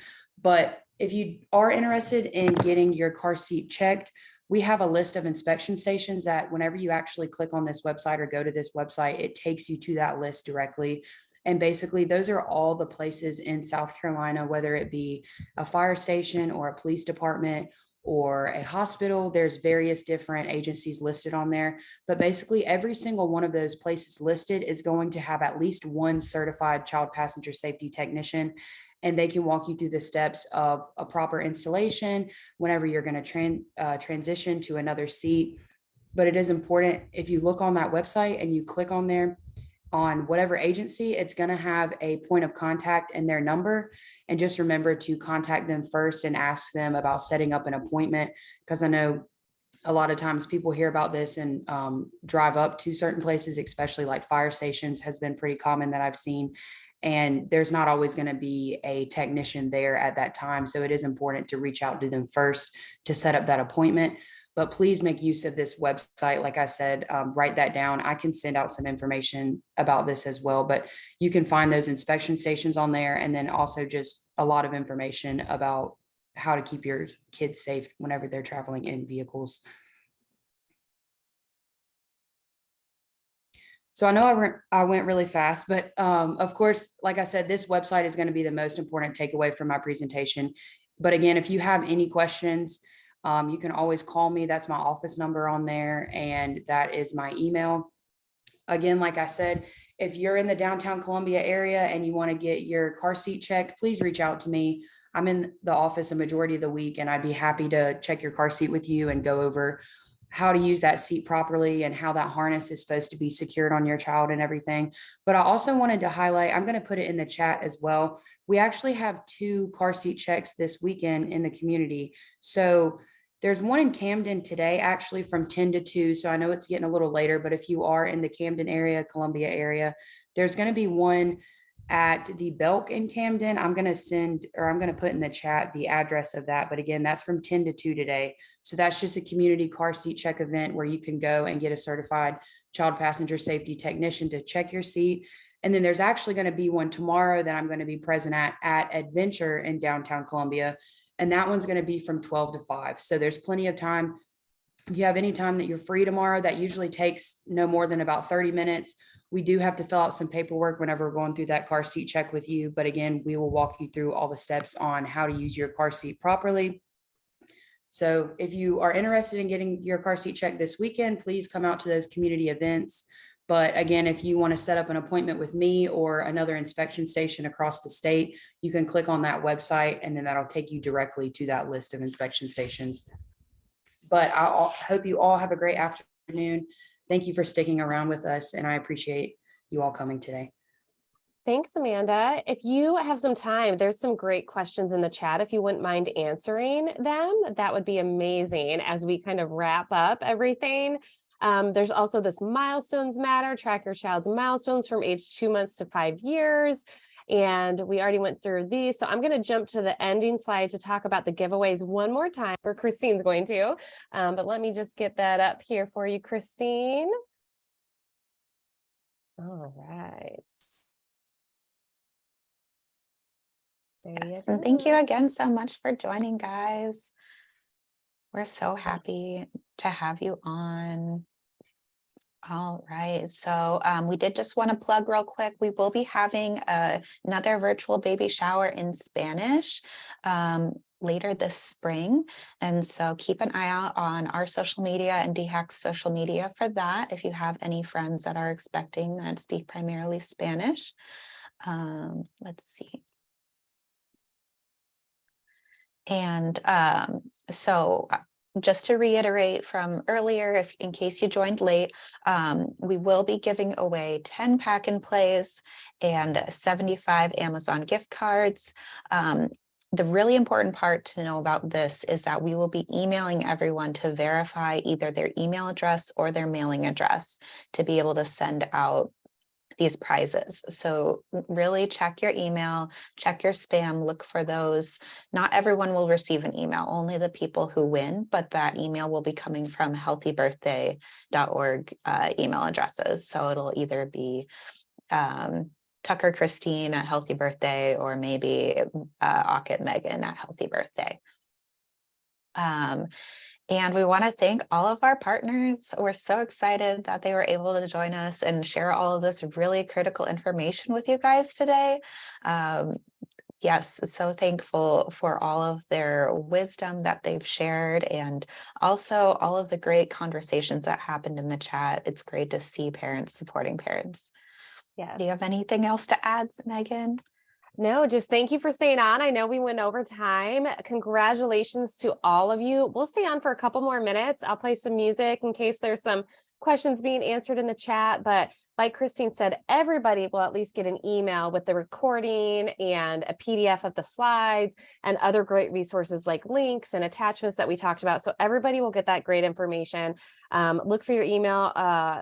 But if you are interested in getting your car seat checked, we have a list of inspection stations that whenever you actually click on this website or go to this website, it takes you to that list directly. And basically, those are all the places in South Carolina, whether it be a fire station or a police department or a hospital. There's various different agencies listed on there. But basically, every single one of those places listed is going to have at least one certified child passenger safety technician. And they can walk you through the steps of a proper installation whenever you're going to transition to another seat. But it is important, if you look on that website and you click on there, on whatever agency, it's going to have a point of contact and their number. And just remember to contact them first and ask them about setting up an appointment. Because I know a lot of times people hear about this and drive up to certain places, especially like fire stations has been pretty common that I've seen. And there's not always going to be a technician there at that time. So it is important to reach out to them first to set up that appointment. But please make use of this website. Like I said, write that down. I can send out some information about this as well, but you can find those inspection stations on there. And then also just a lot of information about how to keep your kids safe whenever they're traveling in vehicles. So I know I went really fast, but of course, like I said, this website is going to be the most important takeaway from my presentation. But again, if you have any questions, you can always call me. That's my office number on there, and that is my email. Again, like I said, if you're in the downtown Columbia area and you want to get your car seat checked, please reach out to me. I'm in the office a majority of the week, and I'd be happy to check your car seat with you and go over how to use that seat properly and how that harness is supposed to be secured on your child and everything. But I also wanted to highlight, I'm going to put it in the chat as well. We actually have 2 car seat checks this weekend in the community. So there's one in Camden today, actually from 10 to 2. So I know it's getting a little later, but if you are in the Camden area, Columbia area, there's going to be one at the Belk in Camden. I'm going to put in the chat the address of that. But again, that's from 10 to 2 today. So that's just a community car seat check event where you can go and get a certified child passenger safety technician to check your seat. And then there's actually going to be one tomorrow that I'm going to be present at Adventure in downtown Columbia. And that one's going to be from 12 to 5. So there's plenty of time. If you have any time that you're free tomorrow, that usually takes no more than about 30 minutes. We do have to fill out some paperwork whenever we're going through that car seat check with you. But again, we will walk you through all the steps on how to use your car seat properly. So if you are interested in getting your car seat checked this weekend, please come out to those community events. But again, if you want to set up an appointment with me or another inspection station across the state, you can click on that website and then that'll take you directly to that list of inspection stations. But I hope you all have a great afternoon. Thank you for sticking around with us, and I appreciate you all coming today. Thanks, Amanda. If you have some time, there's some great questions in the chat. If you wouldn't mind answering them, that would be amazing as we kind of wrap up everything. There's also this milestones matter, track your child's milestones from age 2 months to 5 years. And we already went through these. So I'm going to jump to the ending slide to talk about the giveaways one more time, or Christine's going to. But let me just get that up here for you, Christine. All right. Yes, and thank you again so much for joining, guys. We're so happy to have you on. All right, so we did just want to plug real quick. We will be having another virtual baby shower in Spanish later this spring. And so keep an eye out on our social media and DHAC's social media for that. If you have any friends that are expecting that speak primarily Spanish. Let's see. And so just to reiterate from earlier, if in case you joined late, we will be giving away 10 pack and plays and 75 Amazon gift cards. The really important part to know about this is that we will be emailing everyone to verify either their email address or their mailing address to be able to send out these prizes. So really check your email, check your spam, look for those. Not everyone will receive an email, only the people who win, but that email will be coming from healthybirthday.org email addresses. So it'll either be Tucker Christine at Healthy Birthday or maybe Ockett Megan at Healthy Birthday. And we want to thank all of our partners. We're so excited that they were able to join us and share all of this really critical information with you guys today. Yes, so thankful for all of their wisdom that they've shared and also all of the great conversations that happened in the chat. It's great to see parents supporting parents. Yes. Do you have anything else to add, Megan? No, just thank you for staying on. I know we went over time. Congratulations to all of you. We'll stay on for a couple more minutes. I'll play some music in case there's some questions being answered in the chat. But like Christine said, everybody will at least get an email with the recording and a PDF of the slides and other great resources like links and attachments that we talked about. So everybody will get that great information. Look for your email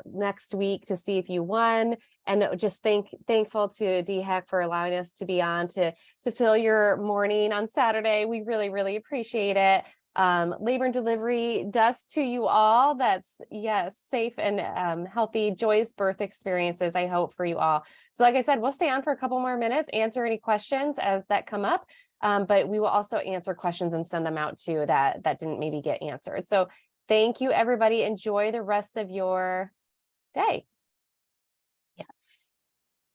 next week to see if you won. And just thankful to DHEC for allowing us to be on to fill your morning on Saturday. We really, really appreciate it. Labor and delivery dust to you all. That's yes, safe and healthy, joyous birth experiences, I hope, for you all. So like I said, we'll stay on for a couple more minutes, answer any questions as that come up. But we will also answer questions and send them out too that didn't maybe get answered. So thank you, everybody. Enjoy the rest of your day. Yes.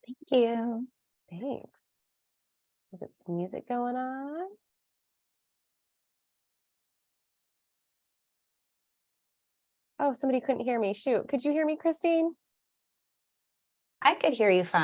Thank you. Thanks. Is it some music going on? Oh, somebody couldn't hear me. Shoot. Could you hear me, Christine? I could hear you fine.